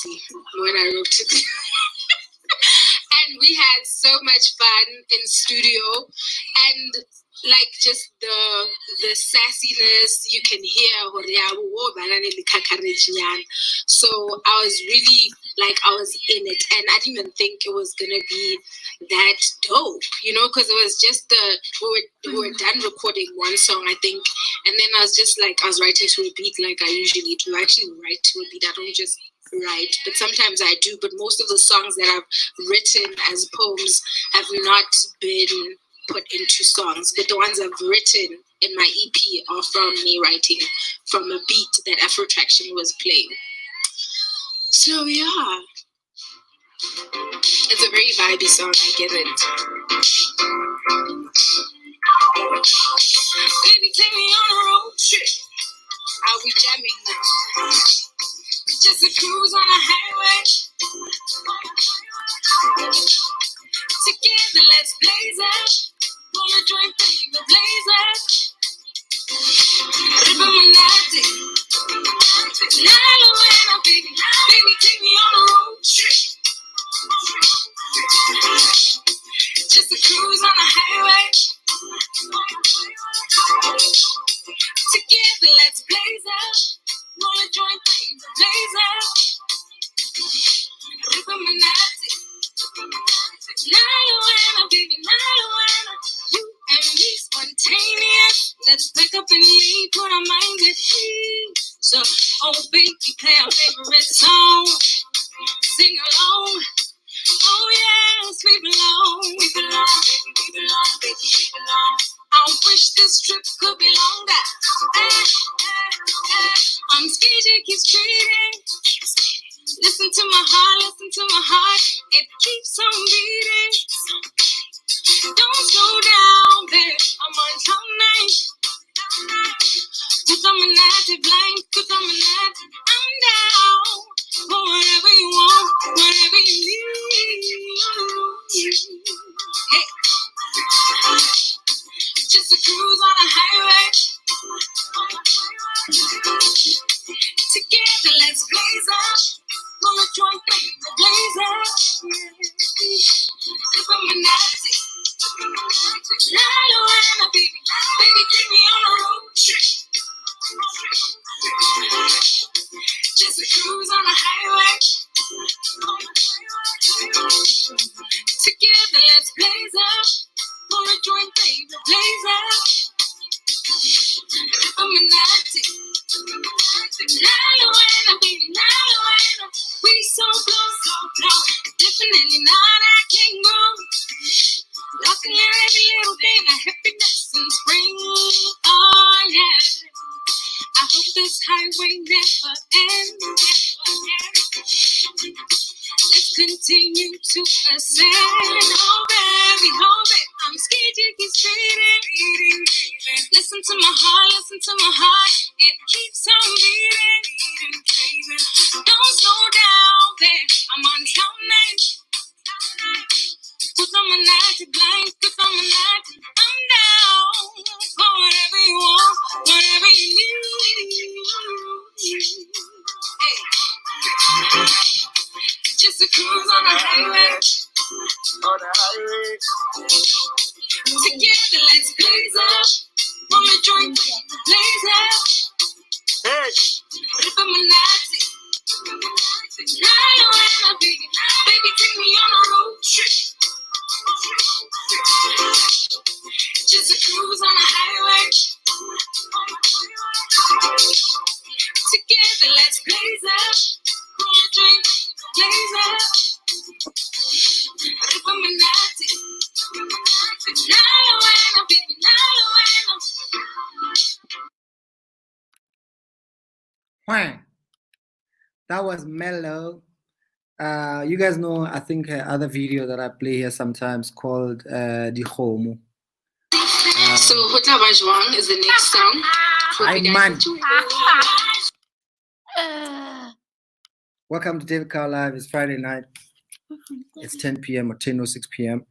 when I wrote it. And we had so much fun in studio, and like just the sassiness you can hear. So I was really like, I was in it, and I didn't even think it was gonna be that dope, because it was just we were done recording one song, I think, and then I was just like, I was writing to a beat like I usually do. I actually write to a beat. I don't just write, but sometimes I do. But most of the songs that I've written as poems have not been put into songs, but the ones I've written in my EP are from me writing from a beat that Afro Traction was playing. So yeah, it's a very vibey song, I get it. Baby, take me on a road trip. Are we jamming now? Just a cruise on a highway. Together, let's blaze up. Wanna join the blaze up. River Manati. Nalo and baby. Baby, take me on a road trip. Just a cruise on a highway. Together, let's blaze up. Wanna join the blaze up. River Manati. Nalo and baby, Nalo and you and me spontaneous. Let's pick up and leave, put our minds at ease. So, oh baby, play our favorite song. Sing along. Oh yes, we belong. We belong, baby, we belong, baby, we belong. I wish this trip could be longer. I'm scared it keeps treating. Listen to my heart, it keeps on beating. Don't slow down, babe, I'm on cloud nine. Cause I'm an active blind, cause I'm an active, I'm down. For whatever you want, whatever you need. Hey. Just a cruise on a highway. Together, let's blaze up. Gonna join the blaze up. Cause I'm a Nazi. Lalo and baby, baby, take me on a road trip. Just a cruise on a highway. Together, let's blaze up. Gonna join the blaze up. I'm a Nazi. Lalo and baby, Lalo and we so close, so close. Definitely not, I can't go. Looking at every little thing, a happiness in spring. Oh yeah. I hope this highway never ends. Let's continue to ascend. Oh baby, hold it. I'm scared you keep speeding. Listen to my heart. It keeps on beating. Don't slow down, babe. I'm on cloud nine. Cause I'm a night blind. Cause I'm a night. I'm down for whatever you want, whatever you need. Hey. Just a cruise on the highway. On the highway. Together, let's blaze up. Wanna join the blaze up. Hey. River Manati. Nalo and baby, baby, take me on a road trip. Just a cruise on a highway. Together, let's blaze up. Wanna join the blaze up. River Manati. Nalo and baby, Nalo and that was Melo. You guys know, I think, other video that I play here sometimes called Dihomo. So Hota Bajwang is the next song. Hi man. Welcome to David Carl Live. It's Friday night. It's 10 p.m. or 10:06 p.m.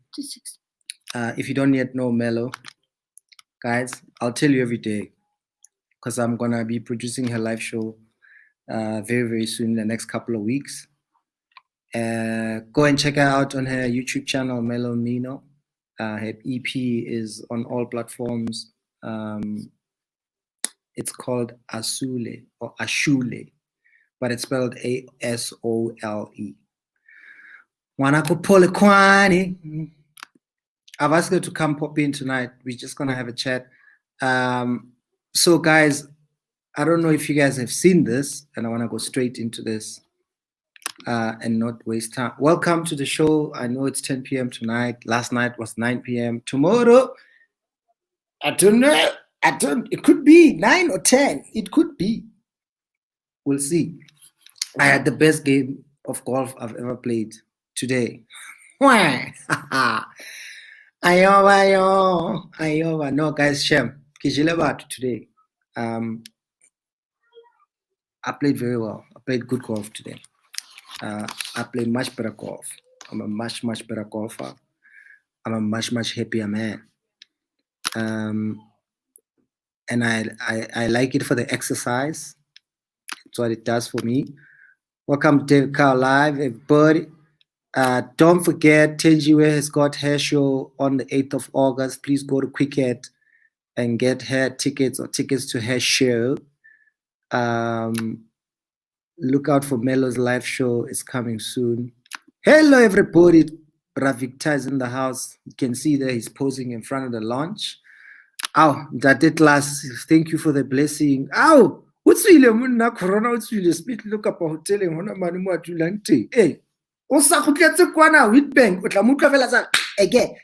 If you don't yet know Melo, guys, I'll tell you every day because I'm gonna be producing her live show very, very soon in the next couple of weeks. Go and check her out on her YouTube channel, Melo. Her EP is on all platforms. It's called Asule or Ashule, but it's spelled Asole. Wanako Pole Kwani. I've asked her to come pop in tonight. We're just gonna have a chat. So guys, I don't know if you guys have seen this, and I want to go straight into this and not waste time. Welcome to the show. I know it's 10 p.m. tonight. Last night was 9 p.m. Tomorrow, I don't know. It could be 9 or 10. It could be. We'll see. I had the best game of golf I've ever played today. Ayoba. No, guys, Shem. Kijilaba today. I played very well. I played good golf today. I play much better golf. I'm a much better golfer. I'm a much happier man. And I like it for the exercise. It's what it does for me. Welcome to David Carl Live, everybody. Don't forget, Tenjiwe has got her show on the 8th of August. Please go to Quicket and get her tickets or tickets to her show. Look out for Melo's live show. It's coming soon. Hello, everybody. Ravicta is in the house. You can see there he's posing in front of the launch. Ow, that it last. Thank you for the blessing. Ow, what's really na corona? What's really speed? Look up a hotel and hona mani mo atulante. Hey, osa kutletse kwana with bank. Utla mutla vela sa ege.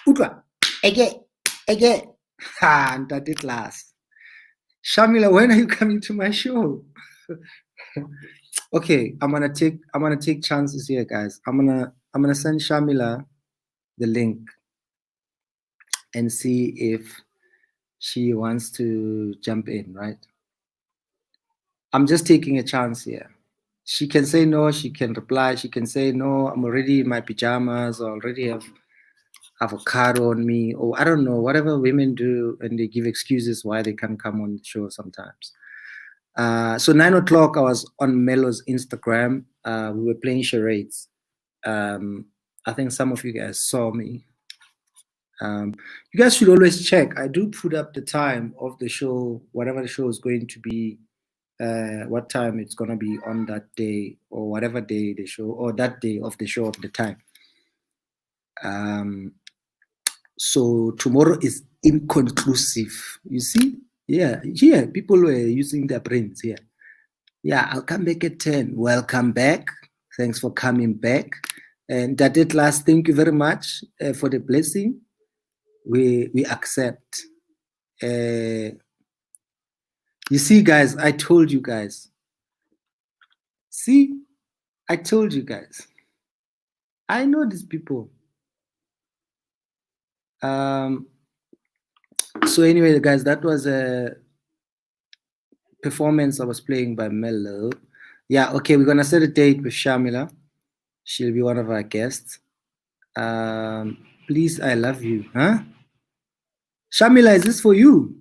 Utla ege. Ha, that it last. Shamila, when are you coming to my show? Okay, I'm gonna take chances here, guys. I'm gonna send Shamila the link and see if she wants to jump in, right? I'm just taking a chance here. She can say no, she can reply, she can say no, I'm already in my pajamas, or already have avocado on me, or I don't know, whatever women do, and they give excuses why they can't come on the show sometimes. So 9 o'clock, I was on Melo's Instagram. We were playing charades. I think some of you guys saw me. You guys should always check. I do put up the time of the show, whatever the show is going to be, what time it's going to be on that day, or whatever day the show, or that day of the show of the time. So tomorrow is inconclusive. You see? Yeah, here people were using their brains here. Yeah, I'll come back at 10. Welcome back. Thanks for coming back. And that it last. Thank you very much for the blessing. We accept. You see, guys, I told you guys. See, I told you guys. I know these people. So anyway, guys, that was a performance I was playing by Melo. Yeah, okay, we're gonna set a date with Shamila. She'll be one of our guests. Please, I love you, huh? Shamila, is this for you?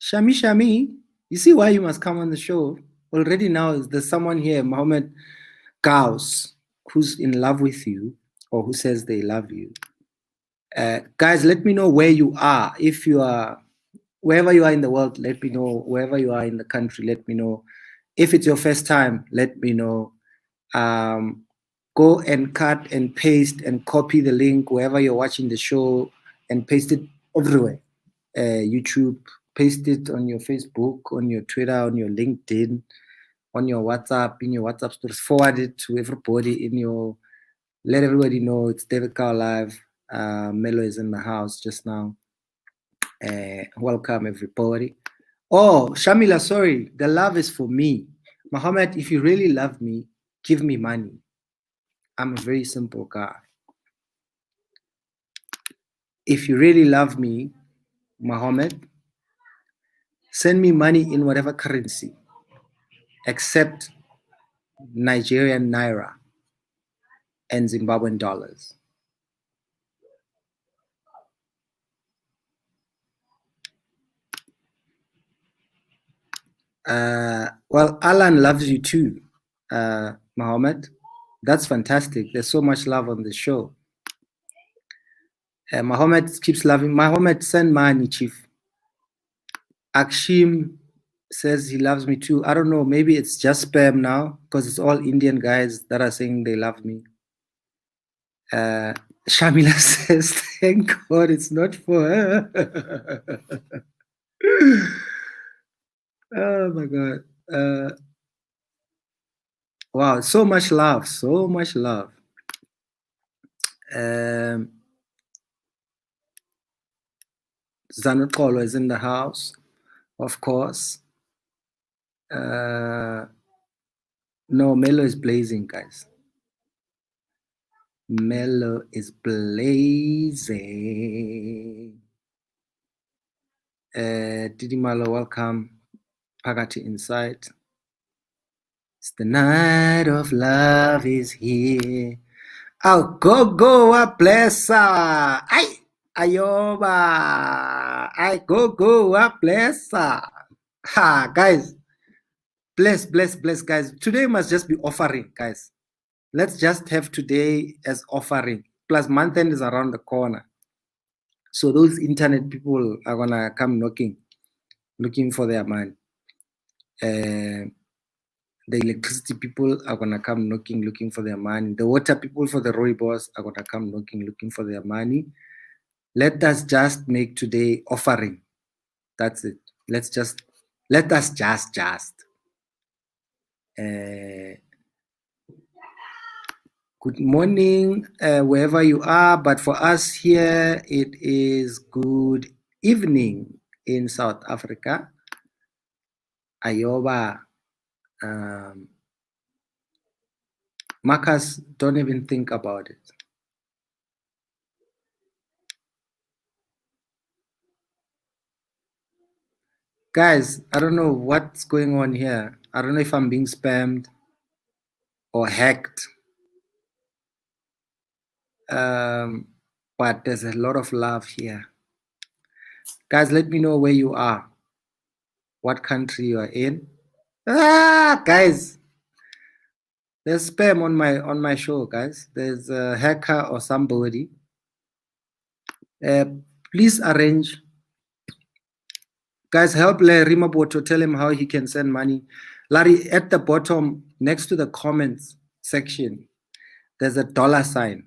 Shami, you see why you must come on the show? Already now, there's someone here, Mohammed Gauss, who's in love with you, or who says they love you. Guys, let me know where you are. If you are, wherever you are in the world, let me know. Wherever you are in the country, let me know. If it's your first time, let me know. Go and cut and paste and copy the link wherever you're watching the show and paste it everywhere. YouTube, paste it on your Facebook, on your Twitter, on your LinkedIn, on your WhatsApp, in your WhatsApp stories. Forward it to everybody in your, let everybody know it's David Carl Live. Melo is in the house just now. Welcome everybody. Oh, Shamila, sorry, the love is for me. Mohammed, if you really love me, give me money. I'm a very simple guy. If you really love me, Mohammed, send me money in whatever currency, except Nigerian Naira and Zimbabwean dollars. Well, Alan loves you too, Mohammed. That's fantastic. There's so much love on the show. Mohammed keeps loving. Mohammed, send money, Chief. Akshim says he loves me too. I don't know. Maybe it's just spam now because it's all Indian guys that are saying they love me. Shamila says, thank God it's not for her. Oh my God. Wow, so much love, so much love. Zanukolo is in the house, of course. No, Melo is blazing, guys. Melo is blazing. Didi Malo, welcome. Pagati Inside. It's the night of love is here. Oh, go, bless her. Ay, ayoba. I go, bless her. Ha, guys. Bless, guys. Today must just be offering, guys. Let's just have today as offering. Plus, month end is around the corner. So those internet people are going to come knocking, looking for their money. The electricity people are going to come knocking, looking for their money. The water people for the rooibos are going to come knocking, looking for their money. Let us just make today offering. That's it. Let us just. Good morning, wherever you are. But for us here, it is good evening in South Africa. Ayoba. Marcus, don't even think about it. Guys, I don't know what's going on here. I don't know if I'm being spammed or hacked. But there's a lot of love here. Guys, let me know where you are, what country you are in. Guys, there's spam on my show, guys. There's a hacker or somebody. Please arrange. Guys, help Larry Maboto, tell him how he can send money. Larry, at the bottom, next to the comments section, there's a $sign.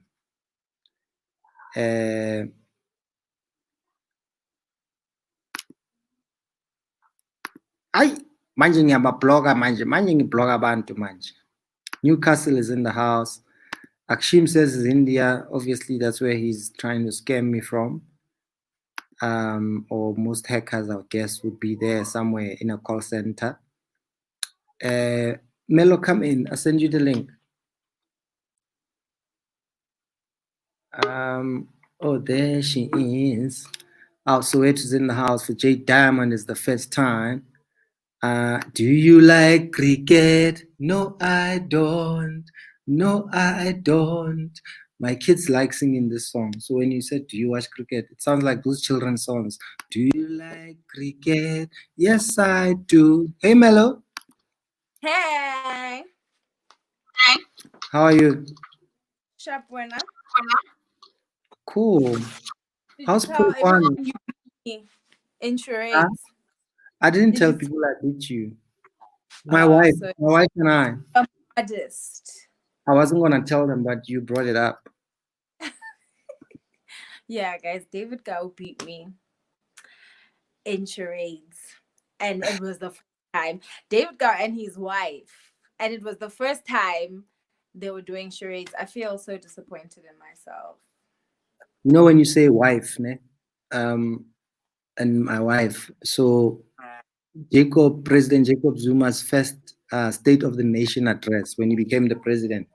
Ay, manje ngiyababloga manje ngibloga abantu manje. Newcastle is in the house. Akshim says is India. Obviously, that's where he's trying to scam me from. Or most hackers, I guess, would be there somewhere in a call center. Melo, come in. I'll send you the link. Oh, there she is. So it is in the house for Jay Diamond. Is the first time. Do you like cricket? No, I don't. No, I don't. My kids like singing this song. So when you said, do you watch cricket? It sounds like those children's songs. Do you like cricket? Yes, I do. Hey, Melo. Hey. Hi. How are you? Sharp winner. Cool. How's Tell Pulwan? you in charades. I didn't tell people I beat you. My Oh, wife so and I. I'm modest. I wasn't gonna tell them, but you brought it up. Yeah, guys, David Gao beat me in charades. And it was the first time. David Gao and his wife. And it was the first time they were doing charades. I feel so disappointed in myself. You know when you say wife, ne? And my wife. So President Jacob Zuma's first State of the Nation address when he became the president,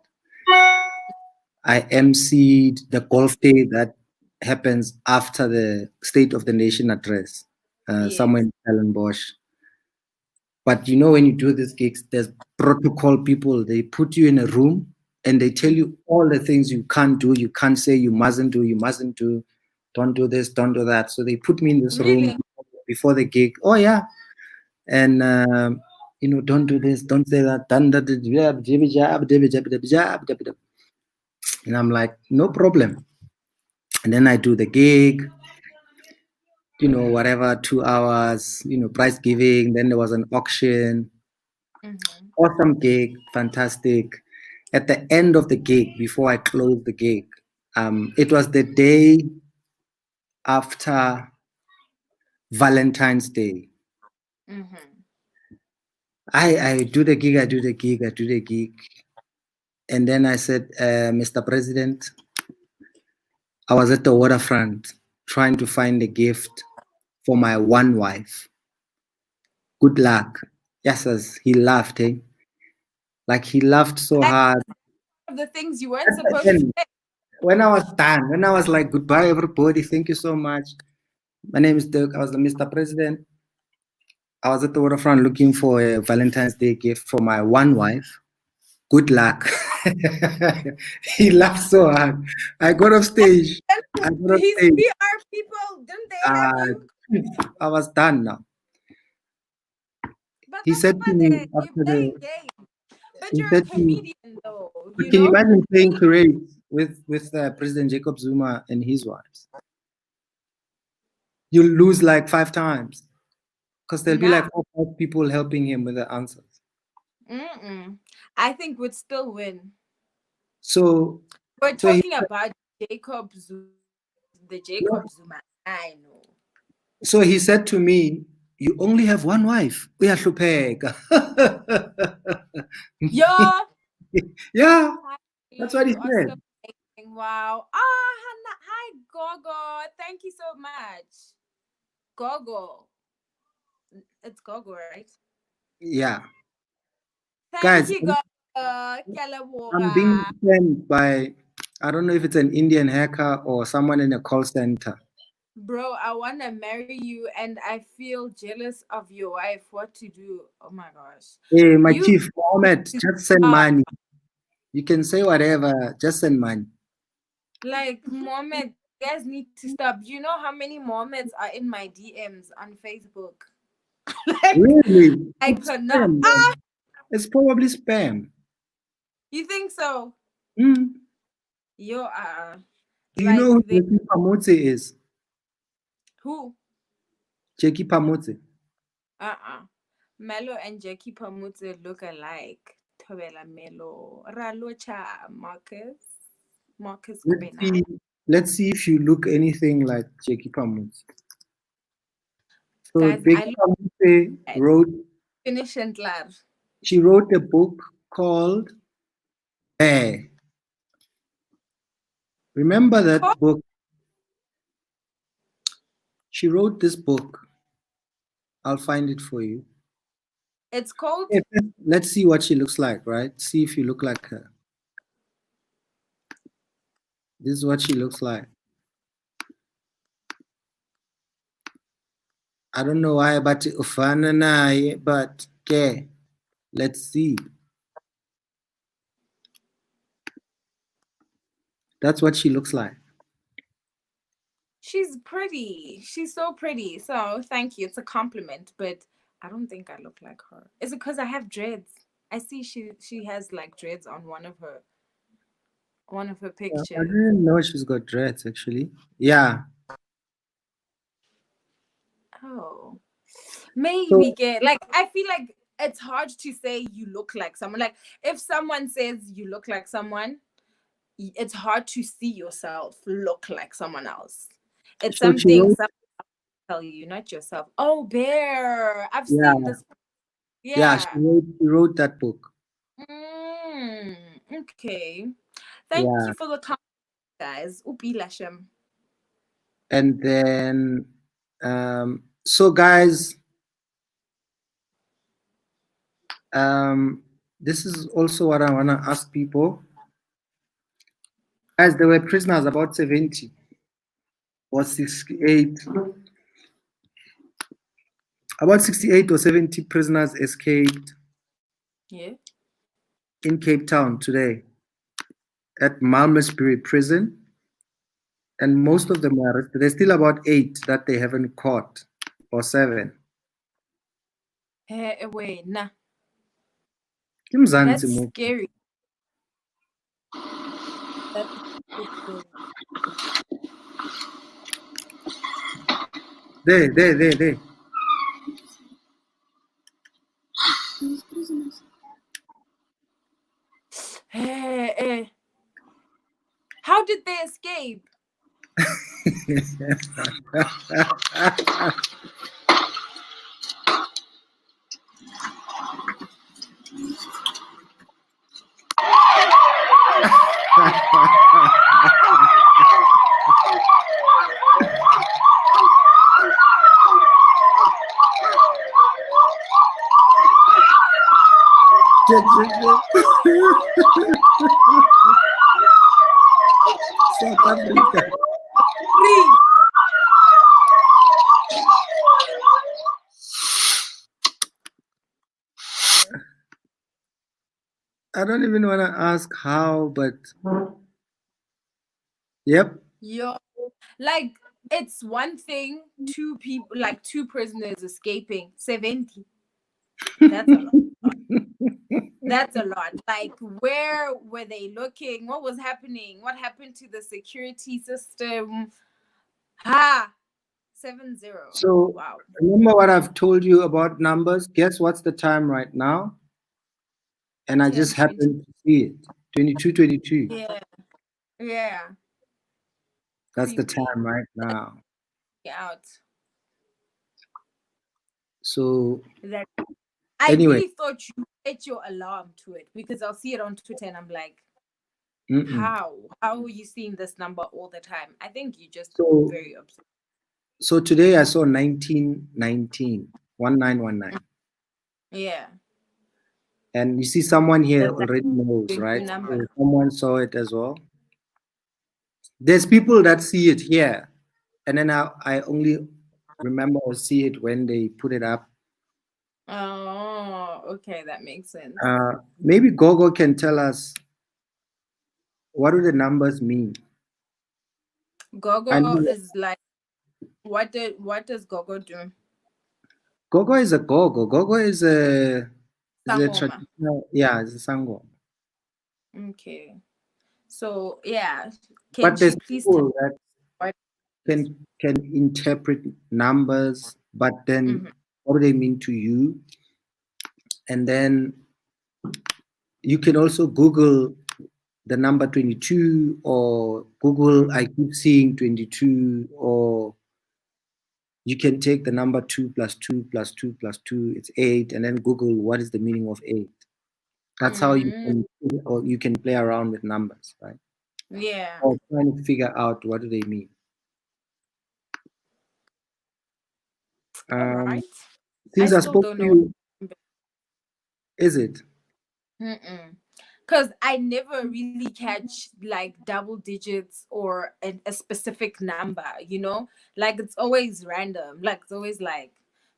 I emceed the golf day that happens after the State of the Nation address, somewhere in Stellenbosch. But you know, when you do these gigs, there's protocol people. They put you in a room and they tell you all the things you can't do, you can't say, you mustn't do, don't do this, don't do that. So they put me in this room before the gig. Oh yeah. And don't do this, don't say that, done that, and I'm like, no problem. And then I do the gig, whatever, 2 hours, prize giving. Then there was an auction. Mm-hmm. Awesome gig, fantastic. At the end of the gig, before I closed the gig, it was the day after Valentine's Day. Mm-hmm. I do the gig, and then I said, Mr. President, I was at the waterfront trying to find a gift for my one wife. Good luck. Yes, as he laughed, eh? Like he laughed so Like, hard. the things you weren't At the supposed to end, say. when I was done, when I was like, goodbye, everybody, thank you so much. My name is Dirk. I was the Mr. President. I was at the waterfront looking for a Valentine's Day gift for my one wife. Good luck. He laughed so hard. I got off stage. His PR people, didn't they have you? I was done now. But He said to me you're after playing the. games. But He you're a said to me, comedian, though. but can you imagine playing charades with President Jacob Zuma and his wives? You'll lose like 5 times because there'll be like 4 people helping him with the answers. I think we'd still win. So We're so he, talking about Jacob Zuma, the Jacob Zuma. I know. so he said to me, "You only have one wife. Uyahlupheka." Yo, Yeah, hi, that's what he you are so said. amazing. Wow. Ah, Hannah, hi, Gogo. Thank you so much. Gogo. It's Gogo, right? Yeah, Thank guys, you, Gogo. I'm being sent by, I don't know if it's an Indian hacker or someone in a call center. Bro, I want to marry you and I feel jealous of your wife. What to do? Oh my gosh. Hey, my You chief, Mohammed, just send are money. You can say whatever, just send money. like Mohammed. You guys need to stop. You know how many Mohammeds are in my DMs on Facebook? Like, Really? I It's cannot. spam, man. It's probably spam. You think so? Mm. You Do you know like who they Jackie Pamotse is? who? Jackie Pamotse. Melo and Jackie Pamutse look alike. Thobela Melo. Ralocha Marcus. Marcus Kubena. Let's see if you look anything like Jackie Pamotse. So Guys, Jackie Pamotse wrote. Finish and love. She wrote a book called Bear. Remember that book? She wrote this book. I'll find it for you. It's called. Let's see what she looks like, right? See if you look like her. This is what she looks like. I don't know why, but okay. Let's see. That's what she looks like. She's pretty. She's so pretty. So thank you. It's a compliment, but I don't think I look like her. Is it because I have dreads? I see she has like dreads on one of her I pictures. didn't know she's got dreads actually. Yeah. Oh. So Maybe get like I feel like it's hard to say you look like someone. Like if someone says you look like someone, it's hard to see yourself look like someone else. It's so she something wrote, someone tell you, not yourself. Oh, Bear. I've yeah, seen this. yeah, Yeah. she wrote that book. Okay. Thank Yeah. you for the comment, guys. Upi Lashem. And then so guys, this is also what I want to ask people. Guys, there were prisoners about 70 or 68. About 68 or 70 prisoners escaped Yeah. in Cape Town today at Malmesbury prison. And most of them were arrested. There's still about 8 that they haven't caught, or 7. Hey, wait, nah. That's Mzansi scary. That's so scary. There. How did they escape? South Africa. Free. I don't even want to ask how, but yep. Yo, like it's one thing, two people, like two prisoners escaping, 70. That's a lot. That's a lot. Like, where were they looking? What was happening? What happened to the security system? 70. So Wow. remember what I've told you about numbers? Guess what's the time right now? And I 10, just 20. happened to see it. 22:22. Yeah. Yeah. That's the Creepy. time right now. Out. So That I anyway, really thought you set your alarm to it because I'll see it on Twitter and I'm like, mm-mm. how? How are you seeing this number all the time? I think you just So very obsessed. so today I saw 1919, 1919. Yeah. And you see someone here That's already knows, a right? good So number. someone saw it as well. There's people that see it here, and then I only remember or see it when they put it up. Oh, okay, that makes sense. Maybe Gogo can tell us what do the numbers mean. I Gogo know is like, what does Gogo do? Gogo is a Gogo. Gogo is a Sangoma. traditional, yeah, it's a sango. Okay. So yeah, can But there's she please tell people that what? can interpret numbers, but then Mm-hmm. what do they mean to you? And then you can also Google the number 22 or Google I keep seeing 22, or you can take the number 2 plus 2 plus 2 plus 2, it's 8, and then Google what is the meaning of 8. That's how you Mm, can, or you can play around with numbers, right? yeah. Or trying to figure out what do they mean. All Um, right. I since I still spoke don't to know. you, is it? Because I never really catch like double digits or a specific number, you know? Like it's always random. Like it's always like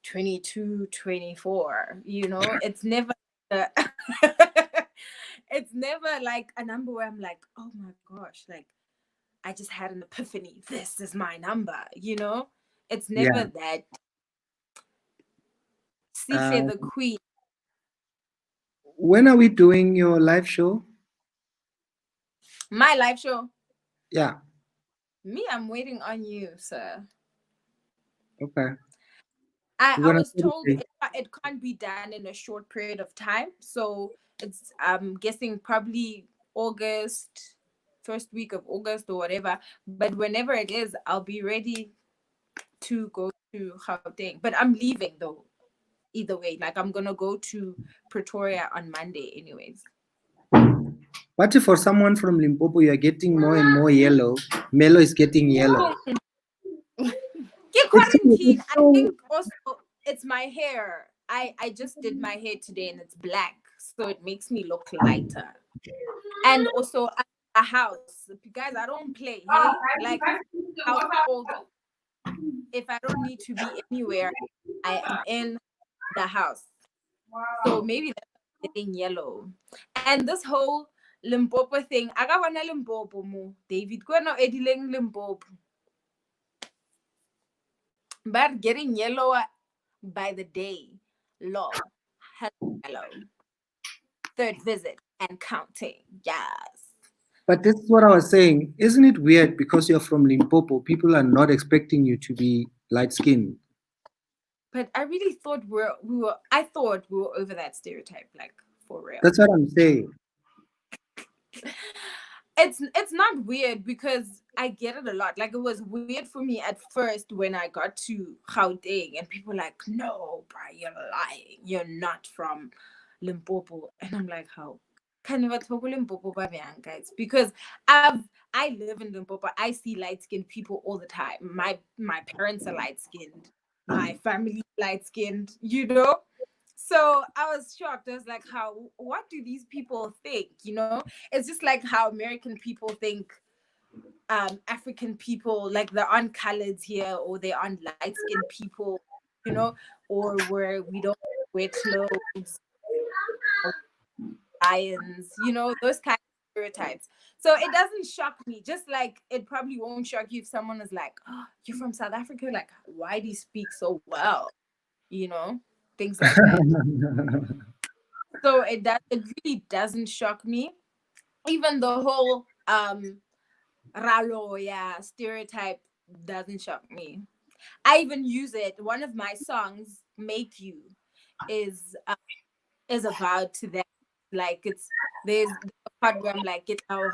22, 24, you know? It's never uh, it's never like a number where I'm like, oh my gosh, like I just had an epiphany. This is my number, you know? It's never Yeah. that. Sihle Uh, the queen. when are we doing your live show? My live show. Yeah. Me, I'm waiting on you, sir. Okay. I, We're I gonna was set a told date. it can't be done in a short period of time. So it's, I'm guessing, probably August, first week of August or whatever. But whenever it is, I'll be ready to go to Gauteng. But I'm leaving though, either way. Like I'm gonna go to Pretoria on Monday, anyways. But if for someone from Limpopo, you're getting more and more yellow. Melo is getting yellow. Get quarantine. It's I so, think also it's my hair. I just did my hair today and it's black, so it makes me look lighter. And also a house, guys. I don't play. Hey, like house all the. If I don't need to be anywhere, I am in the house. So maybe that's getting yellow. And this whole Limpopo thing, I got one Limpopo mo. David, go no ediling Limpopo. But getting yellower by the day. Lol. Hello. third visit and counting. Yes. But this is what I was saying. Isn't it weird because you're from Limpopo, people are not expecting you to be light skinned? But I really thought I thought we were over that stereotype, like for real. That's what I'm saying. It's not weird because I get it a lot. Like it was weird for me at first when I got to Gauteng and people were like, no, bro, you're lying. You're not from Limpopo. And I'm like, how? Can you talk Limpopo guys? Because I live in Limpopo. I see light-skinned people all the time. My parents are light-skinned. My family light-skinned, you know? So I was shocked. I was like, what do these people think? You know, it's just like how American people think African people, like there aren't colors here or they aren't light-skinned people, you know, or where we don't wear clothes, lions, you know, those kind of stereotypes. So it doesn't shock me, just like it probably won't shock you if someone is like, oh, you're from South Africa, like, why do you speak so well? You know, things like that. So it really doesn't shock me. Even the whole Raloya stereotype doesn't shock me. I even use it. One of my songs, "Make You," is about to that. Like there's a part where I'm like, get out,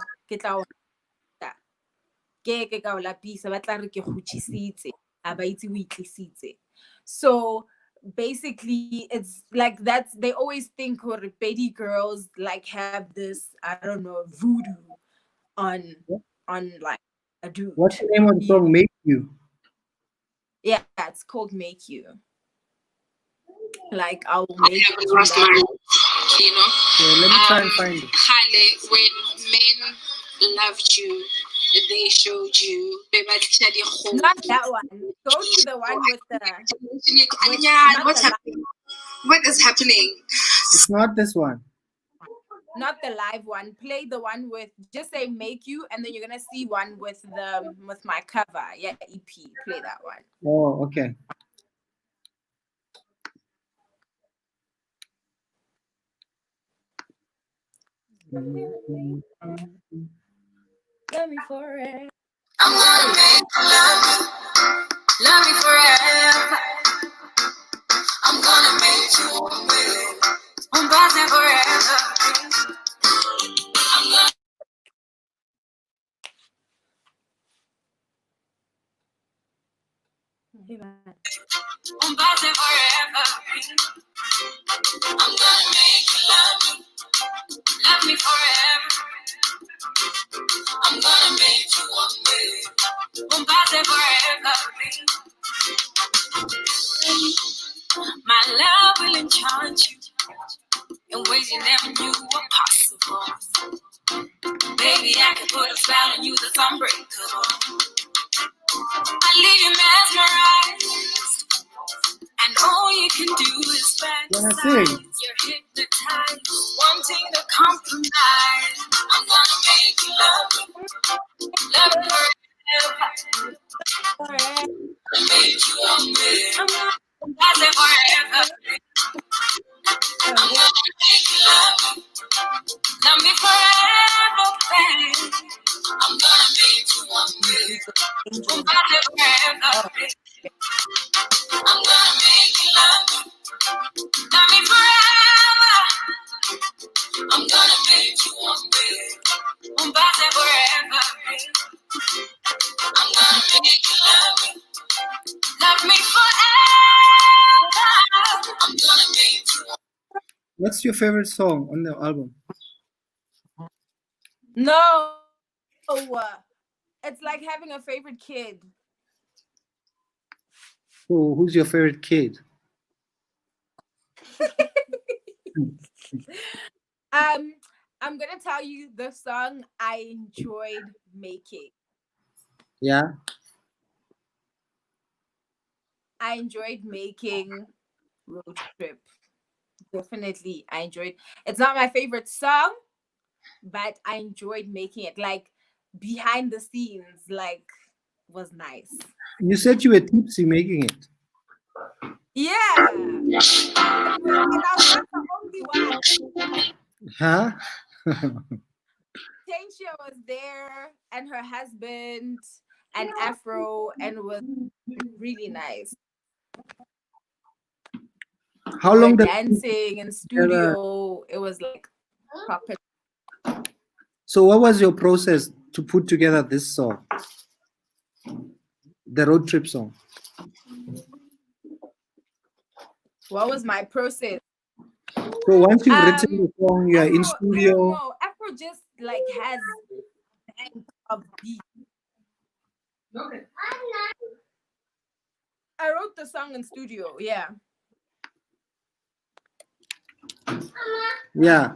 so basically it's like that's they always think or baby girls like have this, I don't know, voodoo on like a dude. What's the name of the song? Make You. Yeah, it's called Make You. Like I will make you, you know. Yeah, let me try and find it. Hale, when men loved you, they showed you. Not that one. Go to the one with the. What's happening? What is happening? It's not this one. Not the live one. Play the one with just say "Make You," and then you're gonna see one with my cover. Yeah, EP. Play that one. Oh, okay. Love me forever. I'm gonna make you love me forever. I'm gonna make you one with one body forever. I'm gonna one body forever. I'm gonna make you love me forever. I'm gonna make you one with one body forever. My love will enchant you in ways you never knew were possible. Baby, I can put a spell on you that's unbreakable. I leave you mesmerized, and all you can do is fantasize. You're hypnotized, wanting to compromise. I'm gonna make you love me forever. I made you one with that's forever. I'm gonna make you love me forever, babe. I'm gonna make you one with forever. I'm gonna make you love me forever. I'm gonna make you one with forever. I'm gonna make you love me forever. I'm gonna make you. What's your favorite song on the album? No, it's like having a favorite kid. Oh, who's your favorite kid? I'm gonna tell you the song I enjoyed making. Yeah. I enjoyed making Road Trip. Definitely, I enjoyed. It's not my favorite song, but I enjoyed making it. Like behind the scenes, like was nice. You said you were tipsy making it. Yeah. And I was not the only one. Huh? Tensia was there and her husband and Afro, and it was really nice. How We were long did dancing in studio. It was like proper. So what was your process to put together this song? The road trip song. What was my process? So once you've written the song, you are in Afro, I don't studio. know. Afro just like has bank of beat. I wrote the song in studio. Yeah. Yeah.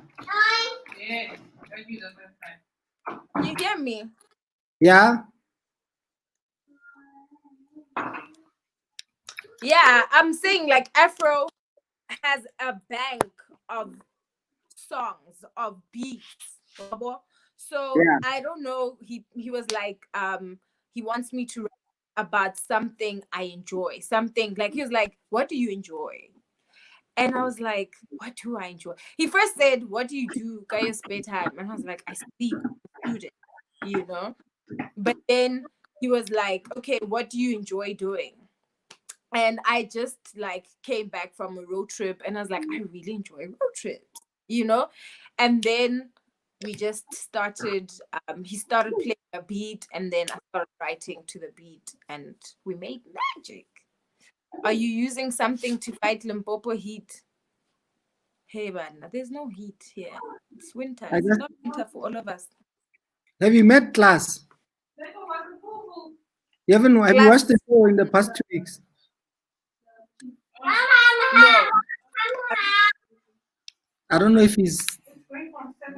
You get me? Yeah. Yeah, I'm saying like Afro has a bank of songs, of beats. So Yeah. I don't know. He was like, he wants me to write about something I enjoy. Something like he was like, what do you enjoy? And I was like, what do I enjoy? He first said, what do you do? Got your spare time? And I was like, I sleep, student, you know? But then he was like, okay, what do you enjoy doing? And I just like came back from a road trip and I was like, I really enjoy road trips, you know? And then we just started, he started playing a beat and then I started writing to the beat and we made magic. Are you using something to fight Limpopo heat? Hey, man, there's no heat here. It's winter. I It's just, not winter for all of us. have you met Class? Have you Class, watched the show in the past 2 weeks? no. I don't know if he's.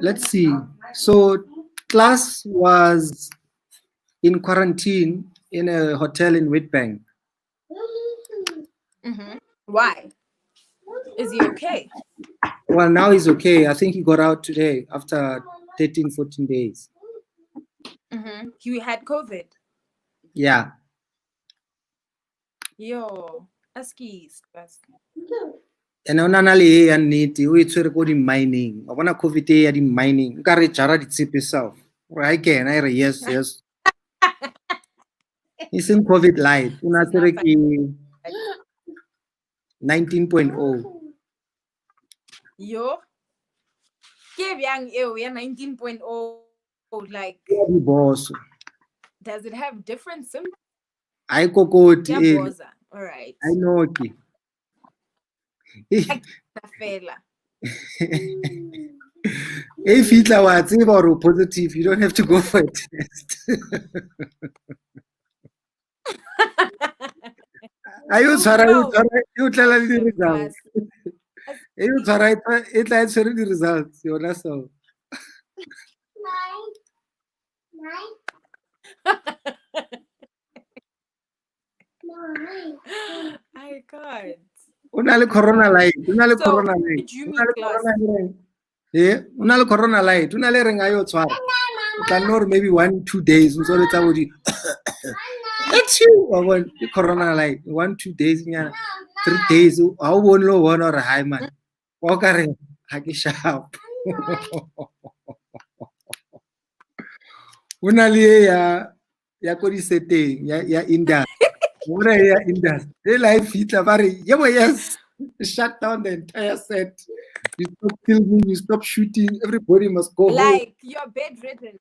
Let's see. So Class was in quarantine in a hotel in Witbank. Mm-hmm. Why? Is he okay? Well, now he's okay. I think he got out today after 13, 14 days. Mm-hmm. He had COVID. Yeah. Yo, askis. And ona na le ya nnete o e tshwere ko di-mining wa bona COVID ya di-mining nka re jara ditshepe self gore ga e kena e re yes yes e seng COVID light o na tshwere ke 19.0. Yo, ke bjang eo ya 19.0, like, boss does it have different symptoms? I kokoti Yeah, boza. All right. I know ke Fela. if hitla wa tseba or positive you don't have to go for a test. ayo tshwara yo tlela le di-results yo tshwara e tla e tshwere di-results yona so I can't. Una le corona light, una le So, corona light, did you una meet le Class? corona light. Yeah, una le corona light, una le renga yo tshwara. You can know maybe 1-2 days so let's have the that's you I want the corona light 1-2 days nyana 3 days ha o bone lo bona re hi man o ka re ha ke sharp una le ya ko di setting ya Indus una ya Indus e life hitla ba re yebo yes shut down the entire set. You stop filming, you stop shooting, everybody must go home. Like, you're bedridden.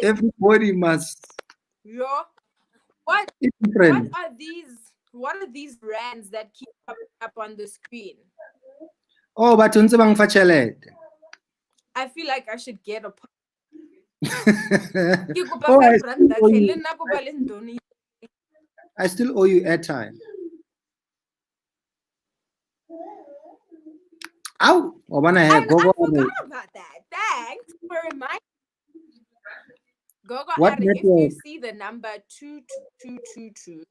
Everybody must. Yo, what are these brands that keep popping up on the screen? Oh, but ntse bang fa tšhelete. I feel like I should get a Oh, I still owe you airtime. Ow! I forgot about that. Thanks for reminding. Gogo, if you see the number 2222,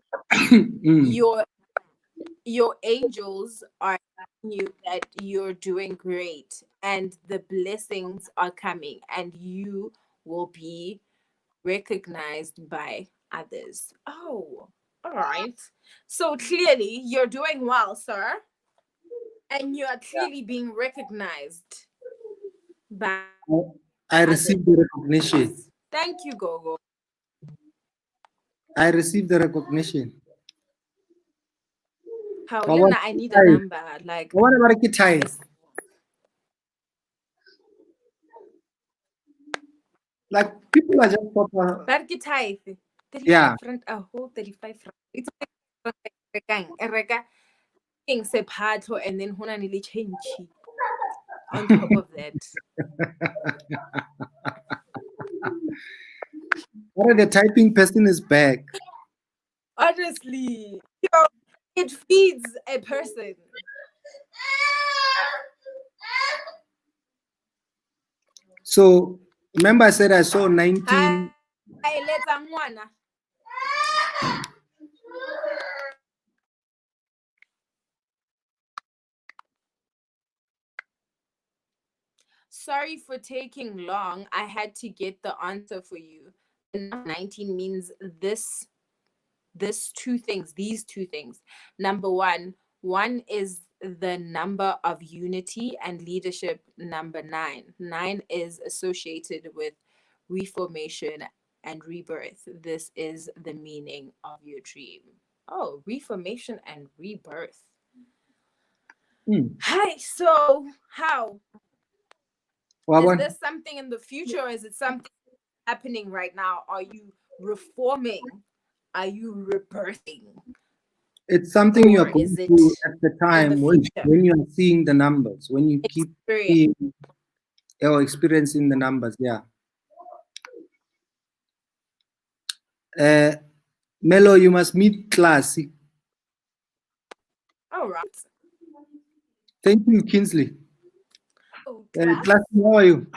your angels are telling you that you're doing great and the blessings are coming and you will be recognized by others. Oh, all right. So clearly you're doing well, sir. And you are clearly being recognized by I received the recognition. Thank you, Gogo. I received the recognition. How I Lena, I need a number. Like what about the ties? Like people are just proper. that guitar, 35 Yeah. franc, a whole 35 franc. It's king sepatho and then hona nearly change on top of that. What the typing person is back. Honestly, it feeds a person. So remember I said I saw 19. Hey, let's amwana. Sorry for taking long. I had to get the answer for you. 19 means these two things. Number one is the number of unity and leadership. Number 9 is associated with reformation and rebirth. This is the meaning of your dream. Oh, reformation and rebirth. Hi, so how is this something in the future, or is it something happening right now? Are you reforming? Are you rebirthing? It's something you're going is it through at the time when future? you are seeing the numbers, when you keep seeing or experiencing the numbers. Yeah. Melo, you must meet Classy. All right. Thank you, Kinsley. Oh, Classy, how are you?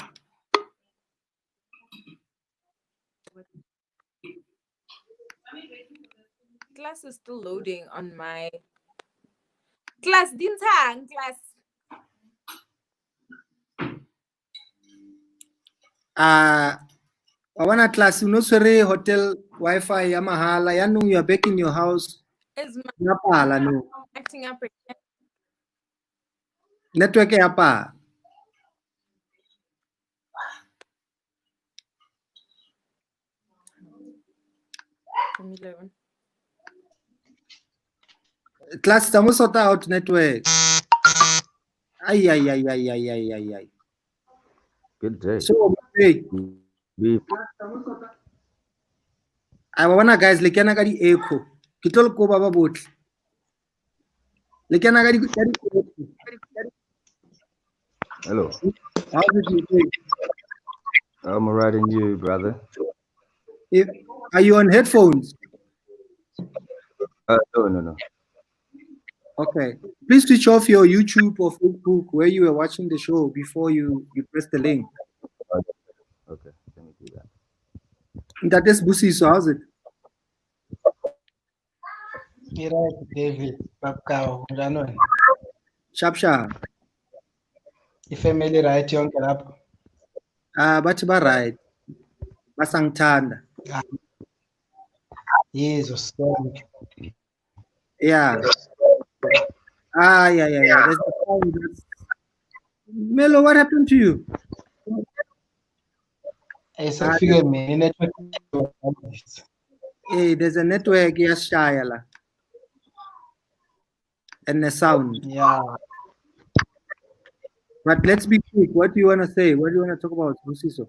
Class is still loading on my class. Dintang class. I want class. You know, sorry, hotel Wi-Fi Yamahala. Ya know you're back in your house. Is Yapala no. acting up again? Network yapa. Class, estamos sort out network. Ay. Good day. So, hey. I want guys, le kena ka di echo. Ke tlo le ko ba botle. Le kena ka di echo. Hello. How's it you? I'm alright, and you, brother? Are you on headphones? No. Okay. Please switch off your YouTube or Facebook where you were watching the show before you press the link. Okay, let me do that. That is Busi, so how's it? Right, David. Babka, Sharp. Ifamily right yonke lapho. Bathi ba right. Basangthanda. Yizo sonke. Yeah. Yeah. There's a sound Melo, what happened to you? Esefike mina network. Hey, there's a network yashaya la. And the sound. Yeah. But let's be quick. What do you want to say? What do you want to talk about, Busiso?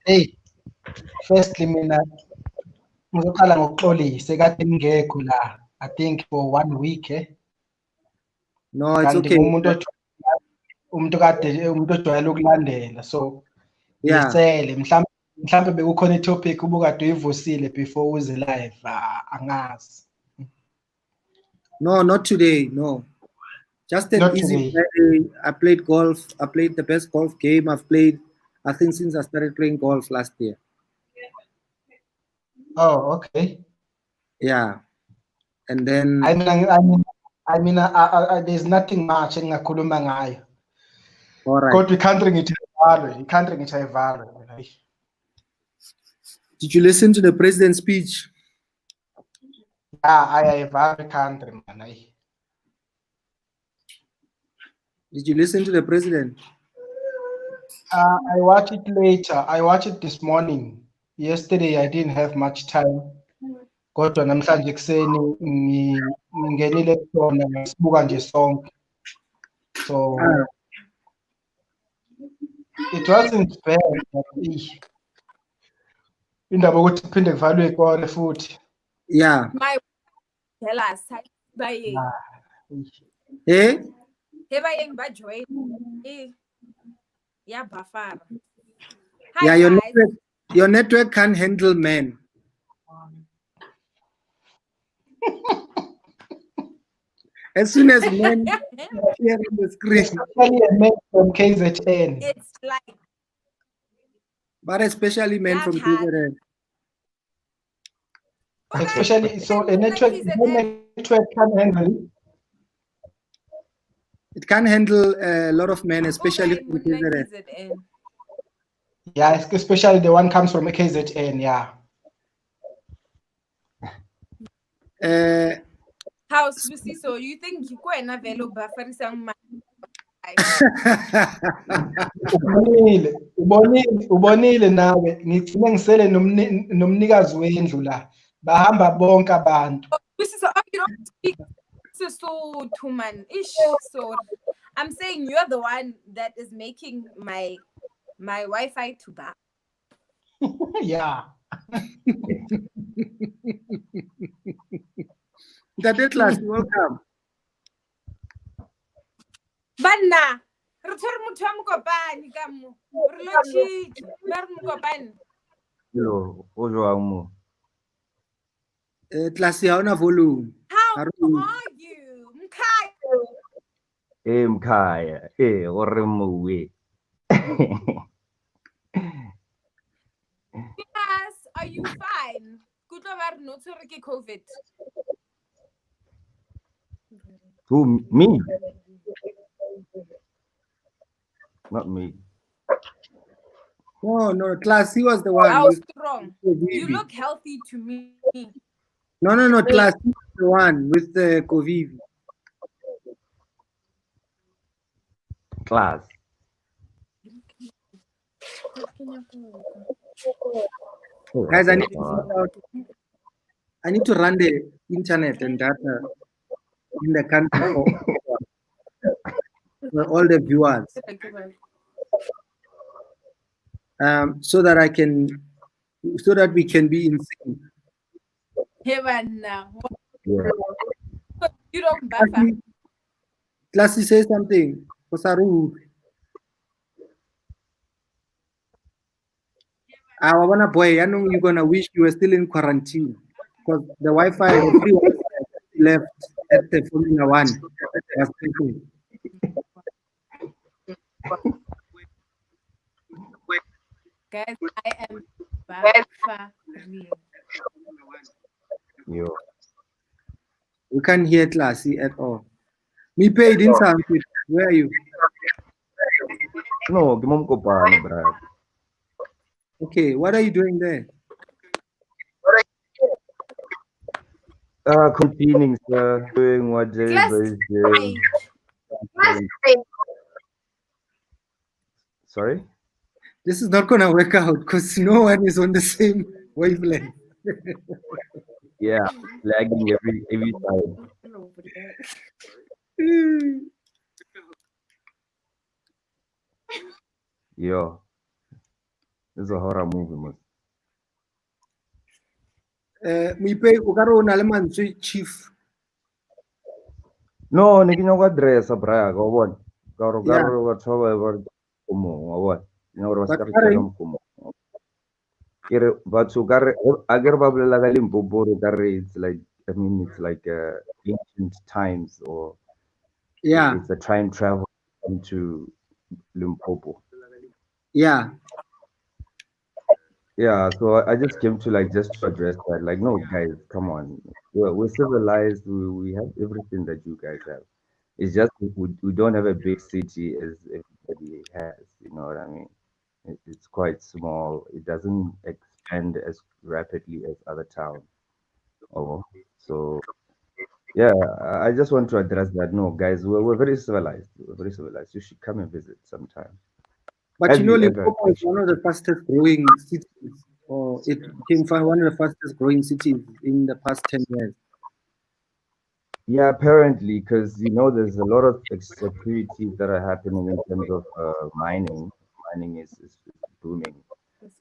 Hey, firstly mina ngizoqala ngokuxolisa kade ngingekho la. I think for 1 week No, it's okay. Umuntu ojwayele ukulandela, so yeah. Ngisele mhlambe bekukhona itopic ubukade uyivusile before uze live, angazi. No, not today. No, just an easy Friday. I played golf. I played the best golf game I've played, I think, since I started playing golf last year. Oh, okay. Yeah, and then I mean, there's nothing much engakhuluma ngayo. All right. Kodwa country ngithi ayivalwe. Did you listen to the president's speech? Yeah, I have country man. Did you listen to the president? I watch it later. I watch it this morning. Yesterday I didn't have much time. Kodwa namhlanje ekuseni ngingenile kusona ngasibuka nje sonke. So it wasn't bad, but indaba ukuthi kuphinde kuvalwe ikole futhi. Yeah. My jealous. Buying. Eh? Hey, buying by joy. Yeah, Bafar. Yeah, your network can't handle men. As soon as men appear on the screen. Especially a man from KZN. It's like. But especially men from KZN. Okay. Especially so a network can handle it. It can handle a lot of men, especially from KZN. Yeah, especially the one comes from a KZN, yeah. House, Lucy, so you think you go and available buffer some ubonile nawe ngigcine ngisele nomnikazi wendlu la bahamba bonke abantu. So you don't speak so to man ish, so I'm saying you're the one that is making my Wi-Fi to back. Yeah. That class, welcome. Banna, return mutam kopani kamu. Urlochi, ber mukopani. Hello, bonjour. Class ya una volume. How are you? Mkaya. Mkaya. Oremuwe. Yes, are you fine? Good over no to COVID. Who, me? Not me. No, class, he was the one. How strong? You look healthy to me. No, class, he was the one with the COVID. Class. Guys, I need to run the internet and data in the country for all the viewers. So that we can be in sync. Heaven now. Yeah. You don't buffer. Classy, say something. Kosaru. I wanna boy, I know you're gonna wish you were still in quarantine because the Wi-Fi left at the Formula One was taken. Guys, I am buffering. Yo. You can't hear Classy at all. Me paid in sound. Where are you? No, gimom ko pa, brad. Okay, what are you doing there? Continuing, sir. Doing what Jay is doing. Sorry? This is not gonna work out because no one is on the same wavelength. Yeah, lagging every time. Yo. This is a horror movie, man. Mipe ukaro na le mantswe chief. No, nikinyo ka dress bra go bon. Garo ga thoba ba kumo wa. You know what I'm kumo. Kere batho kare ager ba bolela ka Limpopo kare it's like it's like ancient times or it's a time travel into Limpopo. Yeah. Yeah, so I just came to just to address that. Like, no, guys, come on. We're civilized. We have everything that you guys have. It's just we don't have a big city as everybody has. You know what I mean? It's quite small. It doesn't expand as rapidly as other towns. Oh, so Yeah, I just want to address that. No, guys, we're very civilized. We're very civilized. You should come and visit sometime. But Have you know, you ever Limpopo is one of actually? the fastest growing cities, or it became one of the fastest growing cities in the past 10 years. Yeah, apparently, because there's a lot of activities that are happening in terms of mining. Mining is booming.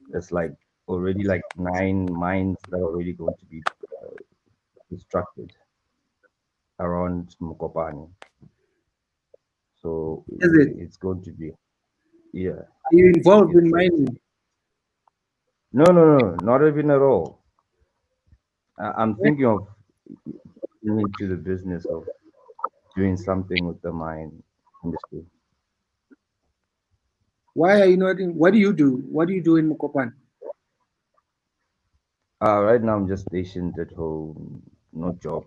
There's like already like 9 mines that are already going to be uh, constructed around Mukopani. So Is it? it's going to be, yeah, Are you involved in it's mining? no, no, no, not even at all. I'm thinking of getting into the business of doing something with the mine industry. Why are you not in? What do you do? What do you do in Mukopan? Right now, I'm just stationed at home, no job,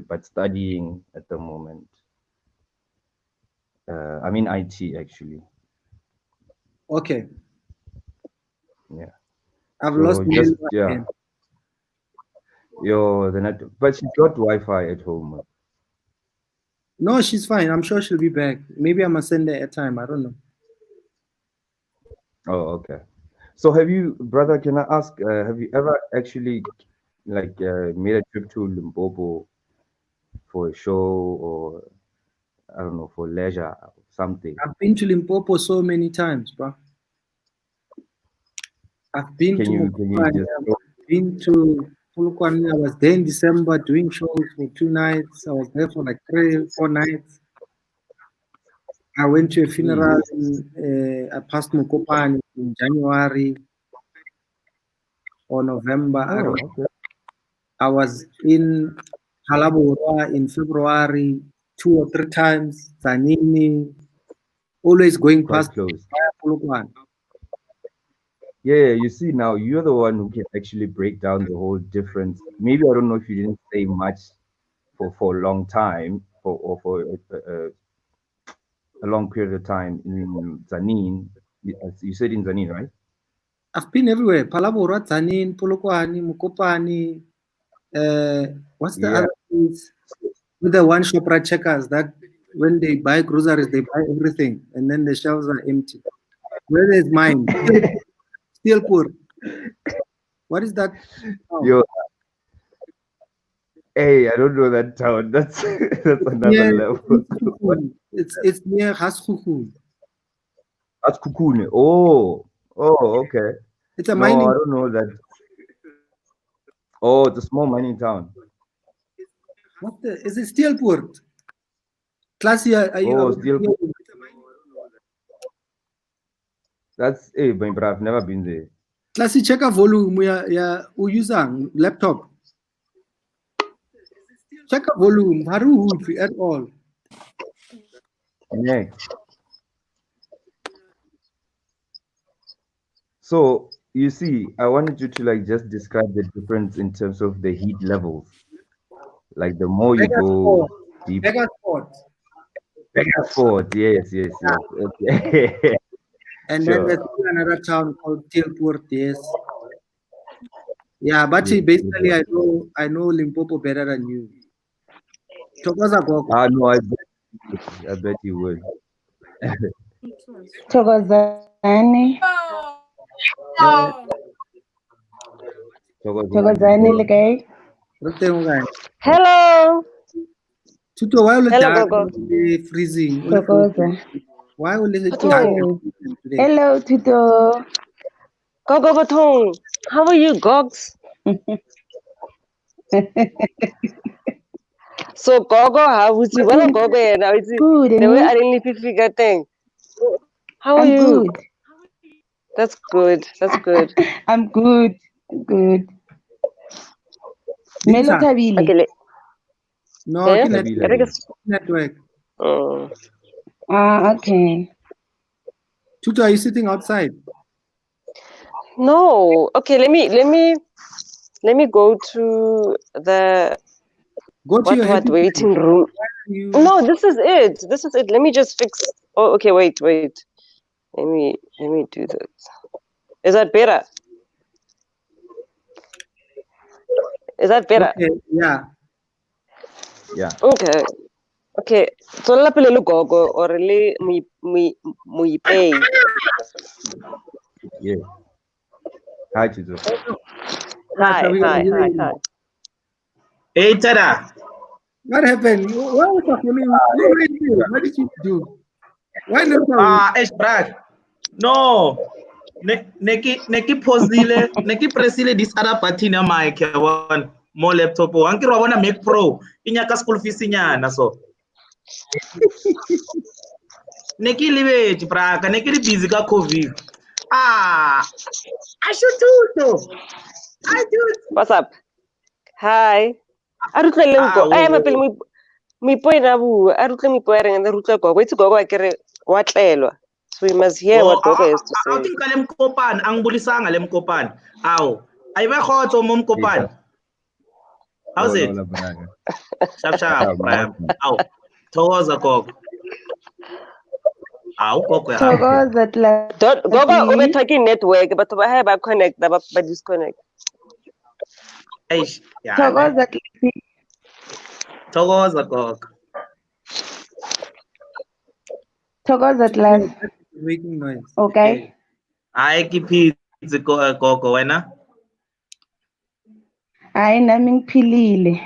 but studying at the moment. I'm in IT actually. Okay, Yeah. I've lost So just Melo yeah, again. the net, but she's got Wi-Fi at home. No, she's fine. I'm sure she'll be back. Maybe I must send her a time. I don't know. Oh, okay. So have you, brother? Can I ask? Have you ever actually like made a trip to Limpopo for a show or I don't know for leisure or something? I've been to Limpopo so many times, bro. I've been to Can you Mukopan. just I've been to Polokwane. I was there in December doing shows for 2 nights. I was there for like 3, 4 nights. I went to a see? funeral in past Mukopan in January or November. I Oh, don't. okay. I was in Halabora in February 2 or 3 times. Zanini, always going Quite past close. Polokwane. Yeah, you see now you're the one who can actually break down the whole difference. Maybe I don't know if you didn't say much for a long time for a long period of time in Zanin. You said in Zanin, right? I've been everywhere. Palabora, Zanin, Polokwane, Mukopani. What's the Yeah. other place? With the one shop right checkers that when they buy groceries, they buy everything and then the shelves are empty. Where is mine? Still poor. What is that? Oh, Yo, hey, I don't know that town. That's that's it's another near level. What? it's near Haskuku. That's Kukune. Oh, okay. It's a No, I mining. don't know that. Oh, it's a small mining town. What the? Is it Steelport? Classy, are you? Oh, still, that's hey, my bro, I've never been there. Classy, check a volume. Yeah, using laptop. Check a volume. Haru at all. Yeah. So you see, I wanted you to like just describe the difference in terms of the heat levels. Like the more you Mega go sport. deep, Mega sport. Sport. Yes, yes, yes. Okay. And then Sure. there's another town called Steelport. Yes. Yeah, but Yes, basically, I know Limpopo better than you. Thokoza gogo. no, I bet you would. Oh, Thokozani. Eh, oh. Thokozani le kae? Ruteng kae? Hello. Tuto, why will Hello, dark Gogo. freezing? Thokoza. Why will it Bathong. today? Hello, Tuto. Gogo Bathong. How are you, Gogs? So, Gogo, how was you? Well, Gogo, now it's Good, and the way you? I didn't figure thing. How are I'm you? good. That's good. That's good. I'm good. Good. Melo Lisa? Tabile. Okay. No, Yeah? I Tabile. think it's. network. Okay. Tuto, are you sitting outside? No. Okay. Let me go to the Go to your happy place. waiting room. You No, this is it. This is it. Let me just fix. Oh, okay. Wait. Let me do this. Is that better? Is that better? okay? Yeah. Yeah. Okay. So la pele le gogo or le mu pay. Yeah. Hi, Jesus. Hi. Hey, Tada. What happened? What was happening? What did you do? Why not? Brad. No. Neki posile, neki presile this other button na mic one more laptop. Anki wana Mac Pro. Inyaka school fees nyana so. Neki live braka, neki li busy ka COVID. I should do. I do. What's up? Hi. Arutle lengo. Mapele mi poi na bu. Arutle mi poi renga rutle gogo. It's gogo akere watlelwa. So we must hear what gogo has to say. I think kalem kopan, ang bulisanga lem kopan. Aw. Ay ba khotso mom kopan. How's it? Sharp, Brian. Aw. Thokoza gogo. Aw, gogo ya. Thokoza Don't gogo ube talking network but ba have a connect ba disconnect. Eish, ya. Thokoza gogo. Thokoza class. Making noise. Okay. Ay kiphizi gogo wena. Hayi nami ngiphilile.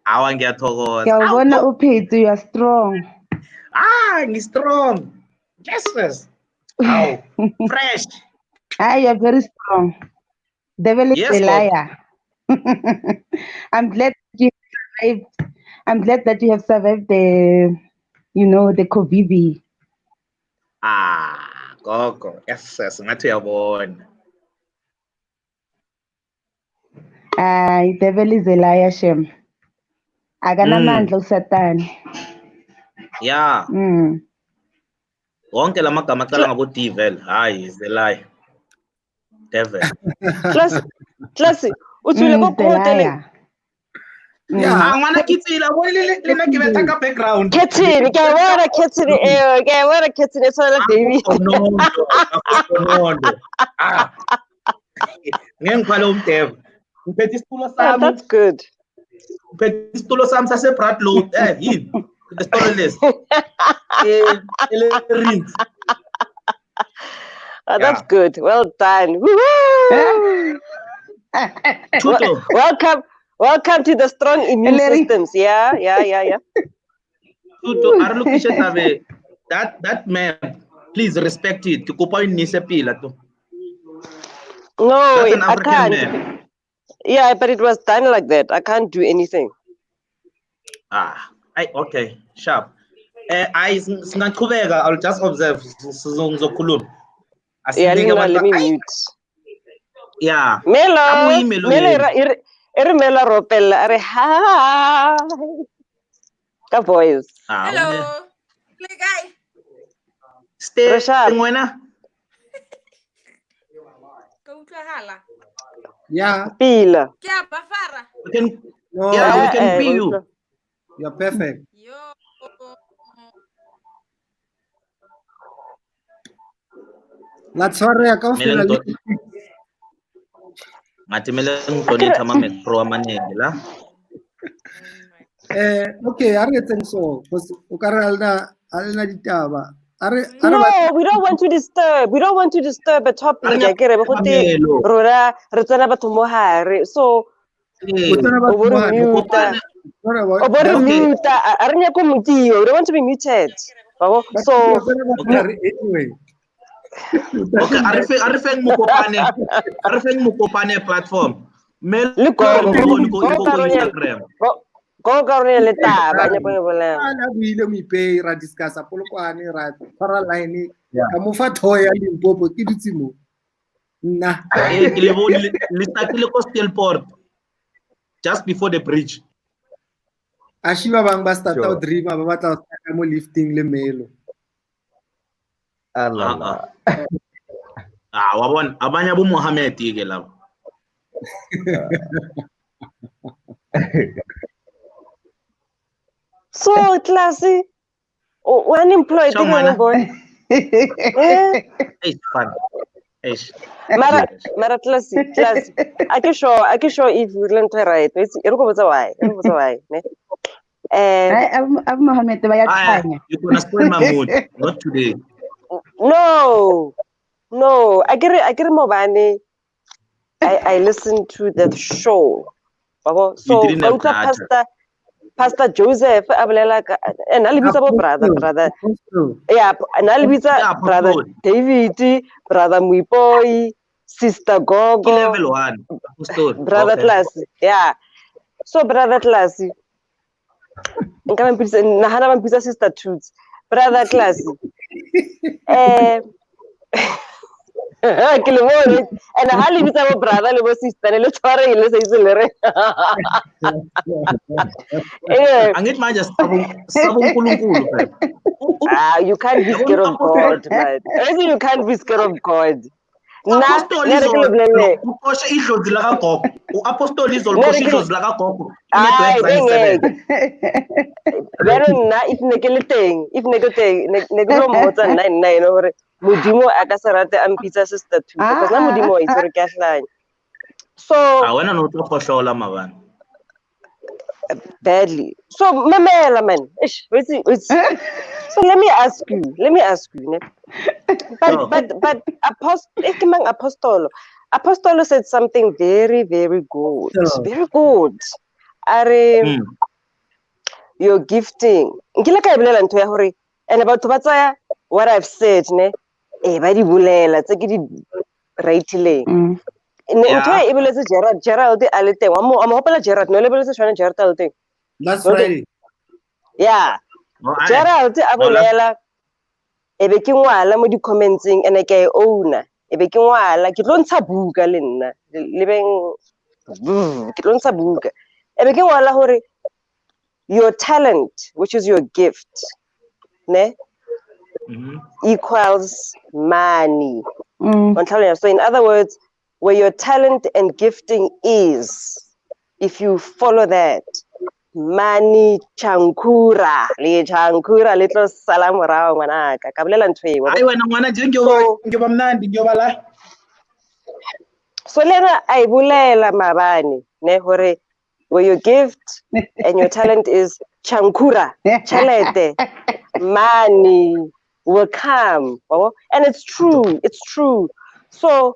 Awa ngiyathokoza. Ngiyawubona uphethu, you are strong. Ngi-strong. Yes. Aw, fresh. You are very strong. Devil is Yes, a liar. I'm glad that you survived. I'm glad that you have survived the COVID. Gogo. Yes, ngathi uyabona. Devil is a liar, Shem. Akanamandla uSathane. Yeah. Wonke lamagama aqala ngabo devil. Hayi, is a lie. Devil. Class. Utswile ko liar. Yeah. Ngwana kitsila bo le na ke betha ka background. Ketsini, ke bona Ketsini so la baby. Nondo. Ngengiphala umdevo. Ngiphethe isitulo sami. That's good. Ngiphethe isitulo sami sase Bradlow. Yini? The story list. Rings. That's good. Well done. Welcome to the strong immune systems. Yeah. Tuto, that man, please respect it. No, that's an I African can't. man. Yeah, but it was done like that. I can't do anything. Okay, sharp. I'll just observe. Yeah, let me mute. Yeah. Melo, Melo ropella. Hi. Ka voice. Hello. Play guy. Stay ngwena. Yeah. Pila. Kya bafara? We can see you. You're perfect. Yo. Let's hurry. I can't feel a little. Okay, I think so. Because No, we don't want to disturb. We don't want to disturb a topic. So, we don't want to be muted. So, anyway. Okay, Arifeng Mukopane platform. Melo Instagram. Go le taba nya go bolela. Ana buile mo ipei ra discuss polokwane ra fara line ka mo fa thoya Limpopo ke dutse mo. Nna ke le bone le statile ko Stelport just before the bridge. Ashiba bang ba start out dream ba batla ka mo lifting le Melo. Allah. Wabona abanye abo Mohammed ke lapho. So classy. Unemployed boy. It's fun. Mara classy. I can show if you learn to write. It's why. I'm Mohammed. You're gonna spoil my mood. Not today. No. I get Mobani. I listened to that show. So didn't have data. Pastor Joseph and brother. Yeah, Yeah, brother Apostle. David, brother Muipoi, sister Gogo, Level 1. Apostle. brother Okay. Classy. Yeah. So brother Classy. Nahana pizza sister Toots. Brother Classy. And I live with our brother, little sister, and let's worry, let's say, Angit man just sabong kulungkulo. you can't be scared of God, man. You can't be scared of God. Apostol izolo ukosha idlozi laka gogo. Apostol izolo ukosha idlozi laka gogo. Ay, if negeleting, negelo motsa 99 or Mudimo akasarate am pizza sister too. Because na Mudimo is very cash line. So wena no to khohlola mabana. Badly. So mamela man. So let me ask you, ne? But Apostolo said something very, very good. Very good. Your gifting. And about what I've said, ne? Ba di bulela tse ke di writing. Gerald a le teng. Wa mo hopela Gerald, no lebeletse tshwana Gerald a le teng. Last Friday. Yeah. Gerald a bolela ebe ke ngwala mo di commentsing ene ke owner ebe ke ngwala ke tlo ntsha buka le nna le beng ke tlo ntsha buka ebe ke ngwala hore your talent, which is your gift, ne, equals money. So in other words, where your talent and gifting is, if you follow that, money chankura little salam rao ngwanaka ka bolela ntho e Ai wena ngwana je ngiyoba mnandi ngiyoba la. So lena I bulela mabane ne hore where your gift and your talent is chankura chalete money will come and it's true so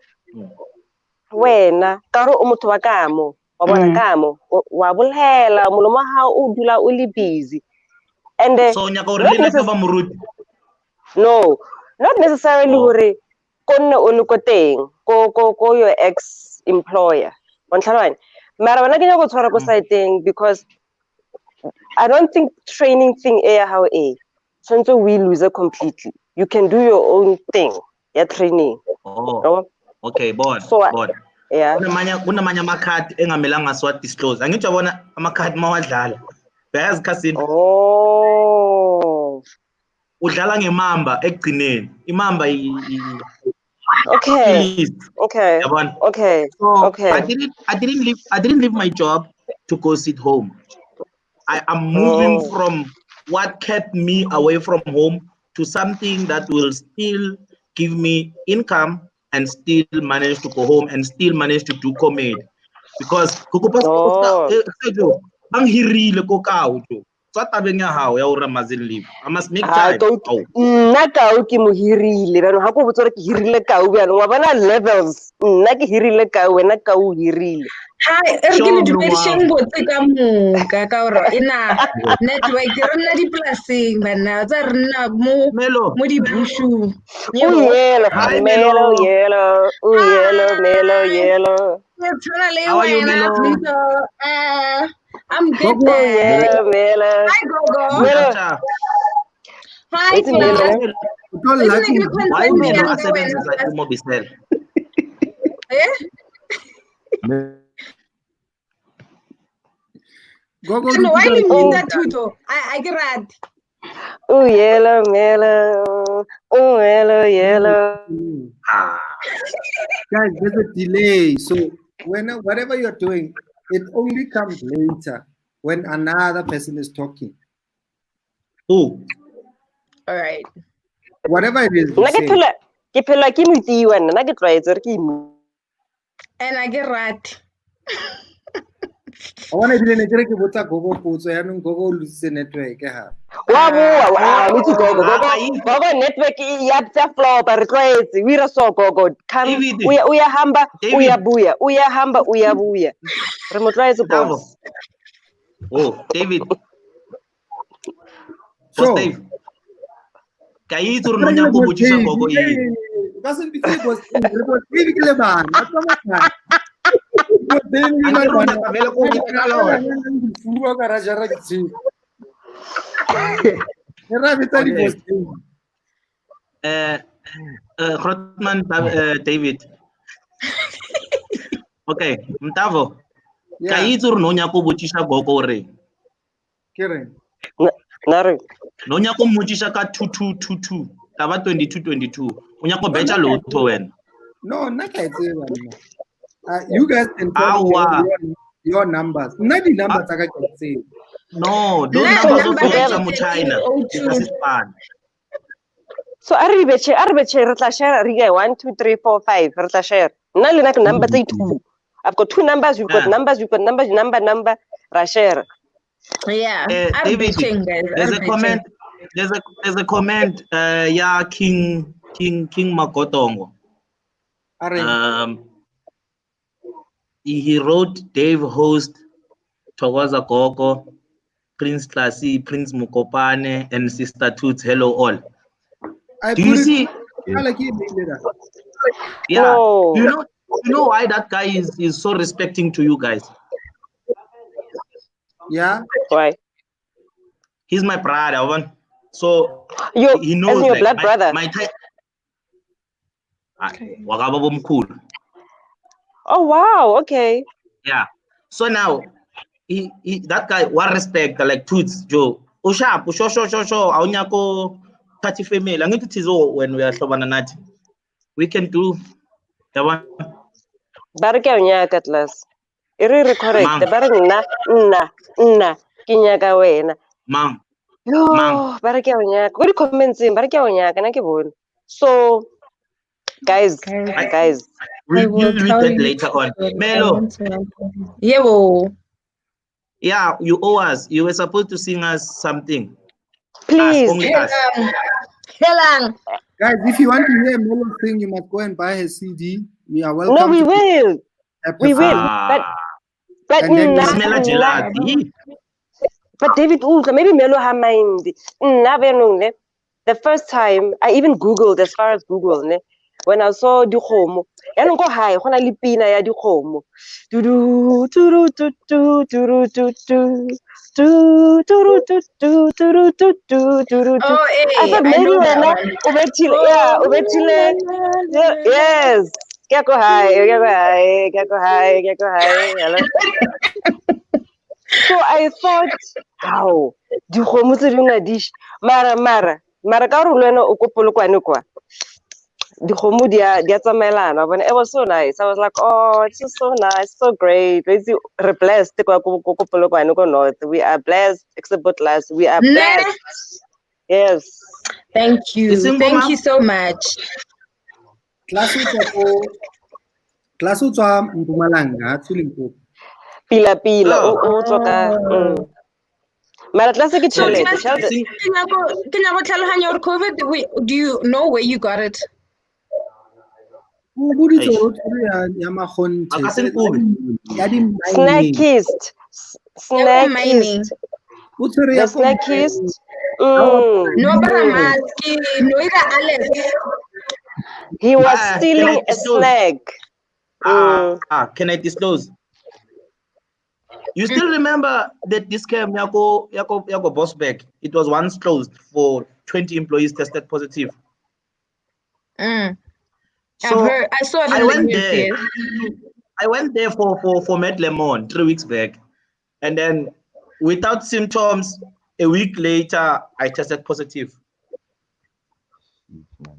wena karo o motho wa kamo wa bona kamo wa bolela molomo ha o dula o le busy and so nya ka re le nna ba moruti no not necessarily hore konne o le ko teng ko your ex employer bontlhalwane mara bana ke nya go tshwara ko site because I don't think training thing how so we lose it completely. You can do your own thing. Yeah, training. Okay, bon. Yeah. Kunamanye amakhadi engamelanga siwa disclose. Angitsho bona amakhadi mawadlala. Bayazi kasini. Udlala ngemamba ekugcineni. Imamba Okay. So I didn't leave my job to go sit home. I am moving from what kept me away from home to something that will still give me income and still manage to go home and still manage to do comedy. Because bang hirile ko kao to. So tabeng ya hao ya o ramazin leave. I must make time. Nna kao ke mo hirile ba no ha ko botsa re ke hirile kao bana wa bana levels nna ke hirile kao wena kao hirile. Hi, re ke le dumedisheng botse ka moka ka hore ena network re nna di plasing bana tsa re nna mo di bushu. Melo. How are you, Melo? I'm good. Melo. Hi, Gogo. Hi, Melo. Why Melo asebenza iMobicel? Gogo. No, why you mean that Tuto? I get right. Melo. Guys, there's a delay. So whatever you're doing, it only comes later when another person is talking. All right. Whatever it is. Ke phela ke motiwa nna ke tlwaetse re ke imu. And I get right. I want to be in a great Gogo, so I don't go lose the network. Wa bua le gogo network ya tsa flow ba re tlwaetse we re so gogo come uya hamba uya buya re mo tlwaetse boss. Oh, David. So, Dave. Ka itse re no nya go botsisa gogo e. Ba se bitse boss, re bo tsebe ke le bana, ba tsama. Grootman David. Okay, Mtavo. Ka itse re no nya go botsisa gogo re. Ke re. Nare. No nya go mmotsisa ka 2222. Ka ba 2222. O nya go betsa lotho wena. No, nna ka itse bana. You guys can tell me your numbers. Not the numbers I can say. No, those numbers are from China. So are betche re tla share re 1 2 3 4 5 re tla share. Nna le nna number tse 2. I've got 2 numbers, you've got numbers, number ra share. Yeah. David, there's a comment. There's a comment yeah King Makotongo. He wrote Dave host Thokoza Gogo, Prince Classy, Prince Mukopane, and Sister Toots. Hello all. Do you see? Yeah. No. You know why that guy is so respecting to you guys? Yeah. Why? He's my brother, one. So he knows your blood brother. Oh wow, okay. Yeah. So now he that guy one respect like Toots Joe. Usha sho awunyako party female. Angithi thizo when we are hlobana nathi. We can do the one. Barke unyaka atlas. Iri correct. Bare nna kinyaka wena. Mom. No, barke unyaka. Go comments in barke unyaka na ke bone. So guys. We will read that later on. Melo. Yeah, you owe us. You were supposed to sing us something. Please. Only us. Guys, if you want to hear Melo sing, you must go and buy his CD. We are welcome. No, we will. We will. But David, maybe Melo have mind. The first time I even Googled, as far as Google, when I saw Dikgomo, I don't go high. When I lipina ya Dikgomo, I thought maybe yes. Go high. So I thought, how Dikgomo tse dingwe dish mara ka re lwana o kopolokwane kwa. It was so nice. I was like, oh, it's just so nice, so great. We're blessed. We are blessed, except but last. We are blessed. Yes. Thank you. Thank you so much. Class Mpumalanga, Pila. Mara classic challenge. Do you know where you got it? Snackist. The snackist. No, but I'm asking. He was stealing a snack. Can I disclose? You still remember that this came Yako Bossback? It was once closed for 20 employees tested positive. So I saw it. I went there for Med Lemon 3 weeks back, and then without symptoms, a week later I tested positive.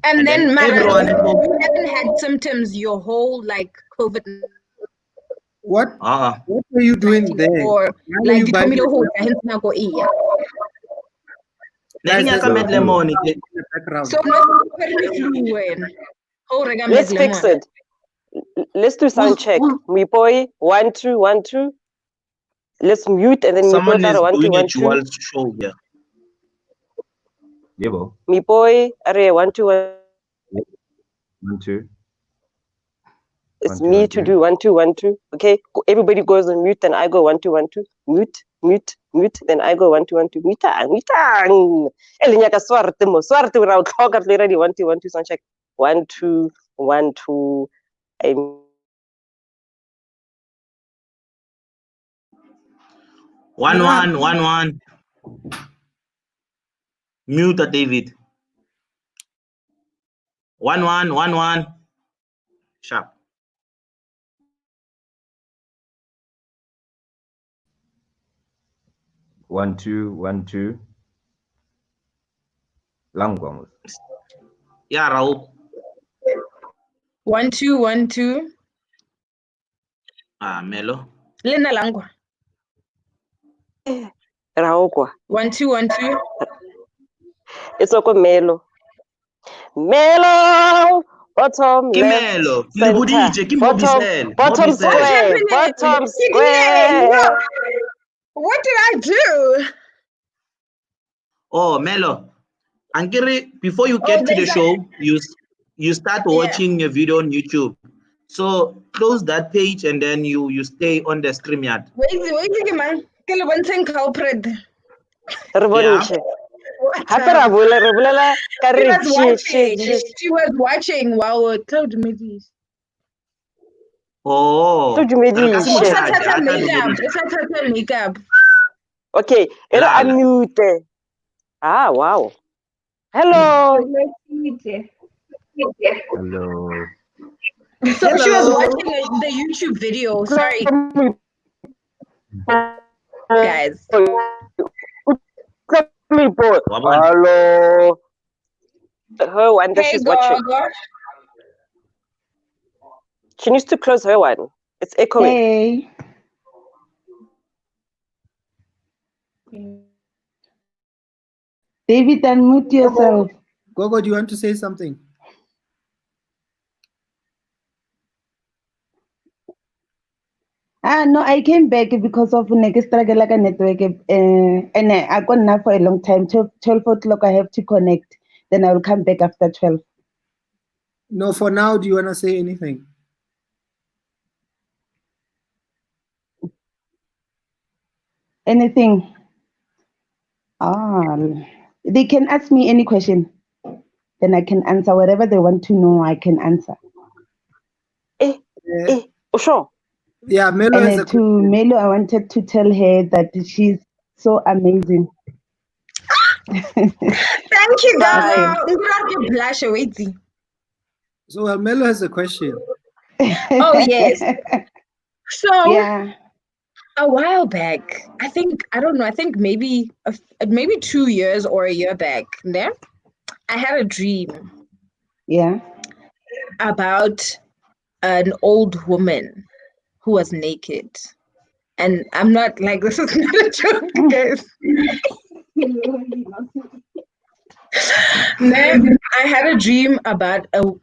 And then everyone haven't had symptoms your whole COVID. What? What were you doing there? Or like the Med Lemon. So no flu. Let's fix it. Let's do sound check. Me boy, 1 2 1 2. Let's mute and then someone me is boy 1 2 doing a 1 2. dual show here. Yebo. Me boy, are 1 2 1. 1 2. It's me to do 1 2 1 2. Okay, everybody goes on mute, then I go 1 2 1 2. Mute, mute, mute. Then I go 1 2 1 2. Mute. Elinyaka swarte mo swarte without talk at ready 1 2 1 2 sound check. 1 2 1 2. One. Mute David. 1 Sharp. One, two. Langwamos. Yeah, Raul. 1 2 1 2. Melo. Lena langwa. Raokwa. 1 2 1 2. It's okay, Melo. Melo! Bottom left Melo. center. Bottom square. Bottom square. What did I do? Oh, Melo. Angiri, before you get to the show, you start watching a video on YouTube. So close that page and then you stay on the StreamYard. Wait, man. Ke le bontsheng culprit. She was watching while Cloud Midis. Oh. Makeup. Okay, unmute. Ah, wow. Hello. Hello. So she was watching the YouTube video. Sorry. Guys. Hello. Her one that she's watching. She needs to close her one. It's echoing. Hey. David, unmute yourself. Gogo, do you want to say something? No, I came back because of struggle like a network, and I got enough for a long time. 12 o'clock, I have to connect. Then I will come back after 12. No, for now, do you want to say anything? Anything? They can ask me any question. Then I can answer whatever they want to know. I can answer. Sure. Yeah, Melo and to Melo, I wanted to tell her that she's so amazing. Thank you, guys. So Melo has a question. Oh yes. So yeah, a while back, I think maybe 2 years or a year back, there, I had a dream. Yeah. About an old woman who was naked. And I'm not like, this is not a joke, guys. Then I had a dream about an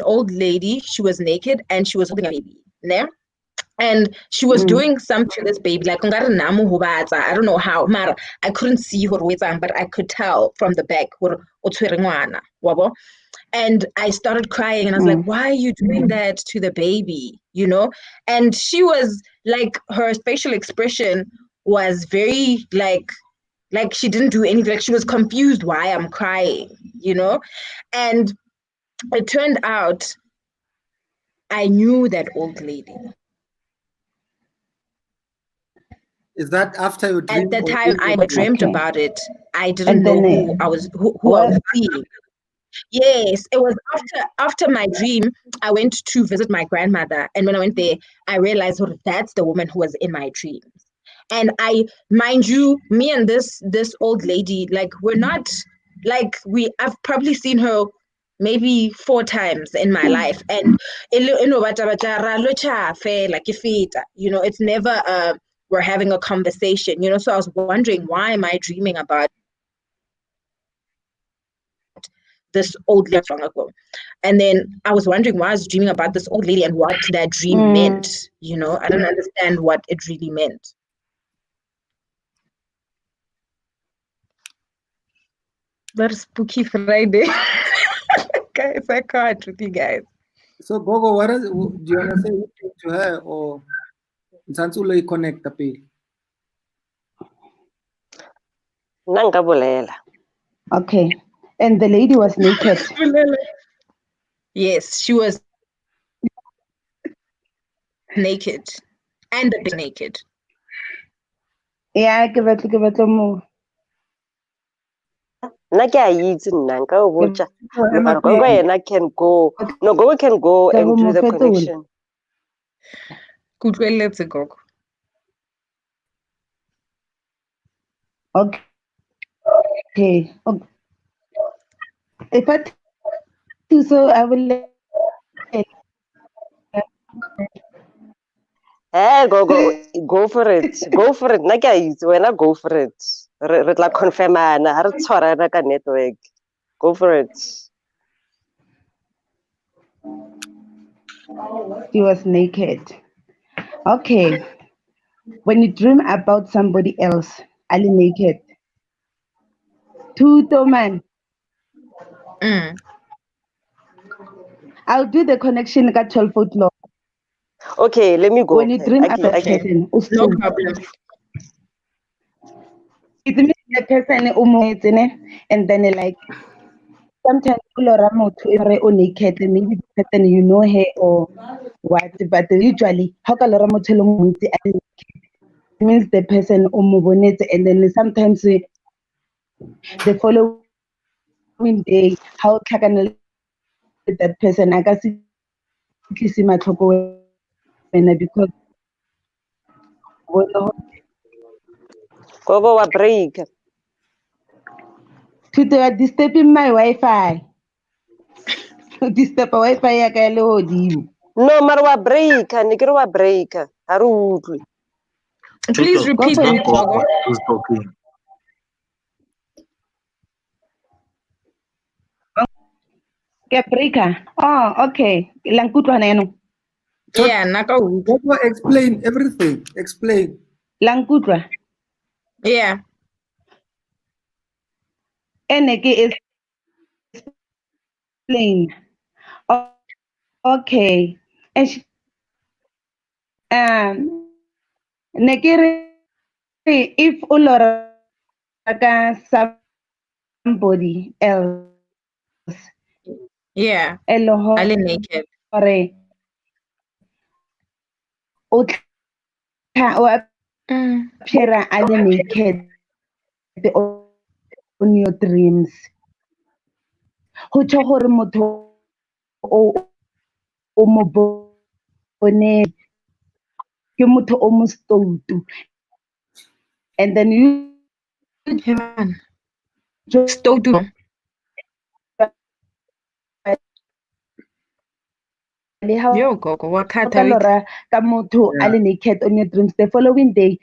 old lady. She was naked and she was holding a baby. Ne? And she was doing something to this baby. Like, I don't know how. I couldn't see her, but I could tell from the back. And I started crying and I was like, why are you doing that to the baby? You know? And she was like, her facial expression was very like she didn't do anything. Like, she was confused why I'm crying, you know? And it turned out I knew that old lady. Is that after you dreamed? At the time I dreamt about it, I didn't know who I was seeing. Yes, it was after my dream. I went to visit my grandmother, and when I went there, I realized that's the woman who was in my dreams. And mind you, me and this old lady, like, we're not like I've probably seen her maybe 4 times in my life, and you know, it's never we're having a conversation, you know. So I was wondering, why am I dreaming about this old lady long ago. And then I was wondering why I was dreaming about this old lady and what that dream meant. You know, I don't understand what it really meant. That spooky Friday. Guys, I can't with you guys. So Gogo, what is, do you want to say anything to her or Nsansulo connect the Nangabulela. Okay. And the lady was naked. Yes, she was naked. And the bit naked. Yeah, give it more. Nna ke a itse nna nka o botsa mara Gogo Gogo yena can go. No, Gogo can go and do the connection. Kutlweletse gogo. Okay. Okay. If I do so, I will. Hey, go for it. Go for it. Nna ke a itse wena go for it. Re tla confirmana ha re tshwarana ka network. Go for it. She was naked. Okay. When you dream about somebody else, Ali naked. Tuto man. I'll do the connection at 12 o'clock. Okay, let me go. When you dream about a Okay. person, No problem. it means the person and then like sometimes naked, maybe the person you know her or what, but usually how it means the person and then sometimes the following day how that person I can see my because Gogo wa break. they are disturbing my Wi-Fi. Disturb Wi-Fi ya ka le hodimo. No, mara wa break. Ne ke re wa break. Ha re utlwe. Please repeat that, Gogo. Who's talking? Ke breaker. Oh, okay. La nkutlwa na eno. Yeah, naka utlwa. Gogo, explain everything. Explain. La nkutlwa. Yeah. Ene ke explain. Okay. And she, ne ke re if o lora ka somebody else. Yeah. Elo Ali naked. hore o appear ali naked on your dreams. Ho tsho gore motho o mo bone ke motho o mo stoutu and then you Stoutu. Yo, Gogo, what ka lora ka motho a le naked on your dreams the following day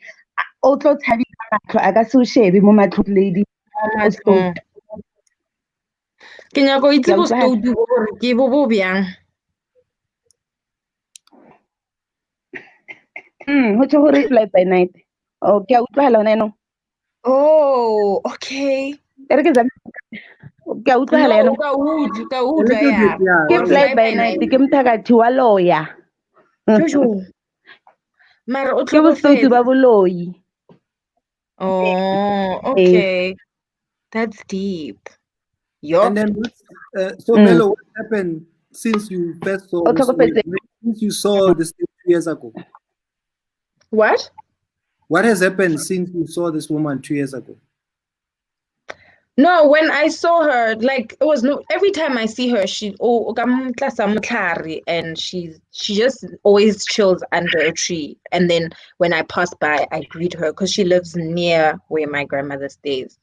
o tlo tshabisa matlo a ka se o shebe mo matlo lady o stoutu. Ke nyaka go itse bo stoutu gore ke bo byang. Ho tsho gore fly by night. Oh, ke a utlwala ona eno. Oh, okay. Ere ke zama ke a utlwala eno. Ka utlwa ya. Ke fly by night ke mthakathi wa lawyer. Jojo. Mara o Ke bo stoutu ba boloi. Oh, okay. That's deep. And then so Melo, what happened since you first saw this? Since you saw this 2 years ago? What? What has happened since you saw this woman 2 years ago? No, when I saw her, like it was no. Every time I see her, and she just always chills under a tree. And then when I pass by, I greet her because she lives near where my grandmother stays.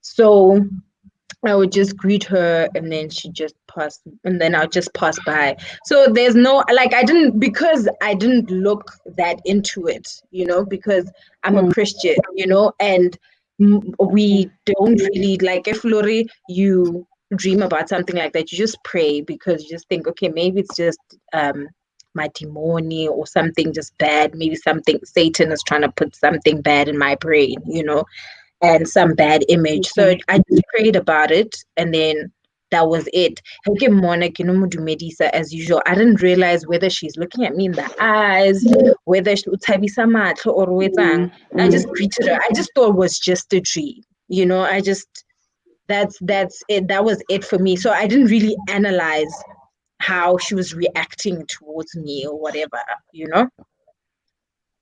So I would just greet her, and then she just pass, and then I'll just pass by. So there's no like because I didn't look that into it, because I'm a Christian, and we don't really like if Lori, you dream about something like that, you just pray, because you just think, okay, maybe it's just my demoni or something just bad. Maybe something, Satan is trying to put something bad in my brain, you know, and some bad image. So I just prayed about it, and then that was it. As usual, I didn't realize whether she's looking at me in the eyes, whether she would or wetang. I just greeted her. I just thought it was just a dream, you know. I just that's it. That was it for me. So I didn't really analyze how she was reacting towards me or whatever, you know.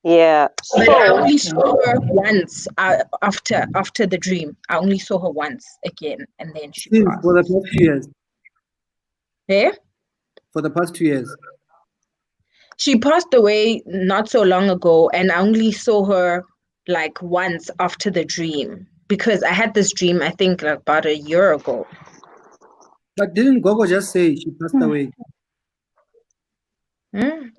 Yeah. But I only saw her once after the dream. I only saw her once again, and then she passed. For the past 2 years. Yeah? For the past 2 years. She passed away not so long ago, and I only saw her like once after the dream, because I had this dream, I think, like about a year ago. But didn't Gogo just say she passed away?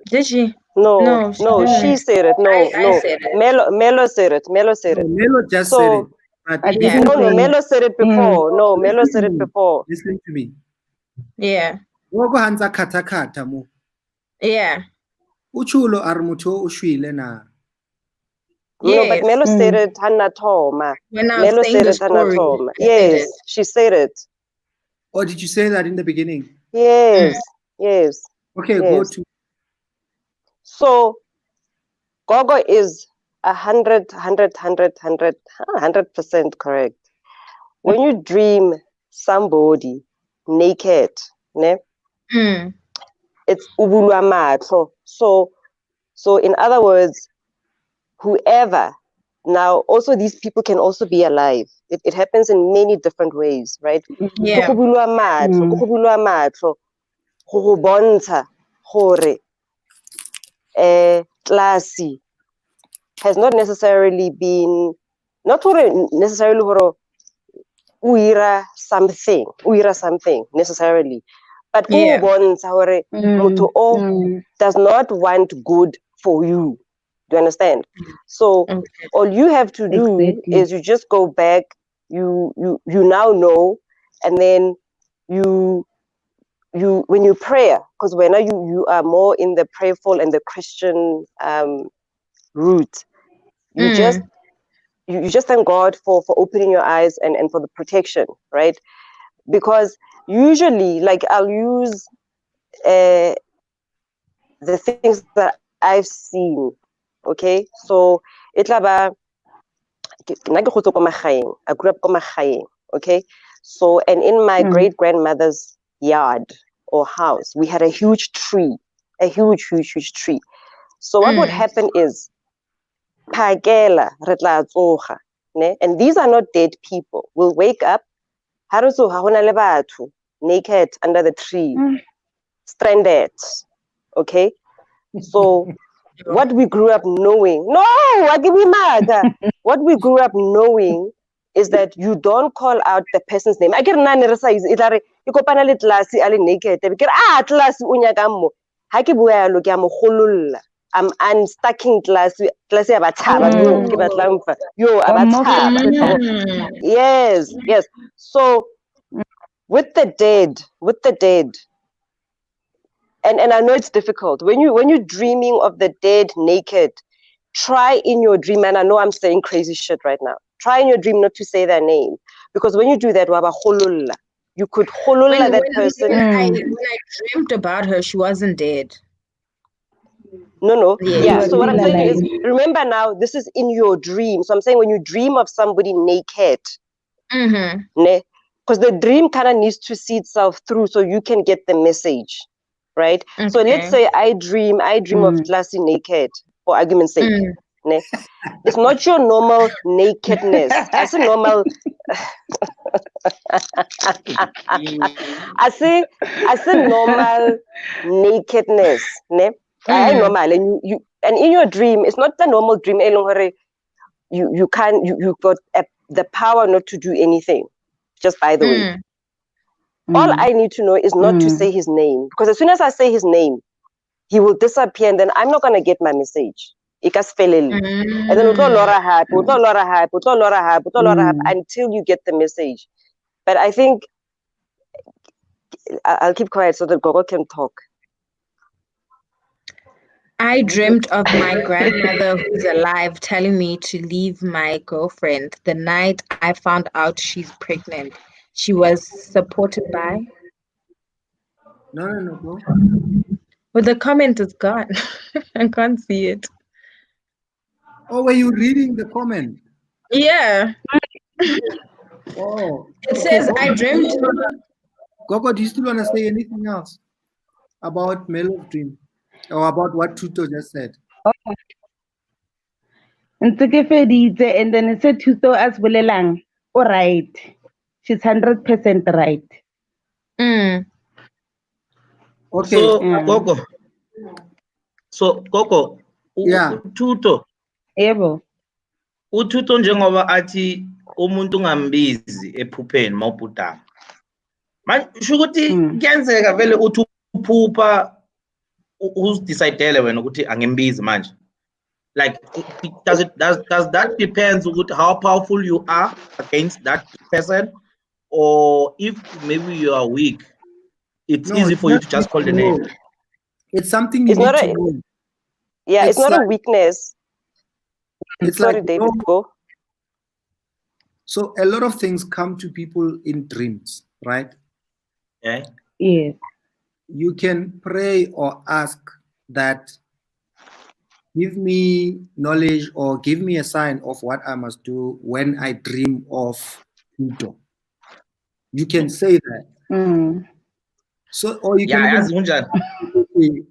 Did she? No, she said it. No, I said it. Melo said it. Melo said it. Melo just said it. But yeah. No, Melo said it before. No, Melo said it before. Listen to me. Yeah. Gogo hanza kata kata mo. Yeah. Uchulo armuto ushwile na. No, but Melo said it, Hannah Toma. When I Melo was saying said the it, Hannah story, Toma. I said Yes, it. she said it. Or did you say that in the beginning? Yes, yes. Okay, yes. go to. So, Gogo is 100% correct. When you dream somebody naked, ne? It's ubulwa matlo. So in other words, whoever, now also these people can also be alive. It happens in many different ways, right? Yeah. Kukubulwa matlo, go bontsha gore classy has not necessarily been, not necessarily uira something necessarily, but bontsha gore motho o does not want good for you. Do you understand? So all you have to do is you just go back, you now know, and then you when you pray, because when you are more in the prayerful and the Christian route, you just thank God for opening your eyes and for the protection, right? Because usually, like, I'll use the things that I've seen. Okay, so I grew up in okay, so, and in my great grandmother's yard or house, we had a huge tree, a huge tree. So what would happen is, and these are not dead people. We'll wake up, naked under the tree, stranded. Okay, so what we grew up knowing, what we grew up knowing is that you don't call out the person's name. I get naked. I'm unstucking class yes. So with the dead, and I know it's difficult when you're dreaming of the dead naked. Try in your dream, and I know I'm saying crazy shit right now. Try in your dream not to say their name, because when you do that, you could that person. When I dreamt about her, she wasn't dead. No. Yeah. So what I'm saying is, remember now, this is in your dream. So I'm saying when you dream of somebody naked, because the dream kind of needs to see itself through so you can get the message, right? Okay. So let's say I dream of Classy naked, for argument's sake. It's not your normal nakedness. I say normal. I say normal nakedness. I normal, and you and in your dream, it's not the normal dream. You can't. You've got the power not to do anything. Just by the way, all I need to know is not to say his name, because as soon as I say his name, he will disappear, and then I'm not gonna get my message. And then until you get the message. But I think I'll keep quiet so that Gogo can talk. I dreamt of my grandmother who's alive telling me to leave my girlfriend the night I found out she's pregnant. She was supported by. No, bro. Well, the comment is gone. I can't see it. Oh, were you reading the comment? Yeah. Oh. It says, I dreamt. Gogo, do you still want to say anything else about Melo's dream? Or about what Tuto just said? And then it said Tuto as bolelang. All right. She's 100% right. Okay. So, Gogo. So, Gogo. Yeah. Tuto. Yebo. uThuto njengoba athi umuntu ungambizi ephupheni mawubhudama manje usho ukuthi kuyenzeka vele uthi uphupha uzidecidele wena ukuthi angimbizi manje like does that depends ukuthi how powerful you are against that person or if maybe you are weak it's easy for you to just call the name. It's something you need to know. Yeah, it's not a weakness. It's sorry, like, David, go. So a lot of things come to people in dreams, right? Yeah. Yes. You can pray or ask that, give me knowledge or give me a sign of what I must do when I dream of Pluto. You can say that. So, or you can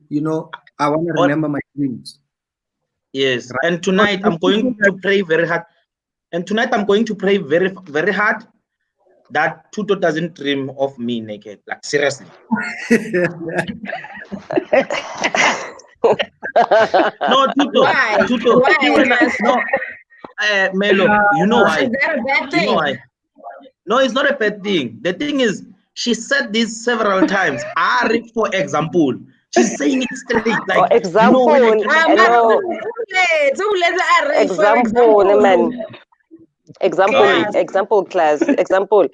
you know, I want to remember my dreams. Yes, right? And tonight I'm going to pray very hard. And tonight I'm going to pray very, very hard that Tuto doesn't dream of me naked. Like seriously. No, Tuto. Why? Tuto. Why? No, Melo. You know why? Is that a bad thing? You know why? No, it's not a bad thing. The thing is, she said this several times. Ari, for example. She's saying it straight, like example. You know, example class. Example.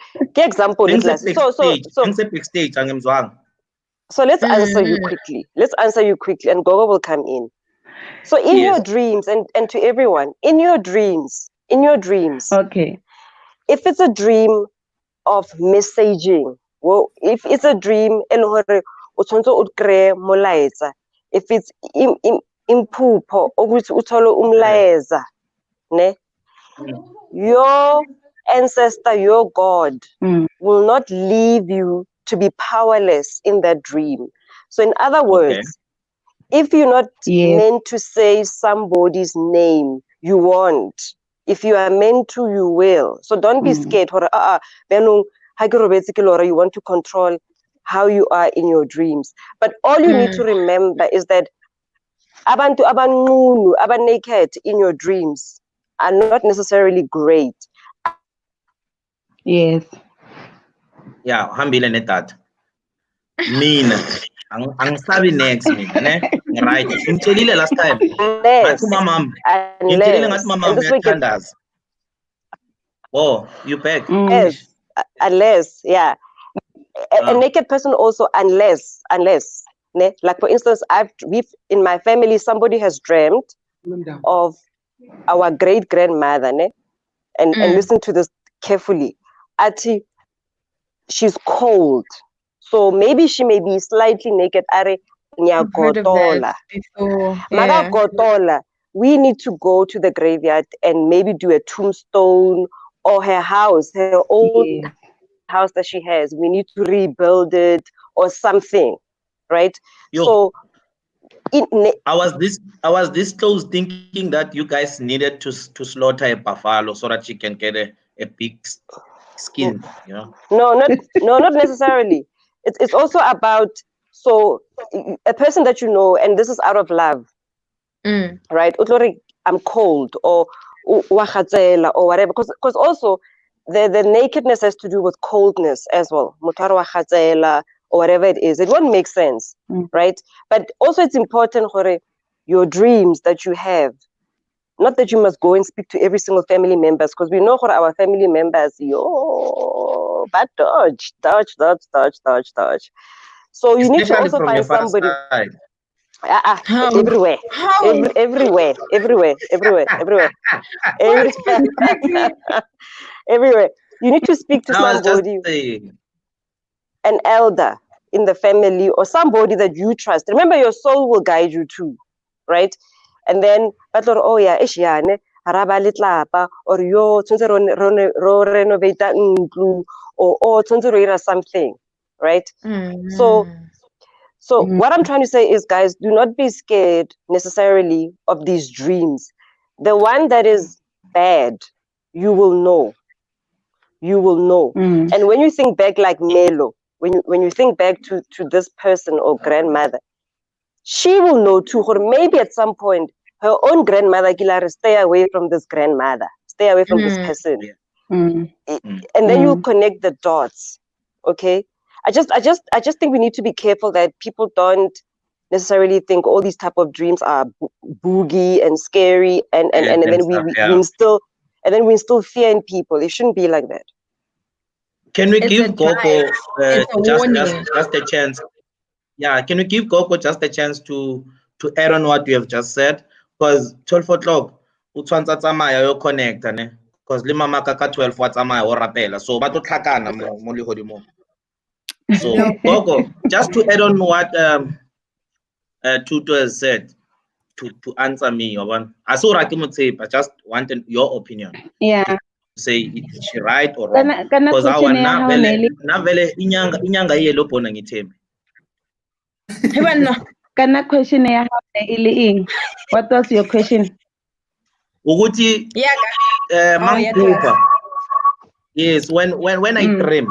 So let's answer you quickly. Let's answer you quickly, and Gogo will come in. So in your dreams, and to everyone, in your dreams. Okay. If it's a dream of messaging, well, if it's a dream, if it's impupho ukuthi uthole umlayeza, ne, your ancestor, your God, will not leave you to be powerless in that dream. So in other words, if you're not meant to say somebody's name, you won't. If you are meant to, you will. So don't be scared. You want to control how you are in your dreams. But all you need to remember is that abantu abanqunu, naked in your dreams are not necessarily great. Yes. Yeah, hambile netat. Mina angisabi next mina, ne? Right. Ngimthelile last time. Ngathi mama, ngimthelile ngathi mama uyathandaza. Oh, you back? Yes. Unless, yeah. A naked person also, unless, ne? Like for instance, we've in my family, somebody has dreamt of our great grandmother, ne? And listen to this carefully. Ati, she's cold, so maybe she may be slightly naked. Are nyagotola. We need to go to the graveyard and maybe do a tombstone, or her house, her old house that she has. We need to rebuild it or something, right? So I was this close thinking that you guys needed to slaughter a buffalo so that she can get a big skin, you know? No, not necessarily. It's also about, so a person that you know, and this is out of love, right? I'm cold, or whatever, because also the nakedness has to do with coldness as well, or whatever it is. It won't make sense, right? But also it's important for your dreams that you have. Not that you must go and speak to every single family members, because we know for our family members, no, but dodge. So you need to Especially also from find your father's somebody. side. How? Everywhere. How? Everywhere. Everywhere. You need to speak to I was just somebody, saying. an elder in the family or somebody that you trust. Remember, your soul will guide you too, right? And then, but oh yeah, ishiyane, haraba litlapa, or yo, tshwantse ro renovate ntlo, or tshwantse ro ira something, right? So what I'm trying to say is, guys, do not be scared necessarily of these dreams. The one that is bad, you will know. And when you think back, like Melo, when you think back to this person or grandmother, she will know too, or maybe at some point her own grandmother Kilare, stay away from this grandmother, stay away from this person. And then you connect the dots. Okay. I just think we need to be careful that people don't necessarily think all these type of dreams are boogie and scary and then we instill fear in people. It shouldn't be like that. Can we It's give a Gogo drive. It's a warning. just a chance? Yeah, can we give Gogo just a chance to add on what you have just said? Because 12 o'clock, o tshwantse tsamaya yo connect ne? Because le mama ka 12 wa tsamaya o rapela. So ba to tlhakana mo lehodimo. So Gogo, just to add on what Tuto has said to answer me, I just wanted your opinion. Yeah. Say is she right or wrong? Because I want na vele inyanga yelo bona ngithembe. Kana question ya ing. What was your question? Ukuthi mangiphupa. Yes, when I dream,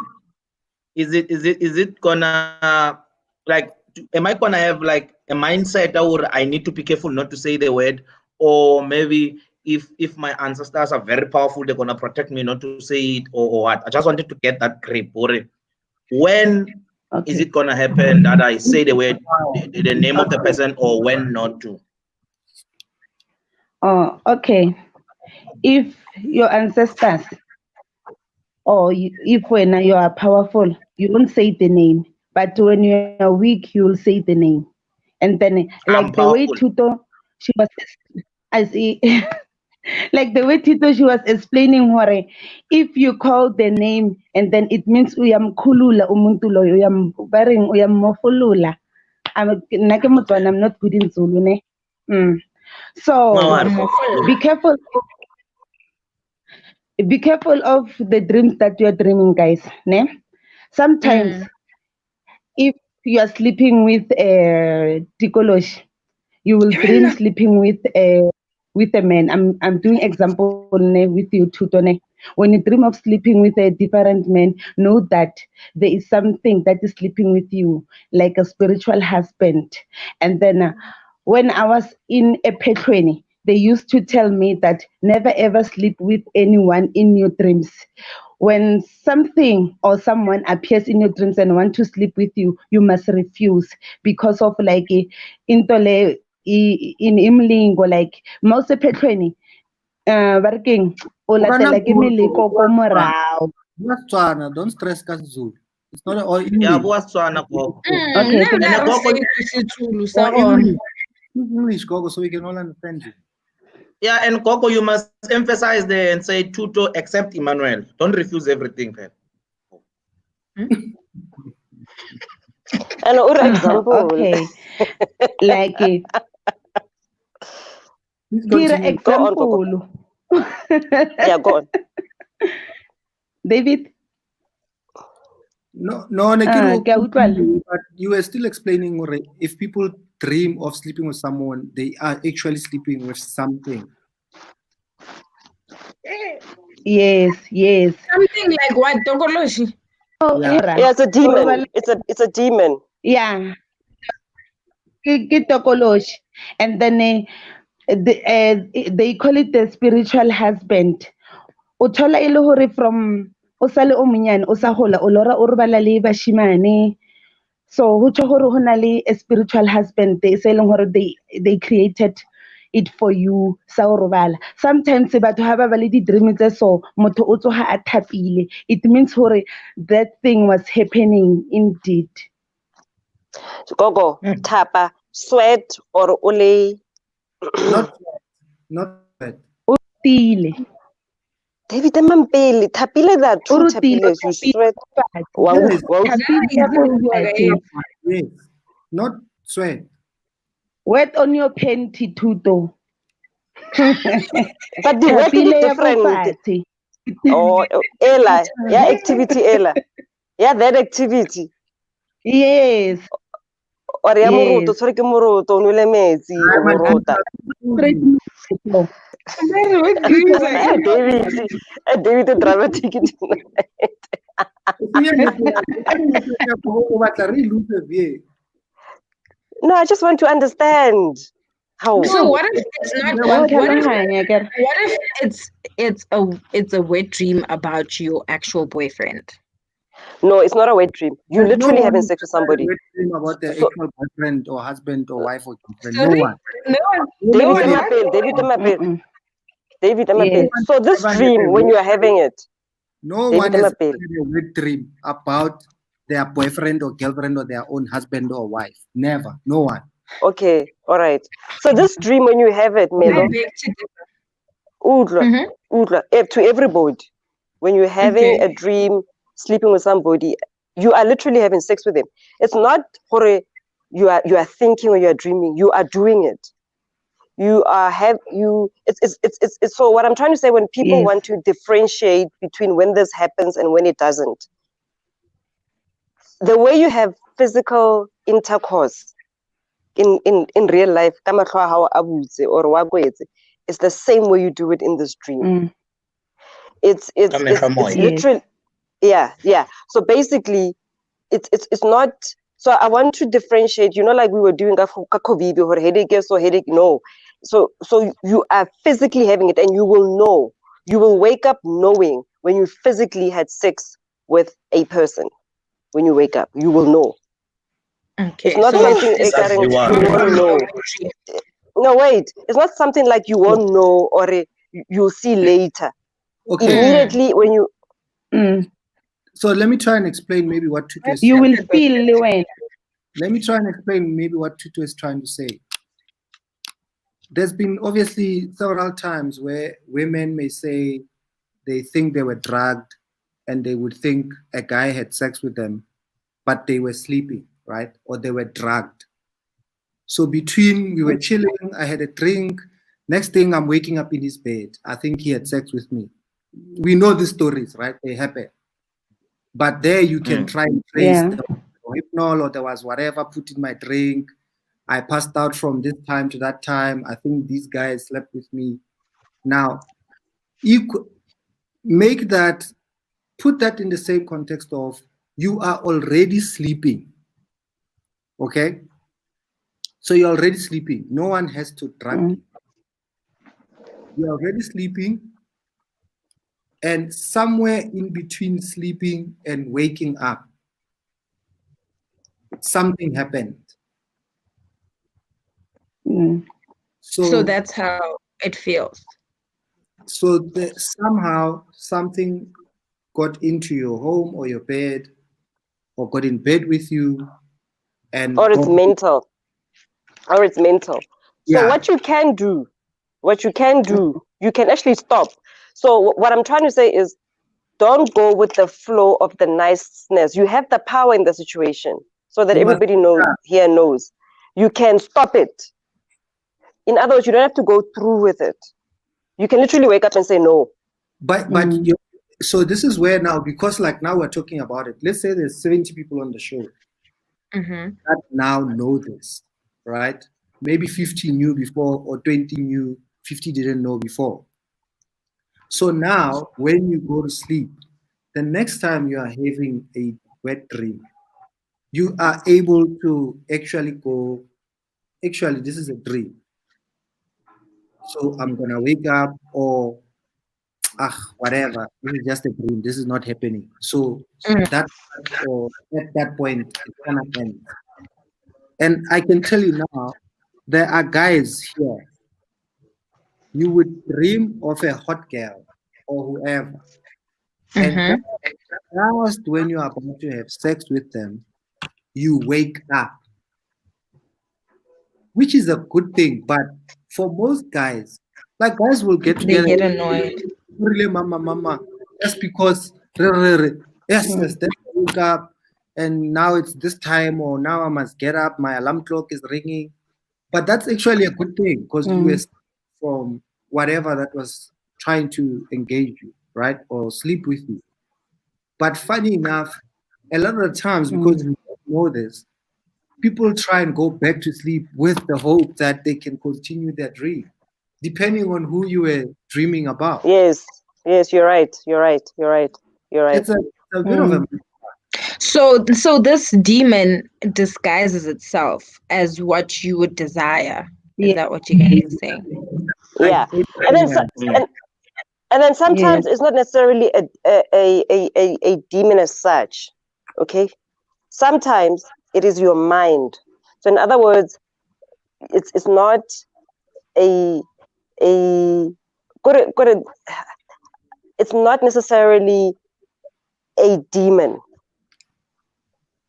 is it gonna like, am I gonna have like a mindset or I need to be careful not to say the word, or maybe if my ancestors are very powerful, they're gonna protect me not to say it, or what? I just wanted to get that grip. When is it gonna happen that I say the word, the name of the person, or when not to? Oh, okay. If your ancestors, or if when you are powerful, you won't say the name. But when you are weak, you will say the name. And then, like the way Tuto, she was, like the way Tito, she was explaining Hore, if you call the name and then it means uyamkhulula umuntu loyo, uyammofolula. I'm not good in Zulu, ne? So be careful. Be careful of the dreams that you are dreaming, guys. Ne? Sometimes, if you are sleeping with a tikolosh, you will dream sleeping with a man. I'm doing example with you, Tutone. When you dream of sleeping with a different man, know that there is something that is sleeping with you, like a spiritual husband. And then when I was in a Petroni, they used to tell me that never ever sleep with anyone in your dreams. When something or someone appears in your dreams and want to sleep with you, you must refuse, because of like intole in imlingo, like most Petroni working o latela ke meleko ko morao. Don't stress Zulu. It's not all English. Yeah, Botswana go. Okay, English Gogo, so we can all understand you. Yeah, and Gogo, you must emphasize there and say Tuto except Emmanuel. Don't refuse everything. And example. Okay. Like example. Yeah, go on. David. No, but you were still explaining if people dream of sleeping with someone, they are actually sleeping with something. Yes. Something like what, Tokoloshi? Yeah, it's a demon. It's a demon. Yeah. Kitokoloshi. And then they call it the spiritual husband. Uthola ile hore from o sale o monyane o sa hola o lora o robala le bashimane. So ho tjho hore ho na le a spiritual husband, they say hore they created it for you sa o robala. Sometimes batho ha ba ba le di-dream tse so motho o tsoha a thapile, it means hore that thing was happening indeed. Gogo, tapa, sweat or ole? Not sweat. Utile. David Mampeli, tapile that two Urutile, tapiles, you sweat. Yes, not sweat. Wet on your panty too though. But the wet is different. Oh, Ella, yeah, activity Ella. Yeah, that activity. Yes. Or ya moroto, sorry ke moroto, nule metsi, o morota. David the dramatic tonight. No, I just want to understand how. So what if it's not? What if it's a wet dream about your actual boyfriend? No, it's not a wet dream. You literally having sex with somebody. Wet dream about their actual boyfriend or husband or wife or girlfriend. No one. David Amapel. So this dream, when you are having it, no one has had a wet dream about their boyfriend or girlfriend or their own husband or wife. Never. No one. Okay. All right. So this dream, when you have it, Melo, to everybody, when you're having a dream, sleeping with somebody, you are literally having sex with them. It's not you are thinking or you are dreaming. You are doing it. It's so what I'm trying to say, when people want to differentiate between when this happens and when it doesn't, the way you have physical intercourse in real life, it's the same way you do it in this dream. It's literally, yeah. So basically, it's not. So I want to differentiate. Like we were doing COVID or headache, so headache. No, so you are physically having it, and you will know. You will wake up knowing when you physically had sex with a person. When you wake up, you will know. Okay, it's not something you won't know. No, wait. It's not something like you won't know or you'll see later. Okay. Immediately when you. So let me try and explain maybe what Tutu is. You will feel when. Let me try and explain maybe what Tutu is trying to say. There's been obviously several times where women may say they think they were drugged and they would think a guy had sex with them, but they were sleeping, right? Or they were drugged. So we were chilling, I had a drink. Next thing, I'm waking up in his bed. I think he had sex with me. We know the stories, right? They happen. But there you can try and trace the hypnol or there was whatever put in my drink. I passed out from this time to that time. I think these guys slept with me. Now, put that in the same context of you are already sleeping. Okay? So you're already sleeping. No one has to drug you. You're already sleeping. And somewhere in between sleeping and waking up, something happened. So that's how it feels. So somehow something got into your home or your bed or got in bed with you. Or it's mental. So what you can do, you can actually stop. So what I'm trying to say is, don't go with the flow of the niceness. You have the power in the situation so that everybody knows. You can stop it. In other words, you don't have to go through with it. You can literally wake up and say no. But so this is where now, because like now we're talking about it. Let's say there's 70 people on the show that now know this, right? Maybe 50 knew before or 20 knew, 50 didn't know before. So now when you go to sleep, the next time you are having a wet dream, you are able to actually go, actually, this is a dream. So I'm going to wake up or, whatever. This is just a dream. This is not happening. So that, or at that point, it's going to end. And I can tell you now, there are guys here you would dream of a hot girl or whoever. And just when you are about to have sex with them, you wake up, which is a good thing. But for most guys, like guys will get together. They get annoyed. Really, mama, just because yes, then I wake up and now it's this time, or now I must get up, my alarm clock is ringing. But that's actually a good thing because you were from whatever that was trying to engage you, right? Or sleep with you. But funny enough, a lot of the times, because we don't know this, people try and go back to sleep with the hope that they can continue their dream, depending on who you were dreaming about. Yes, you're right. It's a bit of a... So this demon disguises itself as what you would desire. Is that what you guys are saying? Yeah, and then sometimes it's not necessarily a demon as such. Okay, sometimes it is your mind. So in other words, it's not it's not necessarily a demon.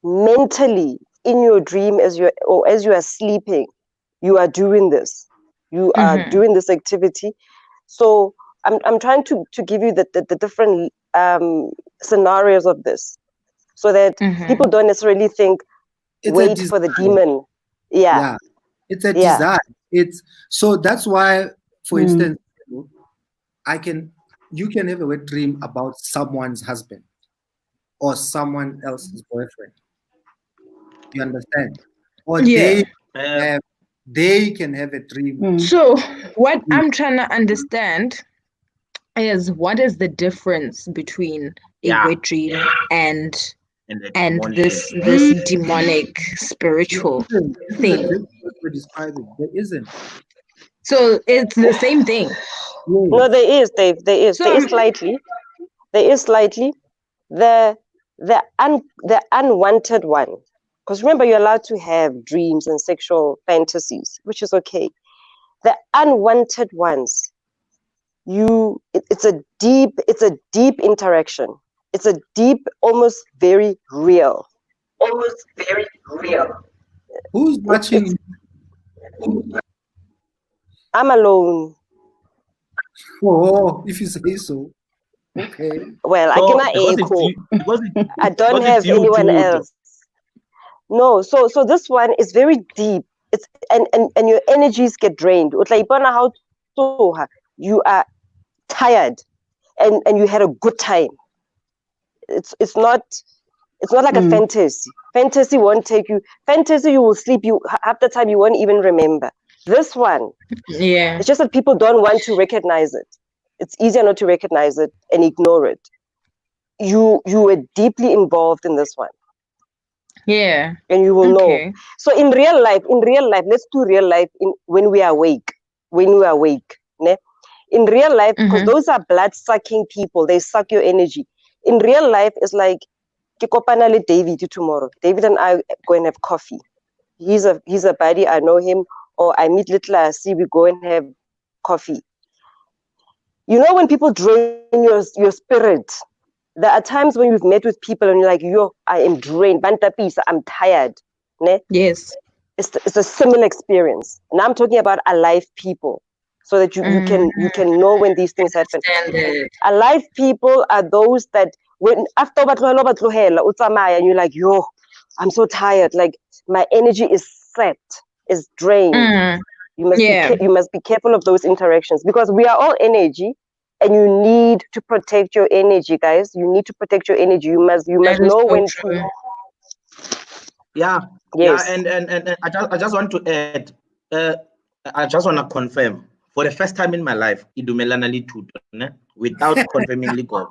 Mentally, in your dream, as you are sleeping, you are doing this. You are doing this activity. So I'm trying to give you the different scenarios of this, so that people don't necessarily think wait for the demon. Yeah. It's a desire. It's so that's why, for instance, you can have a wet dream about someone's husband or someone else's boyfriend. You understand? Or they can have a dream. So what I'm trying to understand is, what is the difference between a wet dream and this demonic spiritual thing? There isn't. So it's the same thing. No, there is, Dave. There is. There is slightly. The unwanted one. Because remember, you're allowed to have dreams and sexual fantasies, which is okay. The unwanted ones, it's a deep interaction. It's a deep, almost very real. Who's watching? I'm alone. Oh, if you say so. Okay. Well, so, I cannot I don't have anyone else. No, so this one is very deep. It's and your energies get drained. You are tired and you had a good time. It's not like a fantasy. Fantasy won't take you. Fantasy, you will sleep. You half the time you won't even remember. This one, it's just that people don't want to recognize it. It's easier not to recognize it and ignore it. You were deeply involved in this one. Yeah. And you will know. So in real life, let's do real life when we are awake. Ne? In real life, because those are blood-sucking people, they suck your energy. In real life, it's like David tomorrow. David and I go and have coffee. He's a buddy, I know him, or I meet little see we go and have coffee. You know, when people drain your spirit, there are times when you've met with people and you're like, I am drained, I'm tired. Ne? Yes. It's a similar experience. And I'm talking about alive people, so that you can know when these things happen. Alive people are those that when after and you're like, I'm so tired. Like my energy is set, is drained. You must be careful of those interactions, because we are all energy. And you need to protect your energy, guys. You need to protect your energy. You must know when to. Yeah. Yes. Yeah. And I just want to add. I just want to confirm, for the first time in my life, without confirming legal.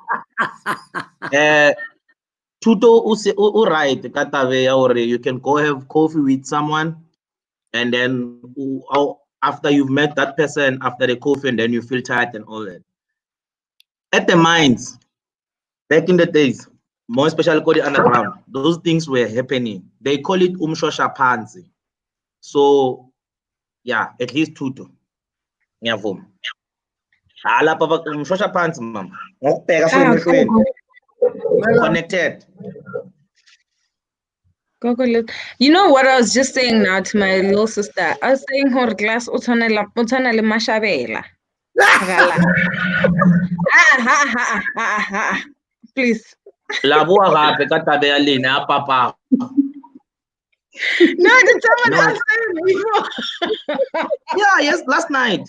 Tuto right, you can go have coffee with someone, and then after you've met that person, after the coffee, and then you feel tired and all that. At the mines, back in the days, more especially called the underground, those things were happening. They call it umshosha panzi. So, yeah, at least tuto. lapha umshosha phansi mama ngokubheka apha emehlweni connected. You know what I was just saying now to my little sister? I was saying her glass utana le mashabela. Please. Labua gape ka tabe ya lena ya papa. No, did someone else say it before? Yeah, yes, last night.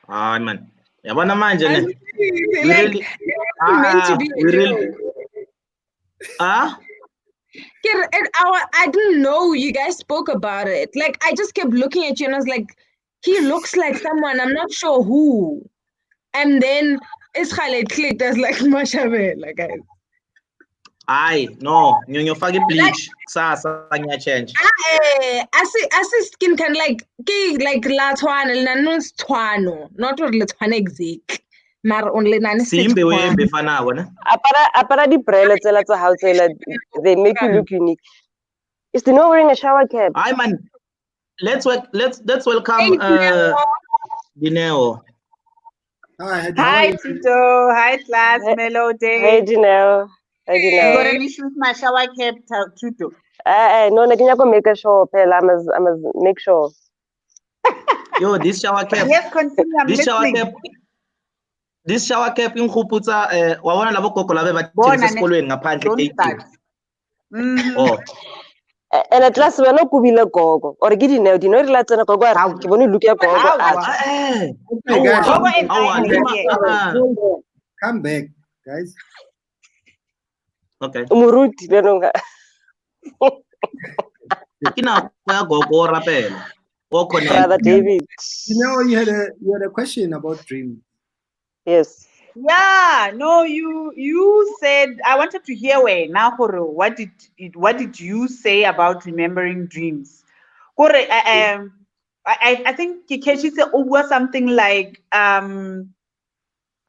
Ah, man. Yabona manje ne. We really meant to be we really I didn't know you guys spoke about it. Like, I just kept looking at you and I was like, he looks like someone, I'm not sure who. And then it clicked. I was like, Mashabela, guys. Aye, no, you fagi bleach. Sasa nya change. I see skin can like la twana, not what la twana exact. Mar only nane Simbe we befana wona. Apara di brele tsela tsa hao tsela, they make you look unique. Is the no wearing a shower cap? Aye man. Let's welcome Dineo. Hi Tito, hi class, Melo, Dave. Hey Dineo. Hey You Dineo. got an issue with my shower cap, Tito? No, I can make a sure, Pell. I must make sure. Yo, this shower cap. Yes, continue. I'm listening. This shower cap ingkhuputsa wabona labo gogo labe bathengisa esikolweni ngaphandle Don't Oh. And at last we no kubile gogo or ke Dineo re la tsena gogo a ke bone look ya gogo Come back, guys. Okay. Umuruti benonga. Kina ya gogo rapela. Brother David. You had a question about dreams. Yes. Yeah, no, you said I wanted to hear what did you say about remembering dreams? I think Kikechi said over something like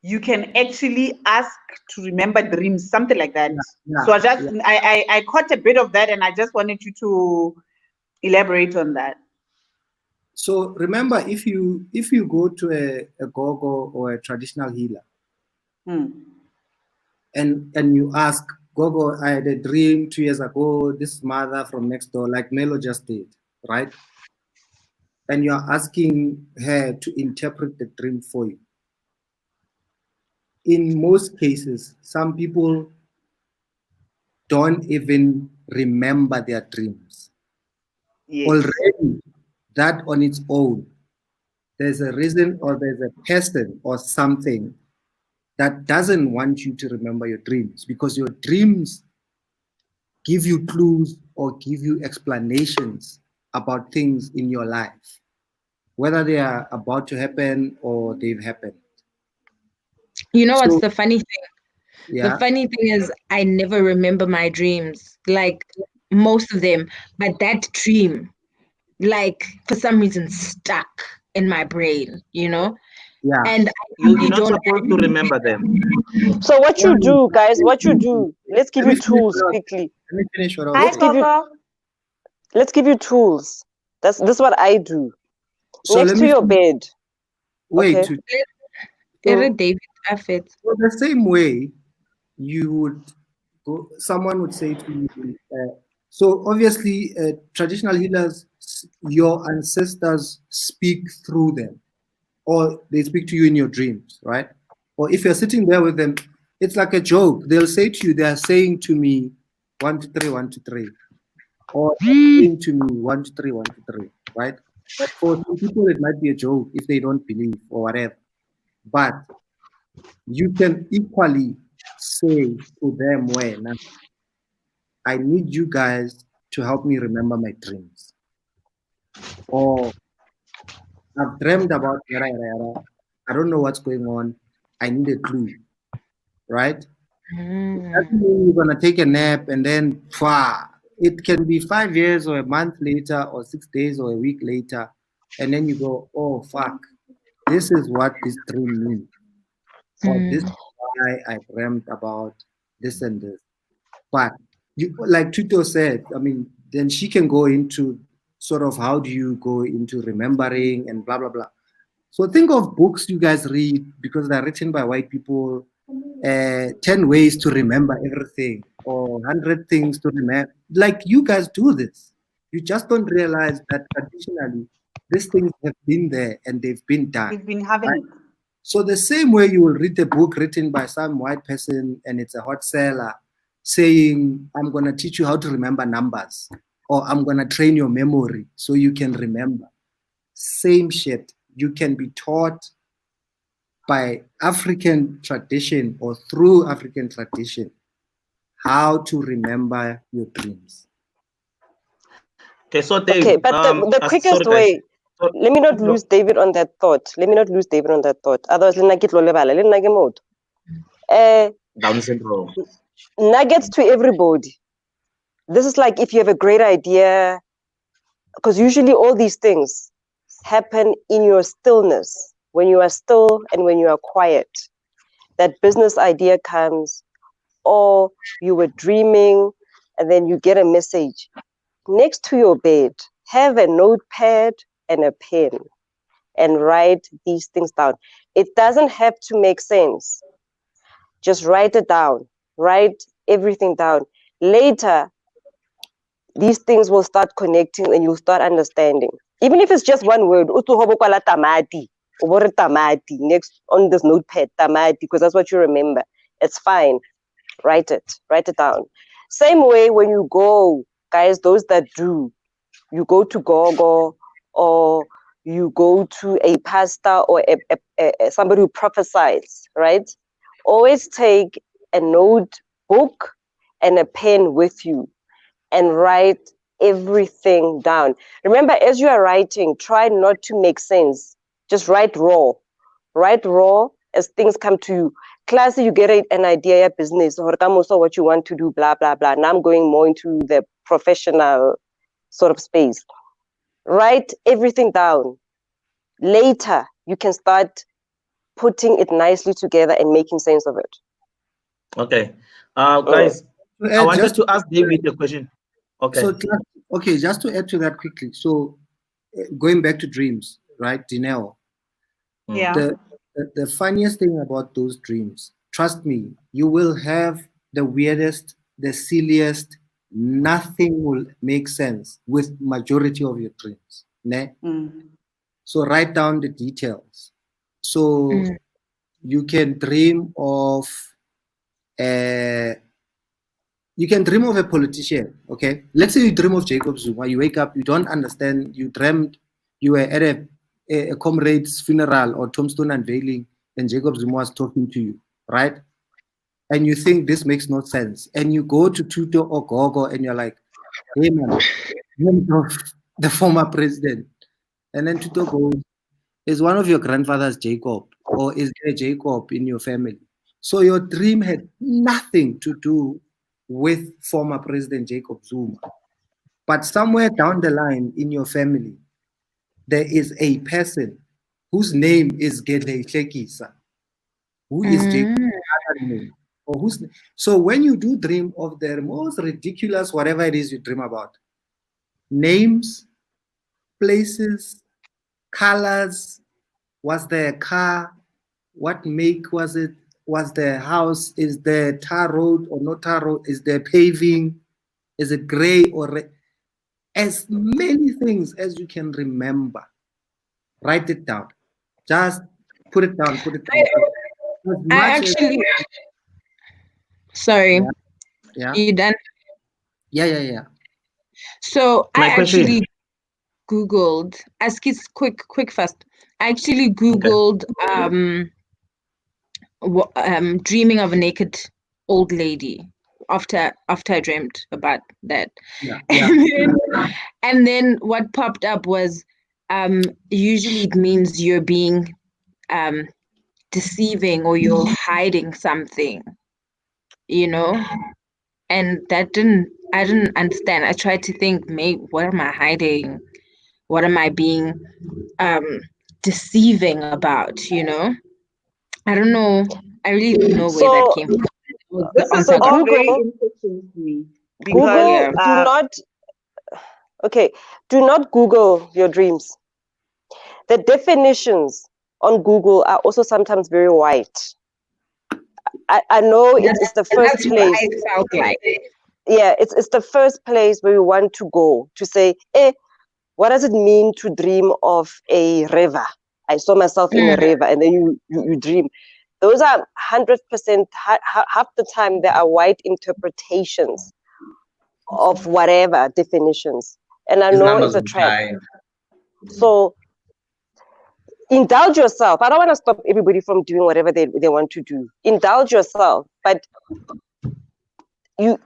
you can actually ask to remember dreams, something like that. Yeah, so I caught a bit of that and I just wanted you to elaborate on that. So remember, if you go to a gogo or a traditional healer, and you ask gogo, I had a dream 2 years ago, this mother from next door, like Melo just did, right? And you're asking her to interpret the dream for you. In most cases, some people don't even remember their dreams. Yes. Already, that on its own, there's a reason or there's a person or something that doesn't want you to remember your dreams, because your dreams give you clues or give you explanations about things in your life, whether they are about to happen or they've happened. You know what's the funny thing? Yeah. The funny thing is I never remember my dreams, like most of them, but that dream, like for some reason stuck in my brain, you know? Yeah. And you're not supposed to remember them. So what you do, guys, what you do, let's give you tools quickly. Let me finish what I was Let's give you tools. This is what I do. So next to your bed. Wait. Okay. David, so the same way you would go, someone would say to you, so obviously traditional healers, your ancestors speak through them, or they speak to you in your dreams, right? Or if you're sitting there with them, it's like a joke. They'll say to you, they are saying to me, 1, 2, 3, 1, 2, 3. Or saying to me, 1, 2, 3, 1, 2, 3, right? For some people, it might be a joke if they don't believe or whatever. But you can equally say to them, well, I need you guys to help me remember my dreams. Or I've dreamed about yada, yada, yada. I don't know what's going on. I need a clue, right? That means you're gonna take a nap and then it can be 5 years or a month later or 6 days or a week later, and then you go, oh fuck, this is what this dream means. Or this is why I dreamt about this and this. But you, like Tito said, I mean, then she can go into sort of how do you go into remembering and blah, blah, blah. So think of books you guys read because they're written by white people, 10 ways to remember everything or 100 things to remember. Like you guys do this. You just don't realize that traditionally these things have been there and they've been done. We've been having it. So the same way you will read a book written by some white person and it's a hot seller saying, I'm going to teach you how to remember numbers or I'm going to train your memory so you can remember. Same shit. You can be taught by African tradition or through African tradition how to remember your dreams. Okay, so Dave, Okay, but the quickest way, let me not lose David on that thought. Otherwise, Down syndrome. Nuggets to everybody. This is like if you have a great idea, because usually all these things happen in your stillness, when you are still and when you are quiet. That business idea comes, or you were dreaming and then you get a message. Next to your bed, have a notepad and a pen and write these things down. It doesn't have to make sense. Just write it down. Write everything down. Later, these things will start connecting and you'll start understanding. Even if it's just one word, tamati, next on this notepad, tamati, because that's what you remember. It's fine. Write it down. Same way when you go, guys, those that do, you go to Gogo or you go to a pastor or somebody who prophesies, right? Always take a notebook and a pen with you and write everything down. Remember, as you are writing, try not to make sense. Just write raw. Write raw as things come to you. Class, you get an idea of business, or what you want to do, blah, blah, blah. Now I'm going more into the professional sort of space. Write everything down. Later, you can start putting it nicely together and making sense of it. Okay. Guys, I wanted to ask David a question. Okay. So, okay, just to add to that quickly. So, going back to dreams, right, Dineo? Yeah. The funniest thing about those dreams, trust me, you will have the weirdest, the silliest, nothing will make sense with majority of your dreams. Ne? So write down the details. So you can dream of a politician, okay? Let's say you dream of Jacob Zuma. You wake up, you don't understand, you dreamt you were at a comrade's funeral or tombstone unveiling, and Jacob Zuma was talking to you, right? And you think this makes no sense. And you go to Tuto or Gogo and you're like, hey man, the former president. And then Tuto goes, is one of your grandfathers Jacob? Or is there Jacob in your family? So your dream had nothing to do with former President Jacob Zuma. But somewhere down the line in your family, there is a person whose name is Gedle Shekisa, who is Jacob. Or so when you do dream of the most ridiculous, whatever it is you dream about, names, places, colors, was there a car, what make was it, was the house, is there tar road or no tar road, is there paving, is it gray or red? As many things as you can remember, write it down. Just put it down, Sorry. Yeah. You done? Yeah. So I actually Googled, quick fast. I actually Googled dreaming of a naked old lady after I dreamt about that. And then what popped up was usually it means you're being deceiving or you're hiding something, and I didn't understand. I tried to think, what am I hiding? What am I being deceiving about? I don't know. I really don't know where that came from. This is all very interesting to me because do not. Okay, do not Google your dreams. The definitions on Google are also sometimes very white. I know it's the first That's what place. I felt like. Yeah, it's the first place where you want to go to say, what does it mean to dream of a river? I saw myself in a river, and then you dream. Those are 100%, half the time there are white interpretations of whatever definitions. And I These know numbers it's a will trap. die. So indulge yourself. I don't want to stop everybody from doing whatever they want to do. Indulge yourself, but you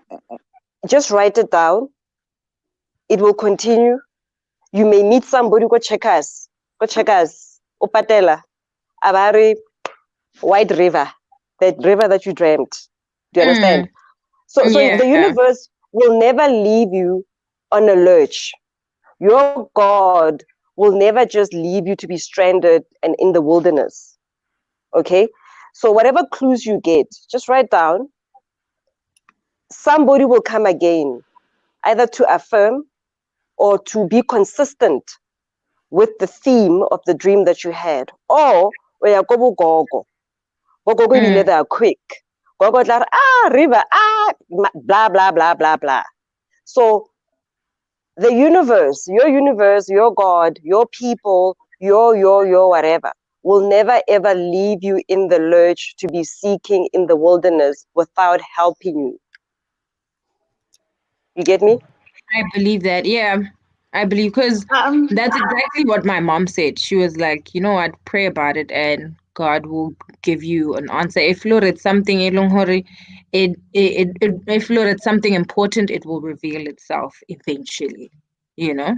just write it down. It will continue. You may meet somebody, go check us, Opatela, Abari, White River, that river that you dreamt. Do you understand? So Yeah. the universe will never leave you on a lurch. Your God will never just leave you to be stranded and in the wilderness. Okay? So whatever clues you get, just write down. Somebody will come again, either to affirm or to be consistent with the theme of the dream that you had. Or they are quick. River, blah, blah, blah, blah, blah. So the universe, your God, your people, your whatever, will never ever leave you in the lurch to be seeking in the wilderness without helping you. You get me? I believe that. Yeah, I believe because that's exactly what my mom said. She was like, you know what, pray about it and God will give you an answer. If it's something if it's something important, it will reveal itself eventually. You know?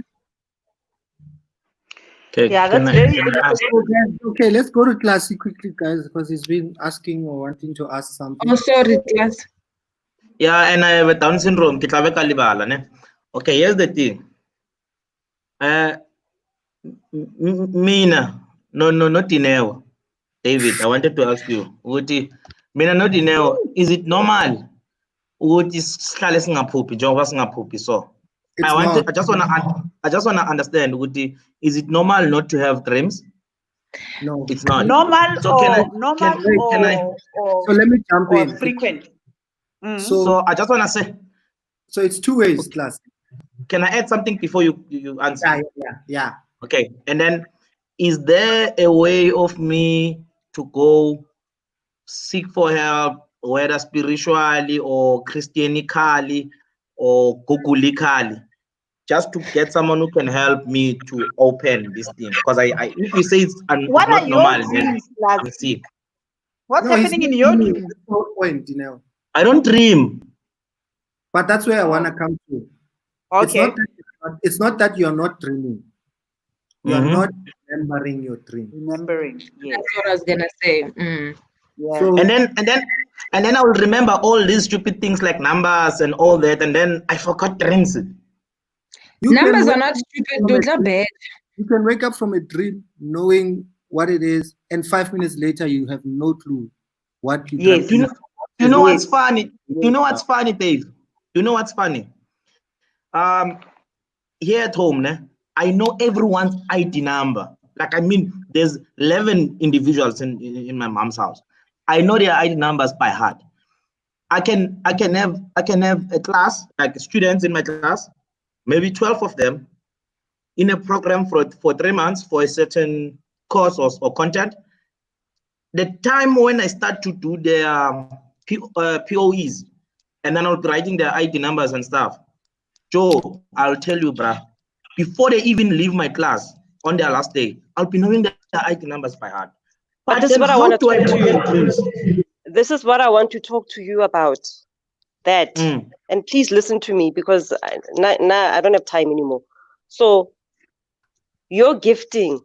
Okay, Yeah, that's very interesting. Okay, let's go to Classy quickly, guys, because he's been asking or wanting to ask something. Oh, sorry, class. Yeah, and I have a Down syndrome. Ke tla be ka lebala, ne? Okay, here's the thing. Mina, no, not Dineo. David, I wanted to ask you, Uti, Mina, not Dineo, is it normal? Uti sihlale singaphuphi njengoba singaphuphi so. I just wanna understand, Uti, is it normal not to have dreams? No, it's not. Normal So or so let me jump or in. frequent. So I just wanna say. So it's two ways, Class. Can I add something before you answer? Yeah. Okay, and then is there a way of me to go seek for help, whether spiritually or Christianically or Googlically, just to get someone who can help me to open this thing? Because I if you say it's What not are your normal, then dreams, I'm sick. What's happening in your dreams? I don't dream. But that's where I want to come to. Okay. It's not that you're not dreaming. You're not remembering your dream. Remembering, yes. That's what I was gonna say. Yeah. So, and then I will remember all these stupid things like numbers and all that, and then I forgot dreams. Numbers are not stupid, those are bad. You can wake up from a dream knowing what it is, and 5 minutes later you have no clue what you dreamt. You know what's funny? You know what's funny, Dave? You know what's funny? Here at home, I know everyone's ID number. Like, I mean, there's 11 individuals in my mom's house. I know their ID numbers by heart. I can have a class, like students in my class, maybe 12 of them, in a program for 3 months for a certain course or content. The time when I start to do their POEs, and then I'll be writing their ID numbers and stuff. Joe, I'll tell you, bruh, before they even leave my class on their last day, I'll be knowing their ID numbers by heart. But this is what I want to talk to you. This is what I want to talk to you about. That. And please listen to me, because now I don't have time anymore. So your gifting,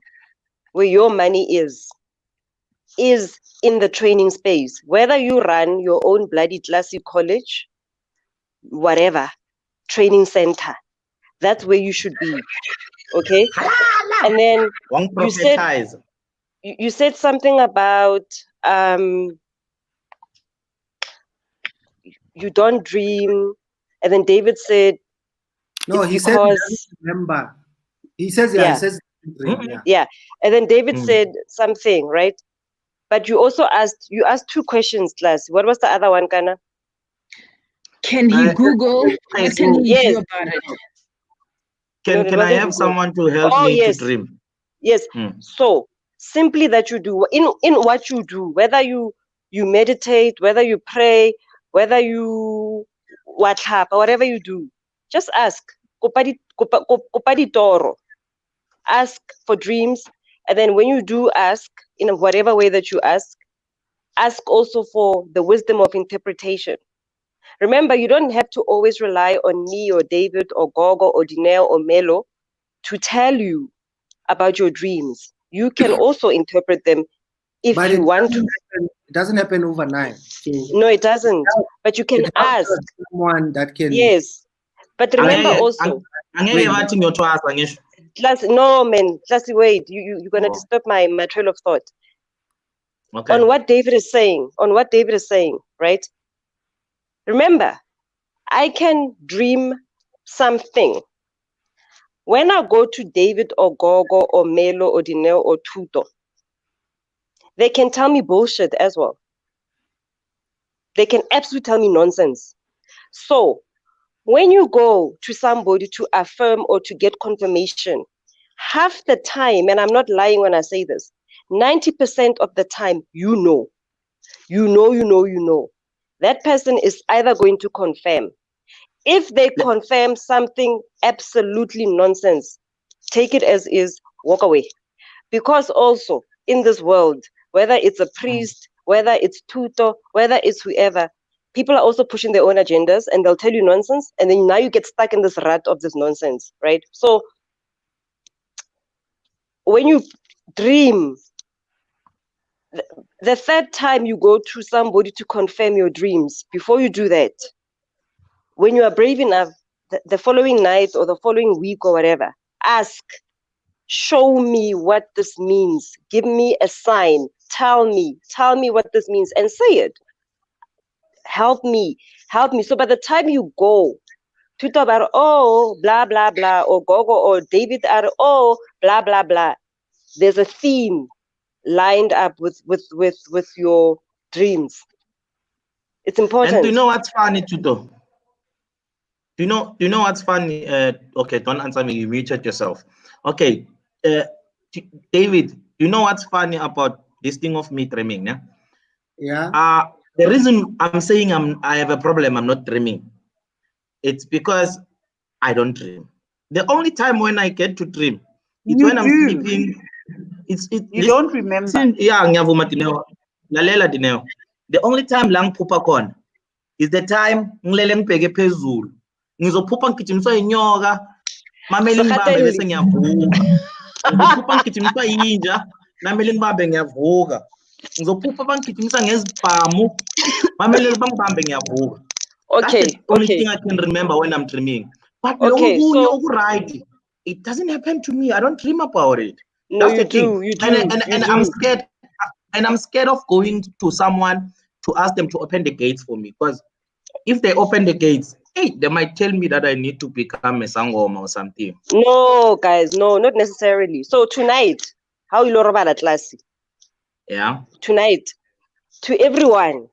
where your money is in the training space. Whether you run your own bloody classy college, whatever, training center, that's where you should be. Okay? And then you said something about you don't dream, and then David said No, It's he said he because doesn't remember. He says, yeah, yeah. he says dream, yeah. Yeah. And then David said something, right? But you also asked 2 questions, class. What was the other one, Kana? Can he Google? What can he Yes. do about it? Can I have someone to help me to dream? Yes. So simply that you do in what you do, whether you meditate, whether you pray, whether you whatever you do, just ask. Kopadi toro. Ask for dreams, and then when you do ask, in whatever way that you ask also for the wisdom of interpretation. Remember, you don't have to always rely on me or David or Gogo or Dineo or Melo to tell you about your dreams. You can also interpret them if you want to. It doesn't happen overnight. So no, it doesn't. But you can ask someone that can. Yes, but remember also. No, man. Classy, wait. You're gonna disturb my trail of thought. Okay. On what David is saying, right? Remember, I can dream something. When I go to David or Gogo or Melo or Dineo or Tuto, they can tell me bullshit as well. They can absolutely tell me nonsense. So when you go to somebody to affirm or to get confirmation, half the time, and I'm not lying when I say this, 90% of the time, you know. That person is either going to confirm. If they confirm something absolutely nonsense, take it as is, walk away. Because also in this world, whether it's a priest, whether it's tutor, whether it's whoever, people are also pushing their own agendas and they'll tell you nonsense. And then now you get stuck in this rut of this nonsense, right? So when you dream, the third time you go to somebody to confirm your dreams, before you do that, when you are brave enough, the following night or the following week or whatever, ask, show me what this means. Give me a sign. Tell me what this means and say it. Help me. So by the time you go to talk about, oh, blah, blah, blah, or Gogo or David are, oh, blah, blah, blah, there's a theme lined up with your dreams. It's important. And do you know what's funny, Tuto? Do you know what's funny? Okay, don't answer me. You muted yourself. Okay, David, do you know what's funny about this thing of me dreaming? Yeah. The reason I'm saying I have a problem, I'm not dreaming, it's because I don't dream. The only time when I get to dream, it's when I'm sleeping. You don't remember. Yeah, the only time lang pupa kon is the time ngilele ngibheke phezulu. Ngizophupha ngigijimiswa inyoka, mamele ngibambe bese ngiyavuka. Ngizophupha ngigijimiswa yinja, mamele ngibambe ngiyavuka. Ngizophupha bangigijimisa ngezibhamu, mamele bangibambe ngiyavuka. Okay. That's the only thing I can remember when I'm dreaming. But it doesn't happen to me. I don't dream about it. No, that's you the thing. You do. And I'm scared. And I'm scared of going to someone to ask them to open the gates for me, because if they open the gates, hey, they might tell me that I need to become a sangoma or something. No, guys, no, not necessarily. So tonight, how you know about class? Yeah. Tonight, to everyone,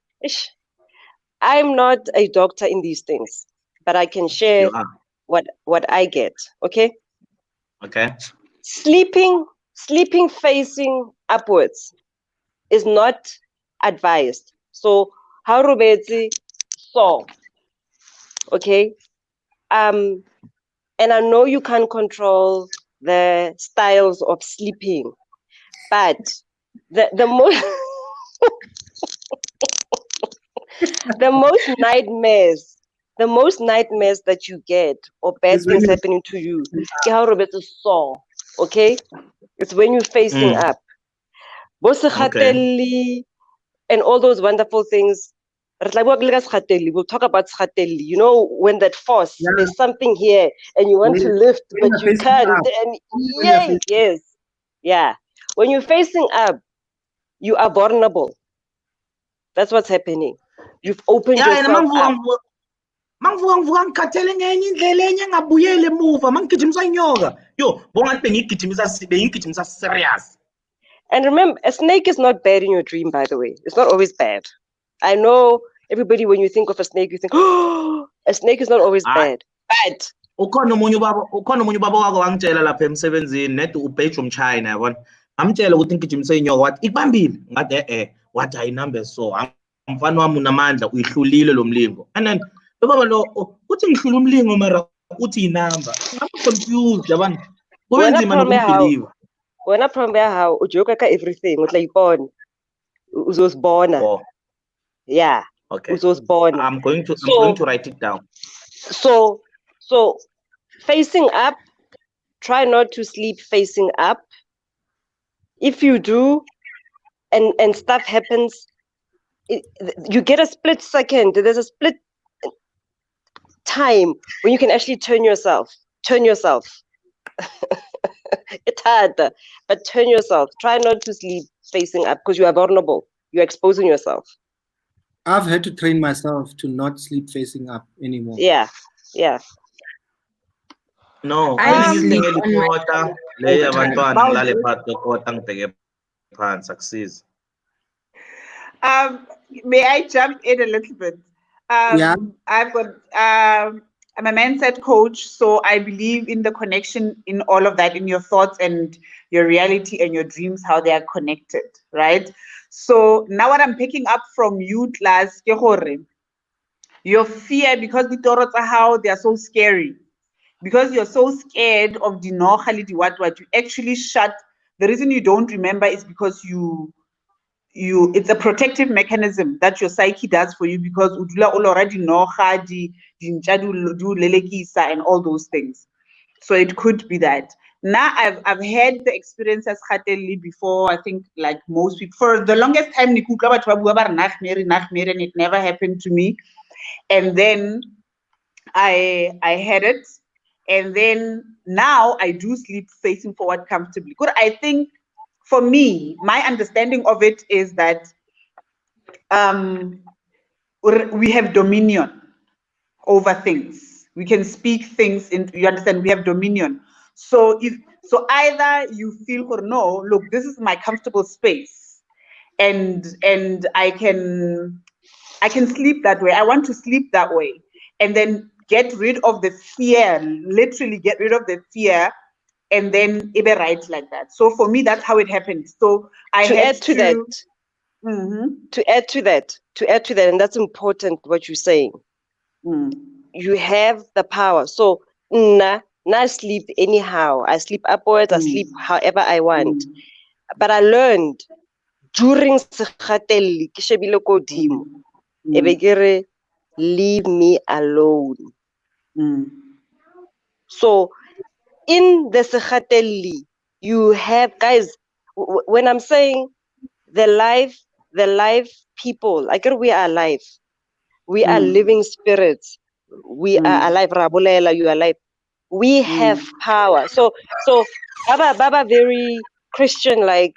I'm not a doctor in these things, but I can share what I get. Okay. Okay. Sleeping facing upwards is not advised. So how Robetsi saw. Okay. And I know you can't control the styles of sleeping, but the most the most nightmares that you get or bad things happening to you, how Roberto saw. Okay, it's when you're facing up. Okay. And all those wonderful things. We'll talk about schateli. You know, when that force, there's something here and you want to lift, but you can't. And yes. Yeah. When you're facing up, you are vulnerable. That's what's happening. You've opened yourself up. mangivuka ngikhathele ngenye indlela enye engabuyele emuva mangigijimisa inyoka yo bongathi bengiyigijimisa serious. And remember, a snake is not bad in your dream, by the way. It's not always bad. I know everybody, when you think of a snake, you think, oh, a snake is not always bad. But ukhona umunye ubaba wako wangitshela lapha emsebenzini nedi ubedroom China yabona ngamtshela ukuthi ngigijimise inyoka wathi ikubambile ngathi wathi ayinambe so umfana wami unamandla uyihlulile lo mlingo and then baba lo uthi ngihlula umlingo mara uthi inamba I'm confused yabona kube nzima nokubelieve wena problem how ujoka ka everything utla ipona uzosibona yeah okay uzosibona I'm going to write it down. So facing up, try not to sleep facing up. If you do, and stuff happens, you get a split second. There's a split time when you can actually turn yourself. It's hard, but turn yourself. Try not to sleep facing up because you are vulnerable. You're exposing yourself. I've had to train myself to not sleep facing up anymore. Yeah. No, I sleep on my leya abantwana ngilale phansi kokota ngibheke phansi akusizi. May I jump in a little bit? Yeah. I've got I'm a mindset coach, so I believe in the connection in all of that, in your thoughts and your reality and your dreams, how they are connected, right? So now what I'm picking up from you, class, your fear, because the toro tsa how they are so scary, because you're so scared of the nohality what you actually shut. The reason you don't remember is because you it's a protective mechanism that your psyche does for you, because udula already noha di do lelekisa and all those things. So it could be that. Now I've had the experience as Khatelli before. I think like most people for the longest time and it never happened to me. And then I had it, and then now I do sleep facing forward comfortably. Good. I think for me, my understanding of it is that we have dominion over things. We can speak things you understand, we have dominion. So either you feel or no, look, this is my comfortable space, and I can sleep that way. I want to sleep that way, and then get rid of the fear, literally get rid of the fear, and then it be right like that. So for me, that's how it happened. So to add to that, and that's important what you're saying. You have the power. So I sleep anyhow. I sleep upwards, I sleep however I want. But I learned during Sekhatelli, leave me alone. So in the Sekhatelli, you have, guys, when I'm saying the life people, I get we are alive. We are living spirits. We are alive. Rabulela, you are alive. We have power. So Baba very Christian, like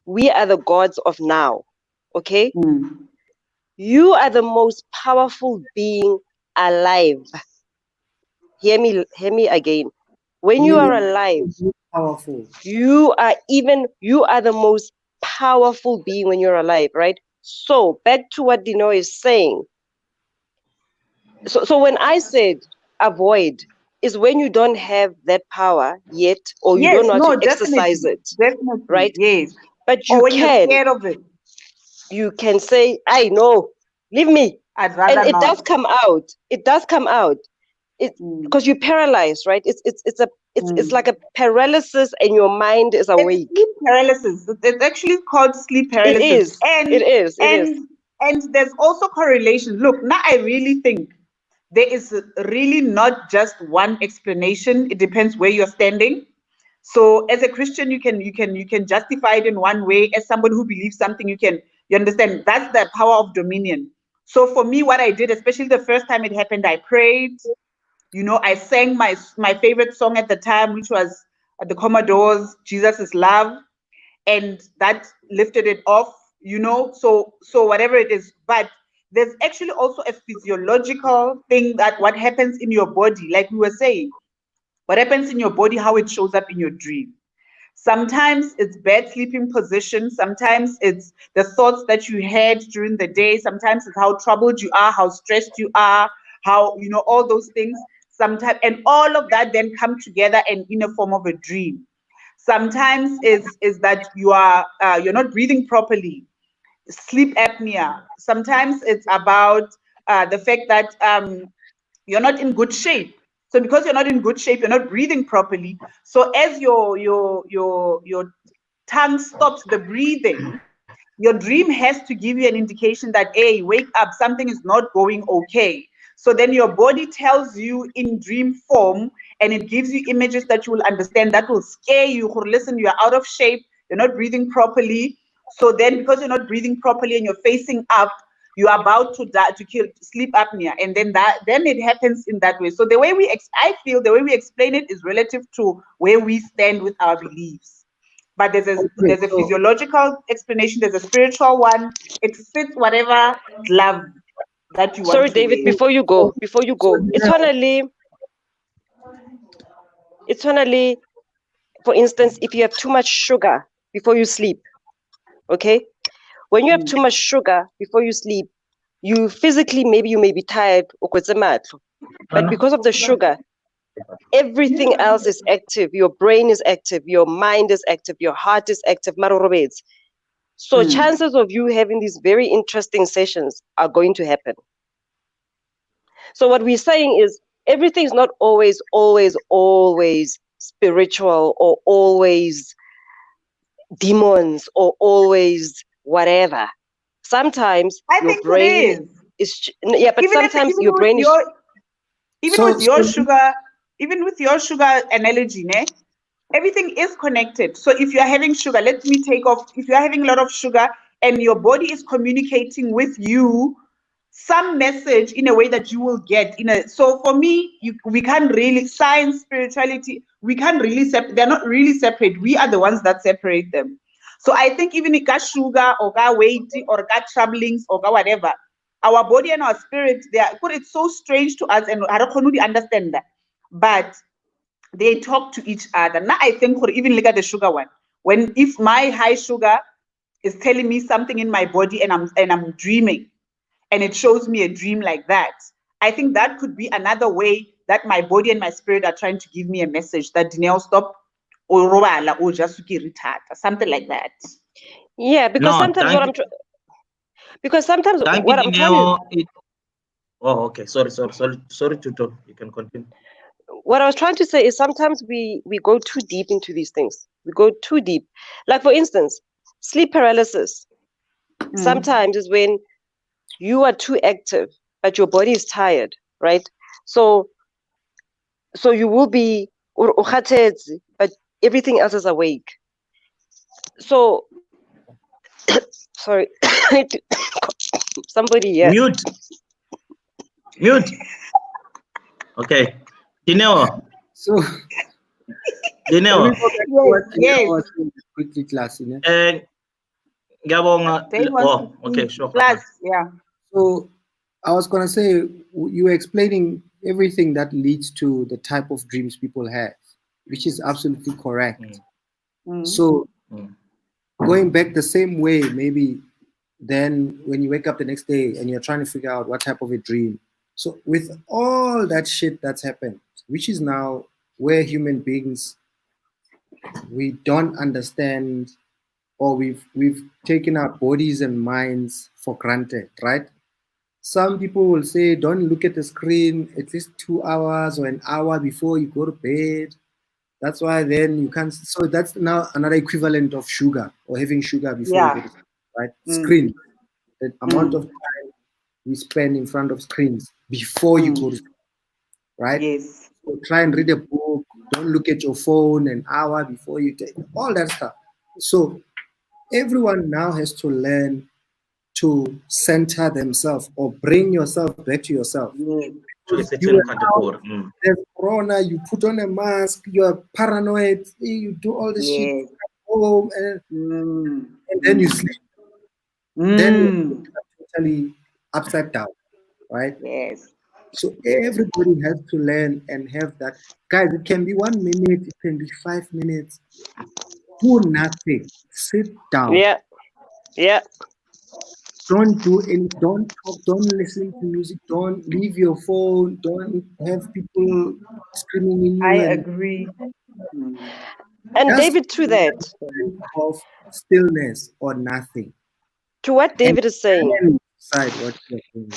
we are the gods of now. Okay? You are the most powerful being alive. Hear me again. When you are alive, powerful. You are the most powerful being when you're alive, right? So back to what Dino is saying. So when I said avoid, is when you don't have that power yet, or you don't know how to exercise it. Definitely, right? Yes. But you when you're scared of it. You can say, I know, leave me. I'd rather and it not. does come out. It does come out. Because you're paralyzed, right? It's like a paralysis and your mind is awake. It's sleep paralysis. It's actually called sleep paralysis. It is. And there's also correlation. Look, now I really think there is really not just one explanation. It depends where you're standing. So as a Christian, you can justify it in one way. As somebody who believes something, you understand that's the power of dominion. So for me, what I did, especially the first time it happened, I prayed. I sang my favorite song at the time, which was the Commodores, Jesus is Love, and that lifted it off. So whatever it is, but there's actually also a physiological thing that what happens in your body, like we were saying, what happens in your body, how it shows up in your dream. Sometimes it's bad sleeping position. Sometimes it's the thoughts that you had during the day. Sometimes it's how troubled you are, how stressed you are, how, you know, all those things. Sometimes, and all of that then come together and in a form of a dream. Sometimes is that you are you're not breathing properly, sleep apnea. Sometimes it's about the fact that you're not in good shape. So because you're not in good shape, you're not breathing properly. So as your tongue stops the breathing, your dream has to give you an indication that, hey, wake up, something is not going okay. So then your body tells you in dream form, and it gives you images that you will understand, that will scare you. Listen, you're out of shape, you're not breathing properly. So then because you're not breathing properly and you're facing up, you're about to die, to kill sleep apnea, and then it happens in that way. So the way I feel the way we explain it is relative to where we stand with our beliefs. But there's a physiological explanation, there's a spiritual one. It fits whatever glove that you want. Sorry, David, before you go, it's only, for instance, if you have too much sugar before you sleep, okay? When you have too much sugar before you sleep, you physically, maybe you may be tired, but because of the sugar, everything else is active. Your brain is active, your mind is active, your heart is active. So chances of you having these very interesting sessions are going to happen. So what we're saying is everything is not always spiritual, or always demons, or always whatever. Sometimes your brain is but sometimes your brain is even with your sugar analogy, everything is connected. So if you're having sugar, let me take off, if you're having a lot of sugar and your body is communicating with you some message in a way that you will get so for me, we can't really, science, spirituality, we can't really they're not really separate. We are the ones that separate them. So I think even if got sugar or got weight or got troublings or got whatever, our body and our spirit, it's so strange to us, and I don't really understand that, but they talk to each other. Now I think, or even look at the sugar one, if my high sugar is telling me something in my body and I'm dreaming, and it shows me a dream like that, I think that could be another way that my body and my spirit are trying to give me a message that Dineo stop or robala or just something like that. Yeah, because sometimes what I'm trying to oh, okay. Sorry, Tuto. You can continue. What I was trying to say is sometimes we go too deep into these things. We go too deep. Like, for instance, sleep paralysis. Sometimes is when you are too active, but your body is tired, right? So you will be, but everything else is awake. So, sorry, somebody here. Mute. Okay. Dineo. So, Dineo. Yes. Quickly, class. Oh, okay, sure. Class, yeah. So, I was going to say, you were explaining everything that leads to the type of dreams people have, which is absolutely correct. So, going back the same way, maybe then when you wake up the next day and you're trying to figure out what type of a dream. So with all that shit that's happened, which is now where human beings, we don't understand, or we've taken our bodies and minds for granted, right? Some people will say, don't look at the screen at least 2 hours or an hour before you go to bed. That's why then you can't. So that's now another equivalent of sugar, or having sugar before you go to bed, right? Screen. The amount of time we spend in front of screens before you go to sleep, right? Yes. So try and read a book. Don't look at your phone an hour before you take all that stuff. So everyone now has to learn to center themselves, or bring yourself back to yourself. To a certain category. There's corona, you put on a mask, you're paranoid, you do all this shit at home, and then you sleep. Then you're totally upside down, right? Yes. So everybody has to learn and have that. Guys, it can be 1 minute, it can be 5 minutes. Do nothing. Sit down. Yeah. Yeah. Don't do any, don't talk, don't listen to music, don't leave your phone, don't have people screaming in I you, and agree. And just David, to that, of stillness or nothing. to what David is saying, And decide what you're doing.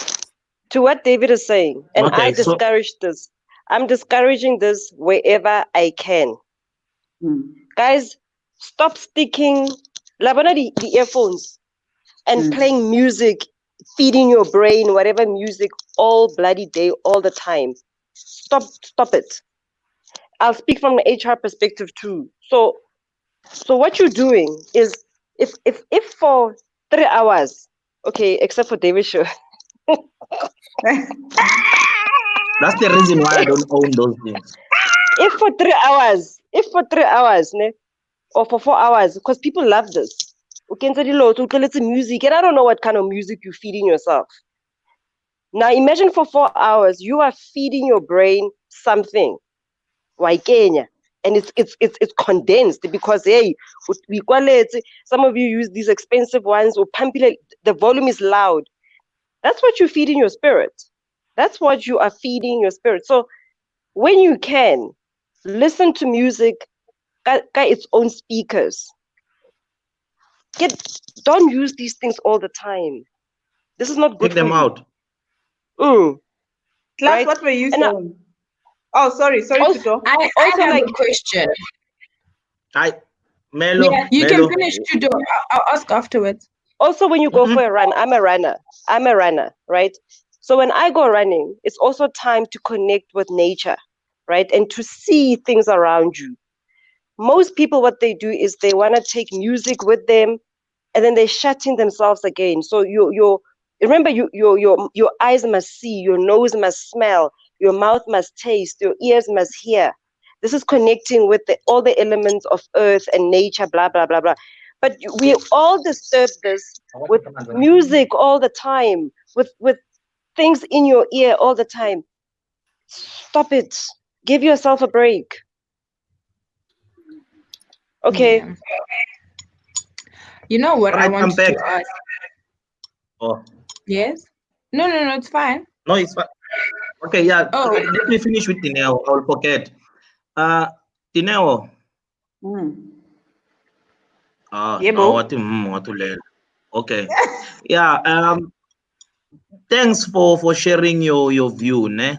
to what David is saying, and I Okay, so discourage this. I'm discouraging this wherever I can. Guys, stop sticking the earphones and playing music, feeding your brain, whatever music, all bloody day, all the time. Stop it. I'll speak from the HR perspective too. So what you're doing is if for 3 hours, okay, except for David Show. that's the reason why I don't own those things. If for 3 hours, ne, or for 4 hours, because people love this. It's music, and I don't know what kind of music you're feeding yourself. Now imagine for 4 hours you are feeding your brain something. Why Kenya? And it's condensed because hey, some of you use these expensive ones or the volume is loud. That's what you're feeding your spirit. That's what you are feeding your spirit. So when you can, listen to music, got its own speakers. Don't use these things all the time. This is not good Take them for you. out. Class, Right? what were you And saying? Oh, sorry, also, I also have like a question. Melo. Yeah, you Melo. can finish to do. I'll ask afterwards. also when you go for a run, I'm a runner, right? So when I go running, it's also time to connect with nature, right? And to see things around you. Most people, what they do is they want to take music with them and then they shut in themselves again. So remember your eyes must see, your nose must smell, your mouth must taste, your ears must hear. This is connecting with all the elements of earth and nature, blah blah blah blah. But we all disturb this with music all the time, with things in your ear all the time. Stop it. Give yourself a break. Okay. Yeah. You know what I want to ask? Oh. Yes? No, it's fine. No, it's fine. Okay, yeah. Oh. Let me finish with Tineo. I'll forget. Tineo. Okay. Yeah. Thanks for sharing your view, ne?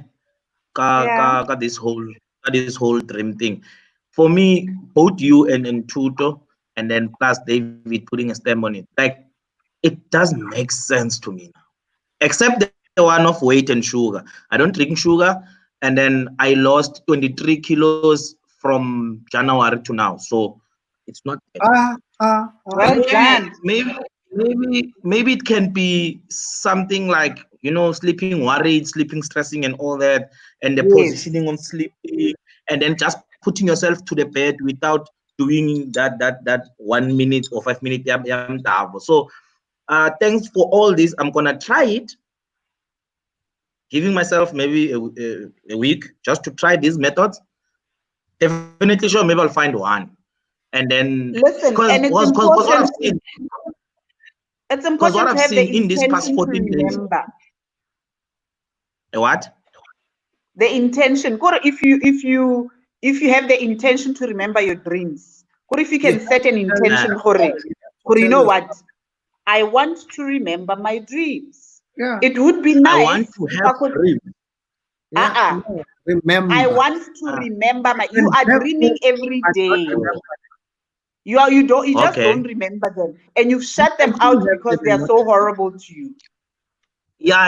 This whole dream thing. For me, both you and Tuto, and then plus David putting a stamp on it, like it doesn't make sense to me now. Except the one of weight and sugar. I don't drink sugar, and then I lost 23 kilos from January to now. So it's not. Well done. Maybe it can be something like, sleeping worried, sleeping stressing, and all that, and the positioning of sleeping, and then just putting yourself to the bed without doing that 1 minute or 5 minute yam. So thanks for all this. I'm gonna try it, giving myself maybe a week just to try these methods. Definitely sure maybe I'll find one, and then listen, and it's important. It's important to have the intention to remember. What? The intention. If you have the intention to remember your dreams, if you can set an intention for it, you know what? I want to remember my dreams. Yeah. It would be nice. I want to have dreams. Remember. I want to remember my. You are dreaming every day. You just don't remember them, and you've shut them out because they are so horrible to you. Yeah.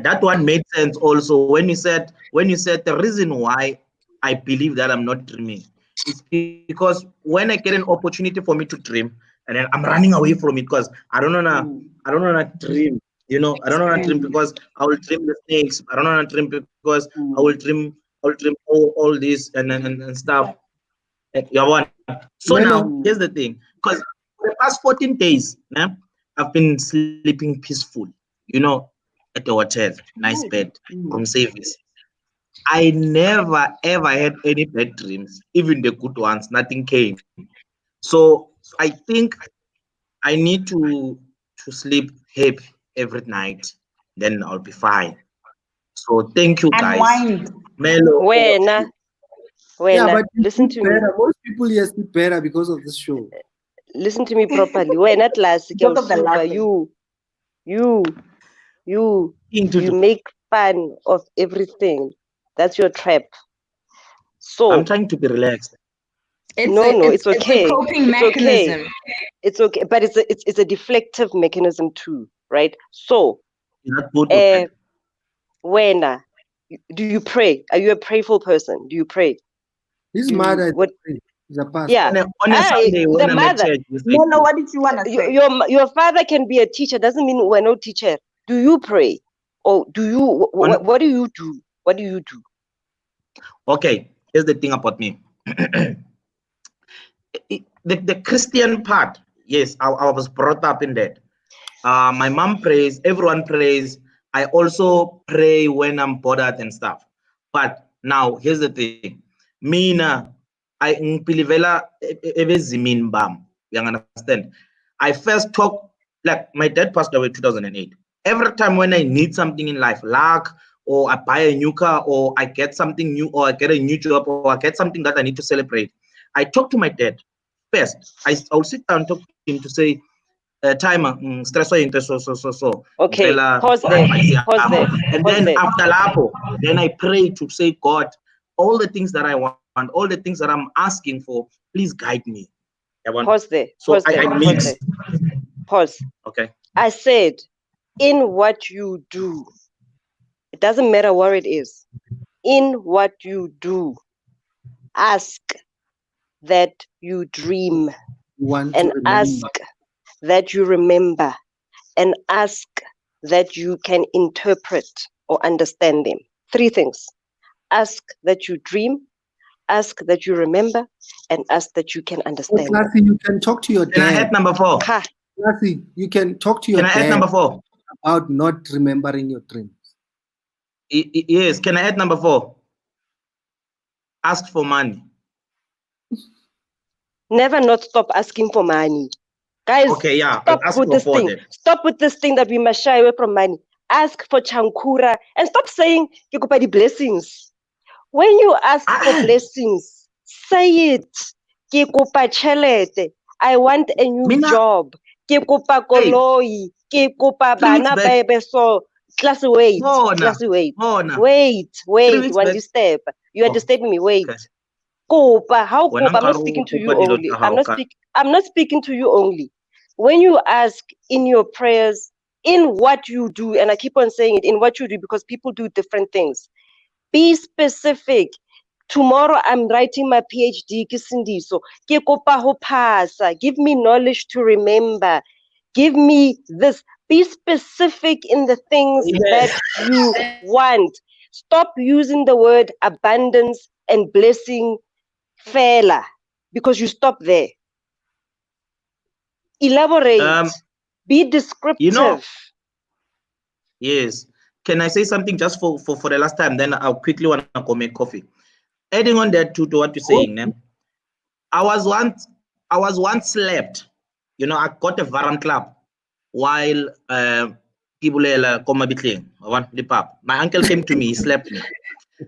That one made sense also when you said the reason why I believe that I'm not dreaming is because when I get an opportunity for me to dream, and then I'm running away from it because I don't wanna dream. I don't wanna dream because I will dream the snakes. I don't wanna dream because I will dream all this and stuff. So now here's the thing, because for the past 14 days, I've been sleeping peaceful. at the hotel, nice bed, room service. I never ever had any bad dreams, even the good ones, nothing came. So I think I need to sleep happy every night, then I'll be fine. So thank you guys. Unwind. Melo. Wena, Yeah, but you listen sleep to me. better. Most people here sleep better because of this show. Listen to me properly. Wena classic, Because of the laughing. you make fun of everything. That's your trap. So I'm trying to be relaxed. It's okay. It's a coping mechanism. Okay. It's okay, but it's a deflective mechanism too, right? So, Wena, do you pray? Are you a prayerful person? Do you pray? His mother is a pastor. Yeah. On a Sunday, when I'm at church, Melo, what did you want to say? Your father can be a teacher. Doesn't mean we're no teacher. Do you pray, or do you? What do you do? What do you do? Okay, here's the thing about me. the Christian part, yes, I was brought up in that. My mom prays, everyone prays. I also pray when I'm bothered and stuff. But now here's the thing. Mina, I pilivela ebezimin bam. You understand? I first talk, like my dad passed away in 2008. Every time when I need something in life, luck, or I buy a new car, or I get something new, or I get a new job, or I get something that I need to celebrate, I talk to my dad first. I'll sit down and talk to him to say, timer, stress so. Okay, pause there. And then after lapo, then I pray to say, God, all the things that I want, all the things that I'm asking for, please guide me. Pause there. So I mix. Pause. Okay. I said, in what you do, it doesn't matter what it is. In what you do, ask that you dream, and ask that you remember, and ask that you can interpret or understand them. 3 things. Ask that you dream, ask that you remember, and ask that you can understand. Classy, you can talk to your dad. Can I add number 4? Classy, you can talk to your dad. Can I add number 4? About not remembering your dreams. Yes, can I add number 4? Ask for money. Never not stop asking for money. Guys, okay, yeah, stop with this thing. Stop with this thing that we must shy away from money. Ask for chankura and stop saying the blessings. When you ask for blessings, say it. Ke kopa chelete. I want a new job. Ke kopa koloi. Ke kopa bana bebeso. Class wait. Wait. One step. You understand me? Wait. Okay. Kopa, how kopa? I'm not speaking to you only. I'm not speaking to you only. When you ask in your prayers, in what you do, and I keep on saying it, in what you do, because people do different things. Be specific. Tomorrow I'm writing my PhD. So give me knowledge to remember. Give me this. Be specific in the things that you want. Stop using the word abundance and blessing fela, because you stop there. Elaborate. Be descriptive. Yes. Can I say something just for the last time? Then I'll quickly want to go make coffee. Adding on that to what you're saying, I was once slept. You know, I got a Varam club while my uncle came to me, he slapped me.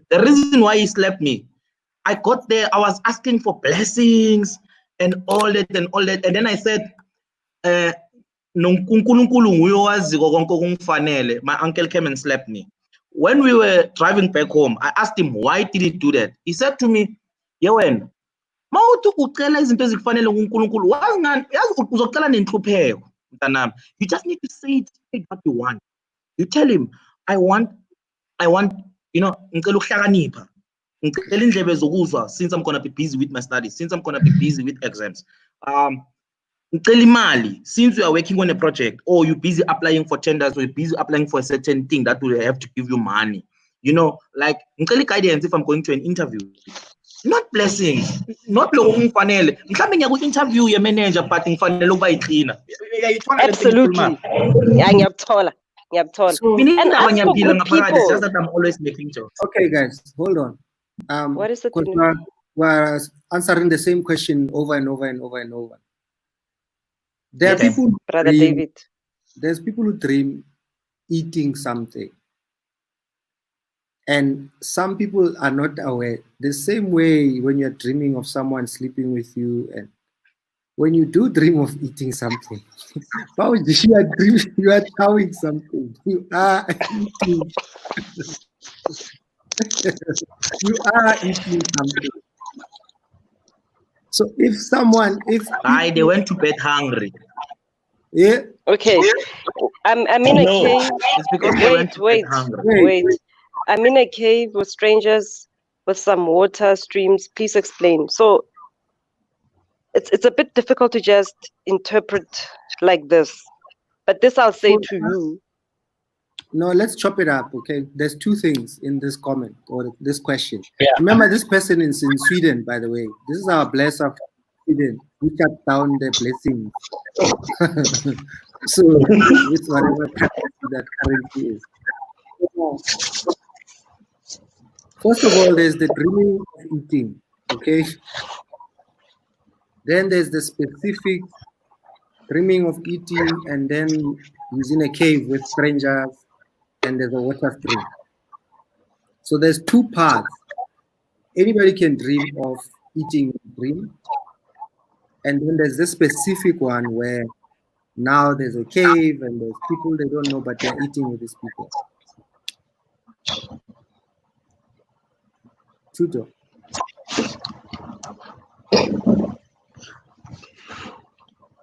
The reason why he slapped me, I got there, I was asking for blessings and all that, and then I said, my uncle came and slapped me. When we were driving back home, I asked him, why did he do that? He said to me, Yewen, you just need to say what you want. You tell him, I want, you know, since I'm going to be busy with my studies, since I'm going to be busy with exams. Since you are working on a project, or you're busy applying for tenders, or you're busy applying for a certain thing that will have to give you money, you know, like if I'm going to an interview, not blessings, not interview your manager, but cleaner. Absolutely. Ngiyakuthola. So, And Meaning ask for good it's people. just that I'm always making jokes. okay, guys, hold on. What is the Because thing? we're answering the same question over and over and over and over. There are Okay. people who Brother dream, David. there's people who dream eating something. And some people are not aware. The same way when you're dreaming of someone sleeping with you, and when you do dream of eating something, you are chowing something. You are eating. You are eating something. So if They went to bed hungry. Yeah. Okay. I'm in a cave. It's because they went to bed hungry. Wait. I'm in a cave with strangers with some water streams. Please explain. So it's a bit difficult to just interpret like this. But this I'll say to you. No, let's chop it up, okay? There's two things in this comment or this question. Yeah. Remember, this person is in Sweden, by the way. This is our blesser of Sweden. We shut down the blessings. So, with whatever currency that currency is. First of all, there's the dreaming of eating, okay? Then there's the specific dreaming of eating, and then he's in a cave with strangers, and there's a water stream. So there's two paths. Anybody can dream of eating in a dream. And then there's this specific one where now there's a cave and there's people they don't know, but they're eating with these people. Tuto.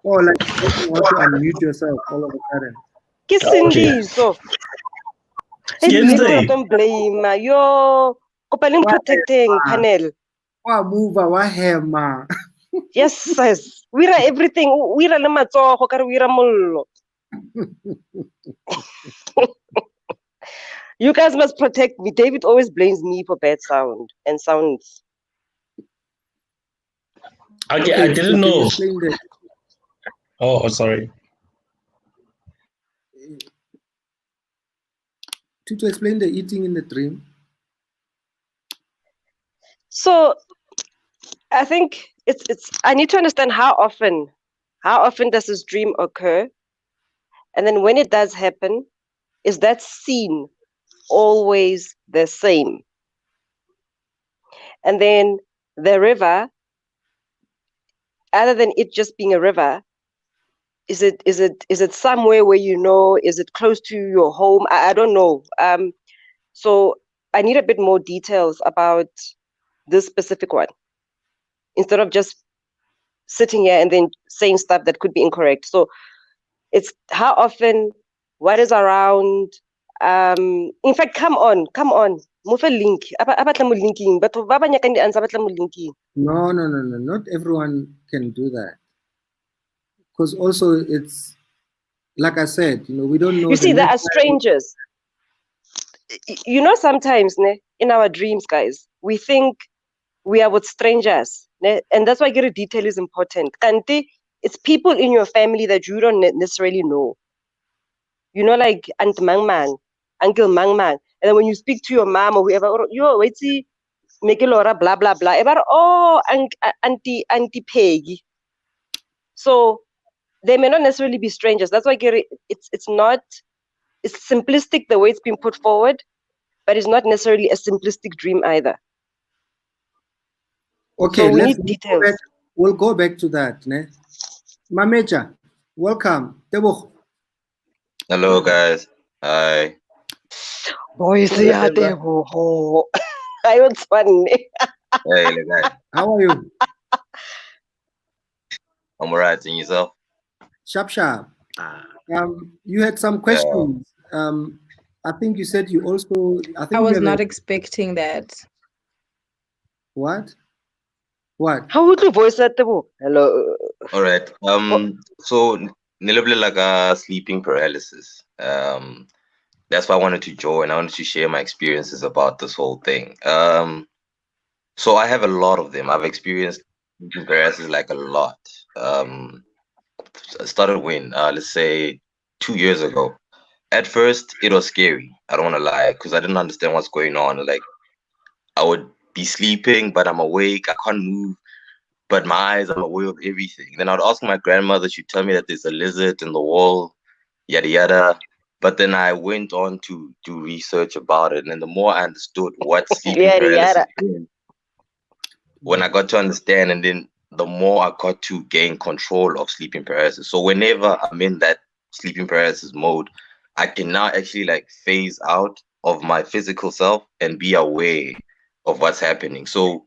Oh, like you want to unmute yourself all of a sudden. Kisindiso. Don't blame. Yo, opening protecting panel. Move our hair, ma. Yes, yes. We are everything. We are namatsogo kare we are mollo. You guys must protect me. David always blames me for bad sound and sounds. Okay, I didn't know. Oh, sorry. To explain the eating in the dream. So I think it's I need to understand how often does this dream occur? And then when it does happen, is that scene always the same? And then the river, other than it just being a river, is it somewhere where you know? Is it close to your home? I don't know. So I need a bit more details about this specific one, instead of just sitting here and then saying stuff that could be incorrect. So it's how often, what is around. In fact, come on. Move a link. Linking, but No. Not everyone can do that. Because also it's like I said, we don't know. You see, there are strangers. Sometimes in our dreams, guys, we think we are with strangers, and that's why getting detail is important. Kanti, it's people in your family that you don't necessarily know. Like Aunt Mangmang, Uncle Mangmang, and then when you speak to your mom or whoever, wait, see, make Laura, blah blah blah. Auntie Peggy. So they may not necessarily be strangers. That's why it's simplistic the way it's been put forward, but it's not necessarily a simplistic dream either. Okay, so we need details. We'll go back to that. Mameja, welcome. Hello, guys. Hi. Boys, I was funny. Hey, guys. How are you? I'm alright. And yourself? Sharp. You had some questions. I think you said you also. I was not expecting that. What? How would you voice that? Hello. All right. So nilable like a sleeping paralysis. That's why I wanted to join. I wanted to share my experiences about this whole thing. So I have a lot of them. I've experienced sleeping paralysis like a lot. Started when let's say 2 years ago. at first it was scary. I don't want to lie, because I didn't understand what's going on. Like, I would be sleeping, but I'm awake. I can't move, but my eyes, I'm aware of everything. Then I'd ask my grandmother. She'd tell me that there's a lizard in the wall, yada yada. But then I went on to do research about it, and the more I understood what sleeping paralysis is, when I got to understand, and then the more I got to gain control of sleeping paralysis. So whenever I'm in that sleeping paralysis mode, I can now actually like phase out of my physical self and be aware of what's happening. So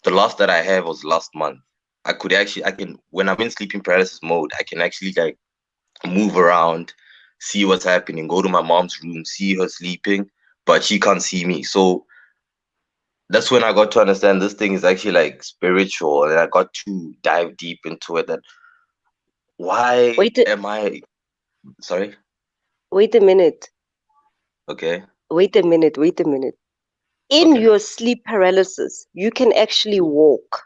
the last that I have was last month. I can, when I'm in sleeping paralysis mode, I can actually like move around, see what's happening, go to my mom's room, see her sleeping, but she can't see me. So that's when I got to understand this thing is actually like spiritual, and I got to dive deep into it. That why am I? Sorry. Wait a minute. Okay. Wait a minute. In your sleep paralysis, you can actually walk.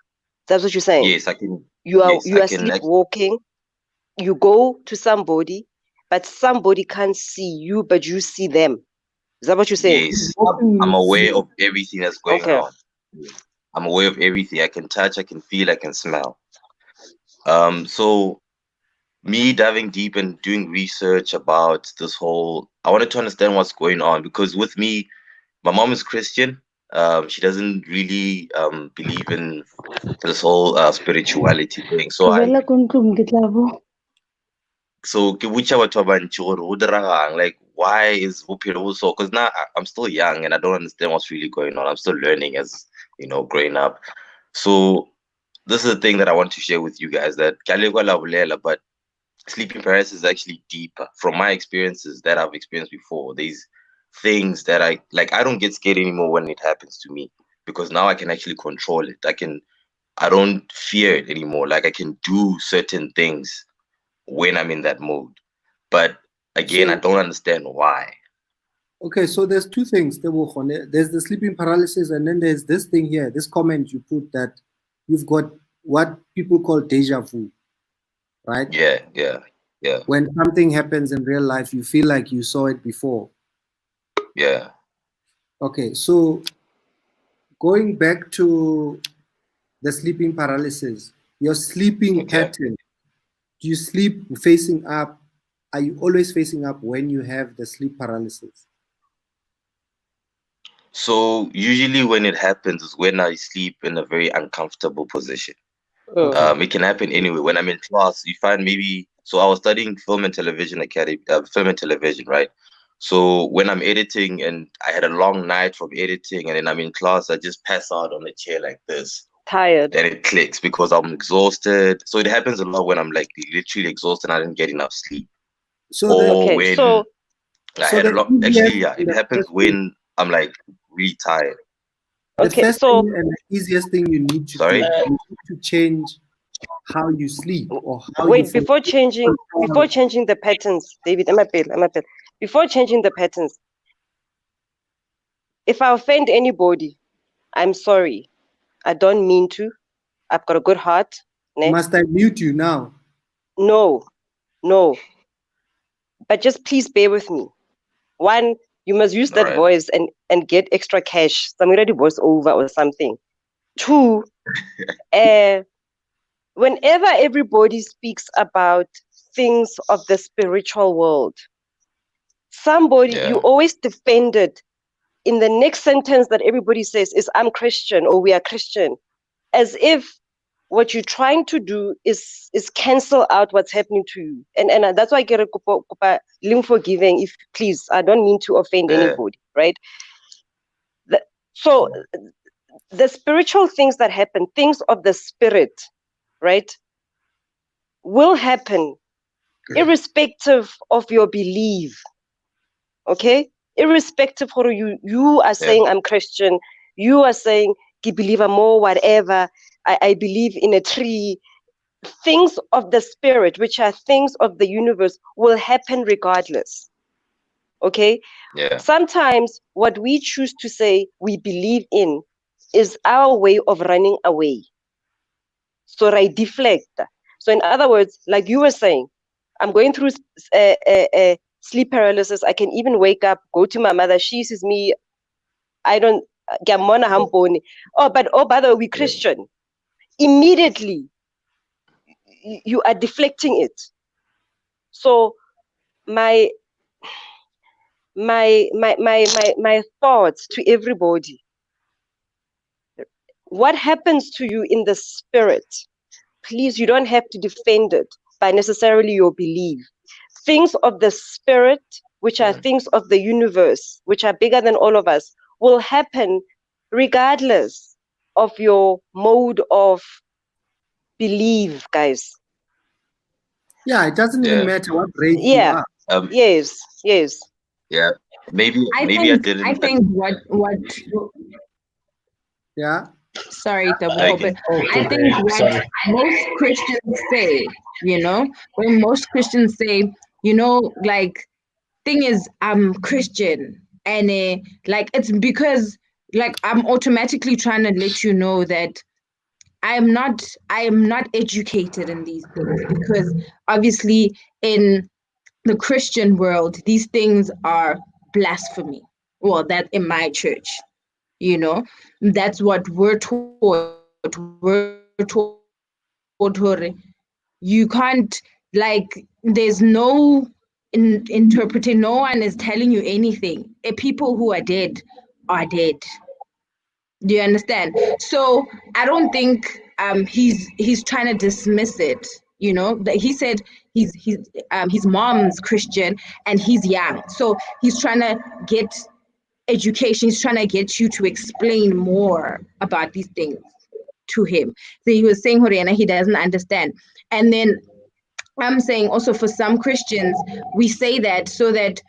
That's what you're saying? Yes, I can. You are sleepwalking. You go to somebody, but somebody can't see you, but you see them. Is that what you're saying? Yes, I'm aware of everything that's going on. I'm aware of everything. I can touch, I can feel, I can smell. So me diving deep and doing research about this whole, I wanted to understand what's going on, because with me, my mom is Christian. She doesn't really believe in this whole spirituality thing. So like, why is bophelo so? Because now I'm still young and I don't understand what's really going on. I'm still learning as, you know, growing up. So this is the thing that I want to share with you guys, that but sleeping paralysis is actually deeper. From my experiences that I've experienced before, these things that I don't get scared anymore when it happens to me, because now I can actually control it. I don't fear it anymore. Like, I can do certain things when I'm in that mode. But again, I don't understand why. Okay, so there's two things. There's the sleeping paralysis, and then there's this thing here, this comment you put, that you've got what people call deja vu, right? Yeah. When something happens in real life, you feel like you saw it before. Yeah. Okay, so going back to the sleeping paralysis, your sleeping pattern, do you sleep facing up? Are you always facing up when you have the sleep paralysis? So usually when it happens is when I sleep in a very uncomfortable position. It can happen anyway. When I'm in class, you find maybe, so I was studying film and television academy, film and television, right? So when I'm editing and I had a long night from editing, and then I'm in class, I just pass out on the chair like this. Tired. Then it clicks because I'm exhausted. So it happens a lot when I'm like literally exhausted and I didn't get enough sleep. It happens when I'm like really tired. The first thing and the easiest thing you need to do, you need to change how you sleep, or how before changing the patterns, David, before changing the patterns, if I offend anybody, I'm sorry. I don't mean to. I've got a good heart. Must I mute you now? No. But just please bear with me. One, you must use that voice and get extra cash. Somebody voice over or something. Two, whenever everybody speaks about things of the spiritual world, you always defend it in the next sentence that everybody says is, I'm Christian, or we are Christian, as if what you're trying to do is cancel out what's happening to you. And that's why I get a forgiving, if please, I don't mean to offend anybody, right? So the spiritual things that happen, things of the spirit, right, will happen irrespective of your belief. Okay? Irrespective of you are saying I'm Christian, you are saying I believe more, whatever, I believe in a tree. Things of the spirit, which are things of the universe, will happen regardless. Okay? Sometimes what we choose to say we believe in is our way of running away. So I deflect. So in other words, like you were saying, I'm going through sleep paralysis. I can even wake up, go to my mother. She sees me. I don't. Oh, but by the way, we Christian. Immediately, you are deflecting it. So my thoughts to everybody. What happens to you in the spirit? Please, you don't have to defend it by necessarily your belief. Things of the spirit, which are things of the universe, which are bigger than all of us, will happen regardless of your mode of belief, guys. Yeah, it doesn't even matter what race you are. Yes. Yeah, maybe I didn't. think what Yeah. Sorry, Tabuko, but I think what most Christians say, when most Christians say, like, thing is, I'm Christian, and like, it's because, like, I'm automatically trying to let you know that I am not educated in these things, because obviously in the Christian world, these things are blasphemy. Well, that in my church, that's what we're taught. You can't, like, there's no interpreting. No one is telling you anything. People who are dead are dead. Do you understand? So I don't think he's trying to dismiss it. That he said his mom's Christian and he's young, so he's trying to get education. He's trying to get you to explain more about these things to him. So he was saying Horiana, he doesn't understand. And then I'm saying also, for some Christians, we say that so that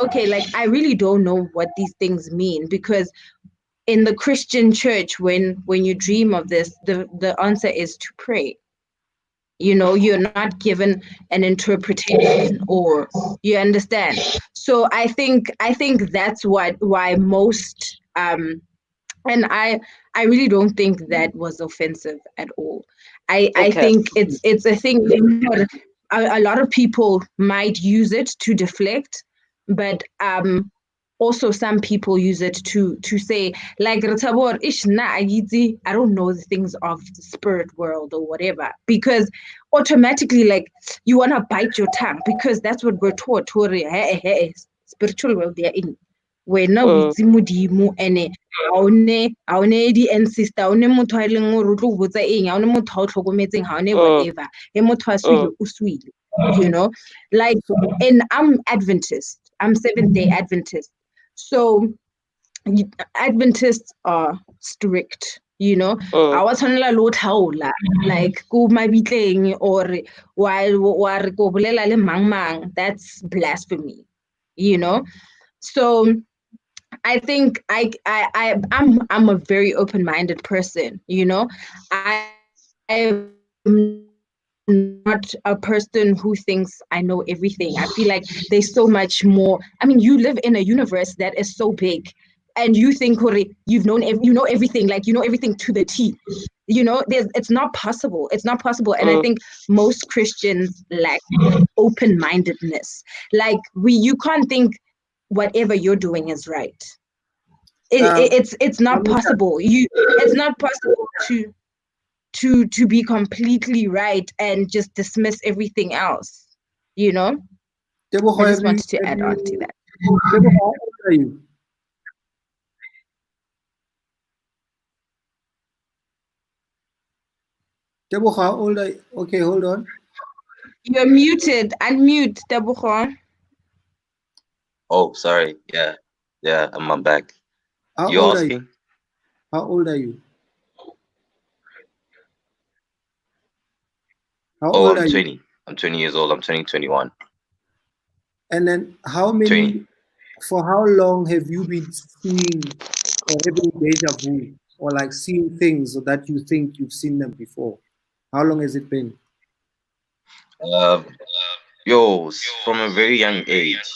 okay, like, I really don't know what these things mean, because in the Christian church, when you dream of this, the answer is to pray. You're not given an interpretation, or you understand. So I think that's why most and I really don't think that was offensive at all. I think it's a thing. A lot of people might use it to deflect, but also some people use it to say, like, I don't know the things of the spirit world or whatever, because automatically, like, you want to bite your tongue, because that's what we're taught. Spiritual world they're in. Wena o itse modimo, ene ha one di-ancestor, ha one motho a leng gore o tlo botsa eng, ha one motho a o tlhokometseng, ha one whatever. He motho a swile o swile, like, and I'm Adventist. I'm Seventh-day Adventist. So Adventists are strict, I was like, go mabitleng, or wa re go bolela le mang, that's blasphemy, So I think I'm a very open-minded person, I'm not a person who thinks I know everything. I feel like there's so much more. I mean, you live in a universe that is so big, and you think, you know everything, like, you know everything to the T. It's not possible. It's not possible. And I think most Christians lack open-mindedness. Like, you can't think whatever you're doing is right. It's not possible. It's not possible to be completely right and just dismiss everything else. I just wanted to add on to that. How old are you? How old are you? Okay, hold on. You're muted. Unmute, Tebogo. Oh, sorry. Yeah, I'm back. You're asking? How old are you? How old are 20. You? I'm 20 years old. I'm turning 21. And then how many? 20. For how long have you been seeing or having deja vu, or like seeing things that you think you've seen them before? How long has it been? From a very young age.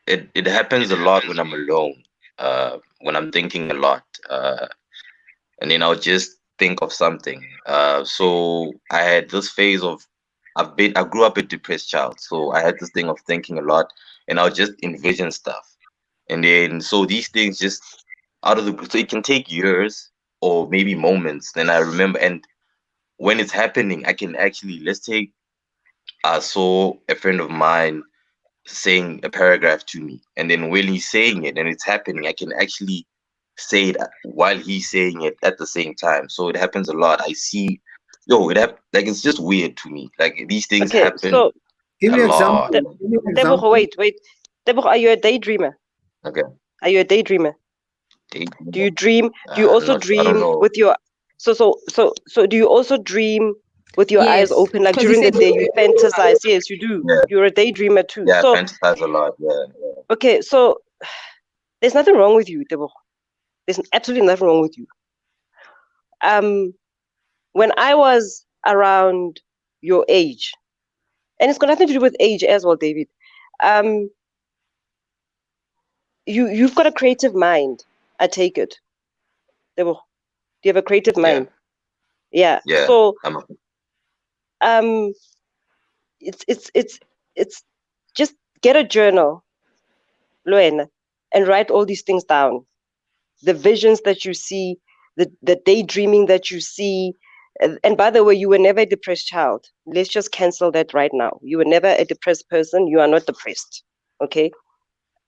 It happens a lot when I'm alone. When I'm thinking a lot. And then I'll just think of something. So I had this phase of I grew up a depressed child, so I had this thing of thinking a lot, and I'll just envision stuff, and then so these things just out of the so it can take years or maybe moments. Then I remember, and when it's happening, I can actually let's take I saw a friend of mine saying a paragraph to me, and then when he's saying it and it's happening, I can actually say it while he's saying it at the same time. So it happens a lot. I see, like it's just weird to me. Like these things Okay, happen so Give me a an example. lot. Give me an Tebogo, example. wait. Tebogo, are you a daydreamer? Okay. Are you a daydreamer? Do you dream? Do you I'm also not sure. I don't dream know. with your so do you also dream with your eyes Yes, open? Like 'cause you during the said day you fantasize. Yes, you do. Yeah, You're a daydreamer too. yeah, I So fantasize a lot. Yeah, okay, so there's nothing wrong with you, Tebogo. There's absolutely nothing wrong with you. When I was around your age, and it's got nothing to do with age as well, David. You've got a creative mind. I take it. Tebogo, do you have a creative yeah, mind? Yeah. yeah. So I'm it's just get a journal, Luena, and write all these things down. The visions that you see, the daydreaming that you see. And by the way, you were never a depressed child. Let's just cancel that right now. You were never a depressed person. You are not depressed. Okay.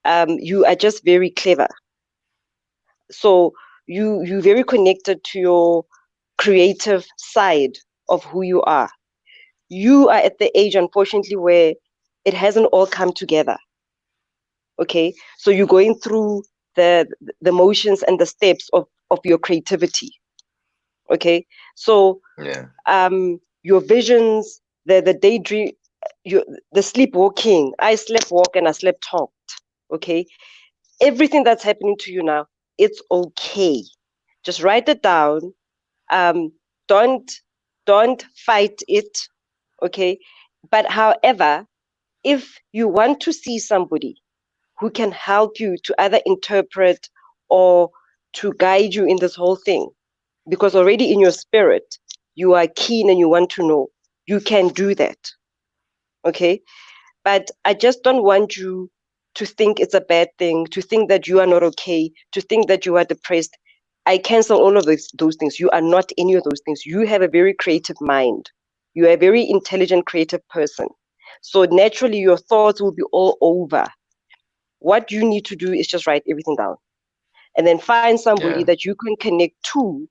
You are just very clever. So you're very connected to your creative side of who you are. You are at the age, unfortunately, where it hasn't all come together. Okay, so you're going through the motions and the steps of your creativity. Okay, so yeah, your visions, the daydream, the sleepwalking. I slept walk and I slept talked. Okay, everything that's happening to you now, it's okay. Just write it down. Don't fight it. Okay, but however, if you want to see somebody who can help you to either interpret or to guide you in this whole thing, because already in your spirit you are keen and you want to know, you can do that. Okay, but I just don't want you to think it's a bad thing, to think that you are not okay, to think that you are depressed. I cancel all of those things. You are not any of those things. You have a very creative mind. You are a very intelligent, creative person. So naturally your thoughts will be all over. What you need to do is just write everything down and then find somebody yeah, that you can connect to.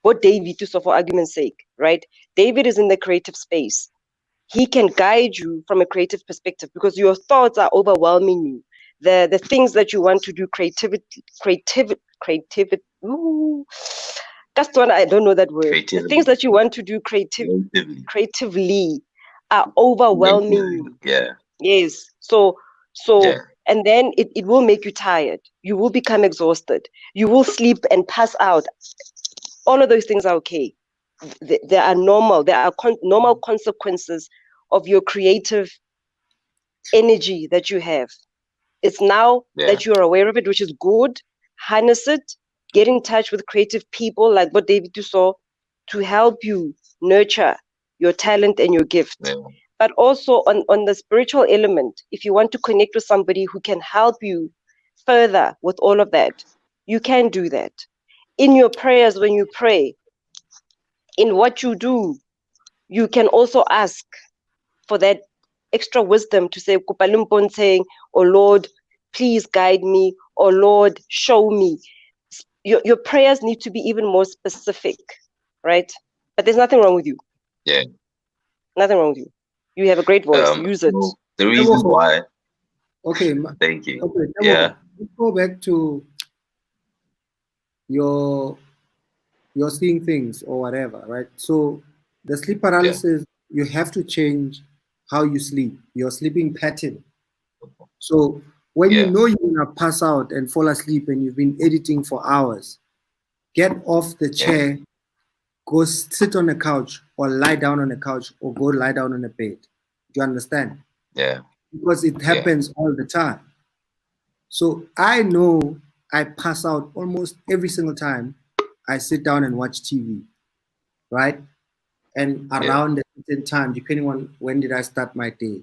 What David to, so for argument's sake, right? David is in the creative space. He can guide you from a creative perspective because your thoughts are overwhelming you. The things that you want to do, creativity. Ooh, that's one, I don't know that word. The things that you want to do creatively are overwhelming you. Yeah, Yes. So yeah, and then it will make you tired. You will become exhausted. You will sleep and pass out. All of those things are okay. They are normal. There are normal consequences of your creative energy that you have. It's now yeah, that you're aware of it, which is good. Harness it. Get in touch with creative people like what David saw to help you nurture your talent and your gift. yeah, But also on the spiritual element, if you want to connect with somebody who can help you further with all of that, you can do that. In your prayers, when you pray, in what you do, you can also ask for that extra wisdom to say, saying, oh Lord, please guide me, or Lord, show me. Your prayers need to be even more specific, right? But there's nothing wrong with you. yeah. Nothing wrong with you. You have a great voice. Use it. So the reason why. Okay. Thank you. Okay. Yeah. Let's go back to your seeing things or whatever, right? So the sleep paralysis, you have to change how you sleep, your sleeping pattern. So when you know you're gonna pass out and fall asleep and you've been editing for hours, get off the chair, go sit on the couch or lie down on the couch or go lie down on the bed. Do you understand? Yeah. Because it happens all the time. So I know I pass out almost every single time I sit down and watch TV, right? and around a certain time, depending on when did I start my day.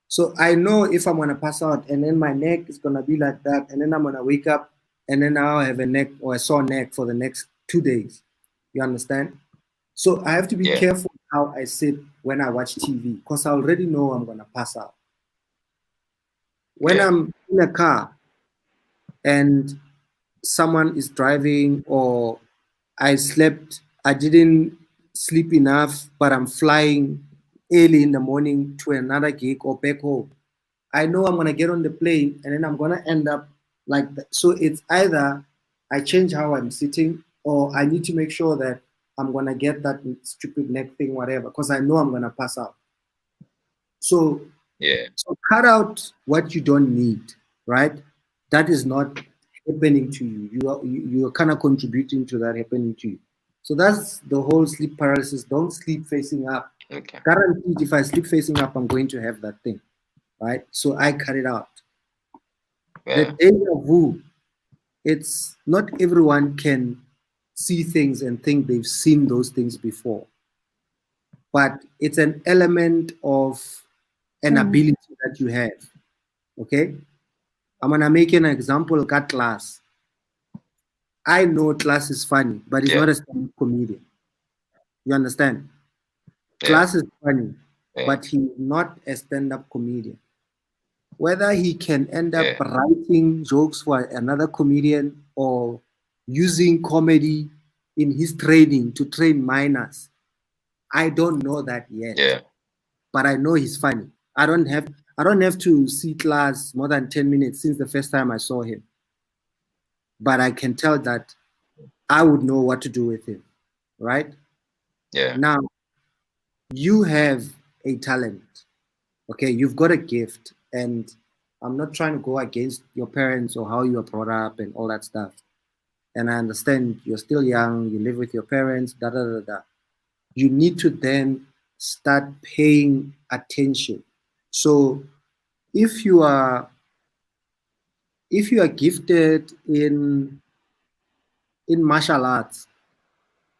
So I know if I'm gonna pass out and then my neck is gonna be like that, and then I'm gonna wake up and then I'll have a neck or a sore neck for the next 2 days. You understand? So I have to be careful how I sit when I watch TV, because I already know I'm gonna pass out. When I'm in a car and someone is driving, or I didn't sleep enough, but I'm flying early in the morning to another gig or back home, I know I'm going to get on the plane and then I'm going to end up like that. So it's either I change how I'm sitting, or I need to make sure that I'm going to get that stupid neck thing, whatever, because I know I'm going to pass out. So, so cut out what you don't need, right? That is not happening to you. You are kind of contributing to that happening to you. So that's the whole sleep paralysis. Don't sleep facing up. Guaranteed, if I sleep facing up, I'm going to have that thing, right? So I cut it out. The deja vu, it's not everyone can see things and think they've seen those things before, but it's an element of an ability that you have. Okay, I'm gonna make an example. Got Class. I know Class is funny, but he's not a stand-up comedian. You understand? Class is funny, but he's not a stand-up comedian. Whether he can end up writing jokes for another comedian or using comedy in his training to train minors, I don't know that yet. But I know he's funny. I don't have to see Class more than 10 minutes since the first time I saw him. But I can tell that I would know what to do with him, right? Now, you have a talent, okay? You've got a gift, and I'm not trying to go against your parents or how you are brought up and all that stuff. And I understand you're still young, you live with your parents, da da da da. You need to then start paying attention. So if you are gifted in martial arts,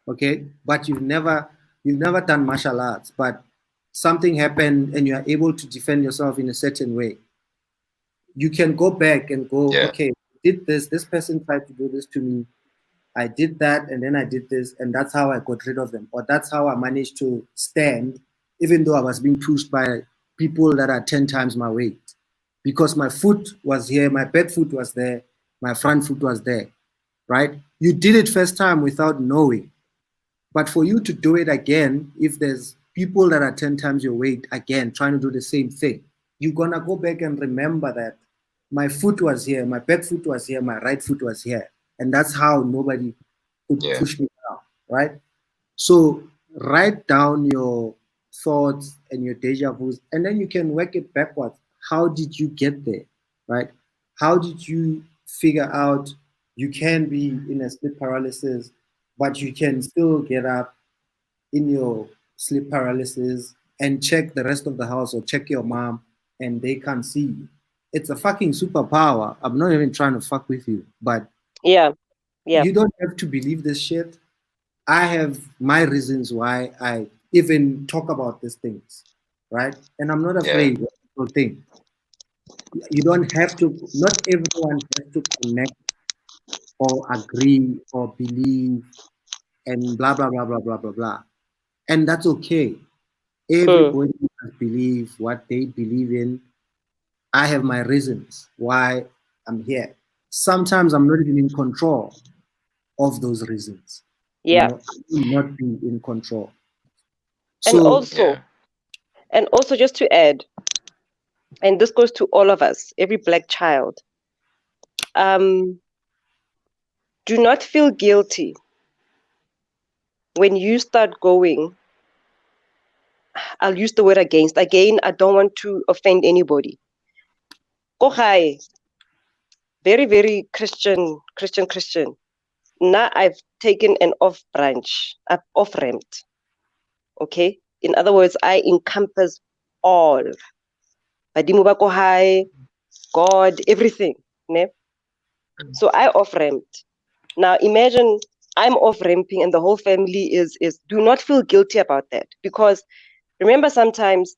okay, but you've never done martial arts, but something happened and you are able to defend yourself in a certain way, you can go back and go, okay, did this person tried to do this to me, I did that, and then I did this, and that's how I got rid of them, or that's how I managed to stand even though I was being pushed by people that are 10 times my weight, because my foot was here, my back foot was there, my front foot was there, right? You did it first time without knowing. But for you to do it again, if there's people that are 10 times your weight again trying to do the same thing, you're going to go back and remember that my foot was here, my back foot was here, my right foot was here. And that's how nobody could push me down, right? So write down your thoughts and your deja vus, and then you can work it backwards. How did you get there, right? How did you figure out you can be in a sleep paralysis, but you can still get up in your sleep paralysis and check the rest of the house or check your mom and they can't see you? It's a fucking superpower. I'm not even trying to fuck with you, but you don't have to believe this shit. I have my reasons why I even talk about these things, right? And I'm not afraid of people think. You don't have to, not everyone has to connect or agree or believe and blah, blah, blah, blah, blah, blah, blah. And that's okay. Everybody has believe what they believe in. I have my reasons why I'm here. Sometimes I'm not even in control of those reasons. You know, I will not be in control. So, and also just to add, and this goes to all of us, every Black child, do not feel guilty when you start going. I'll use the word against. Again, I don't want to offend anybody. Go high. Very, very Christian. Now I've taken an off branch. I've off-ramped. Okay? In other words, I encompass all. Badimo ba ko high, God, everything. Ne? So I off-ramped. Now imagine I'm off ramping and the whole family is do not feel guilty about that, because remember, sometimes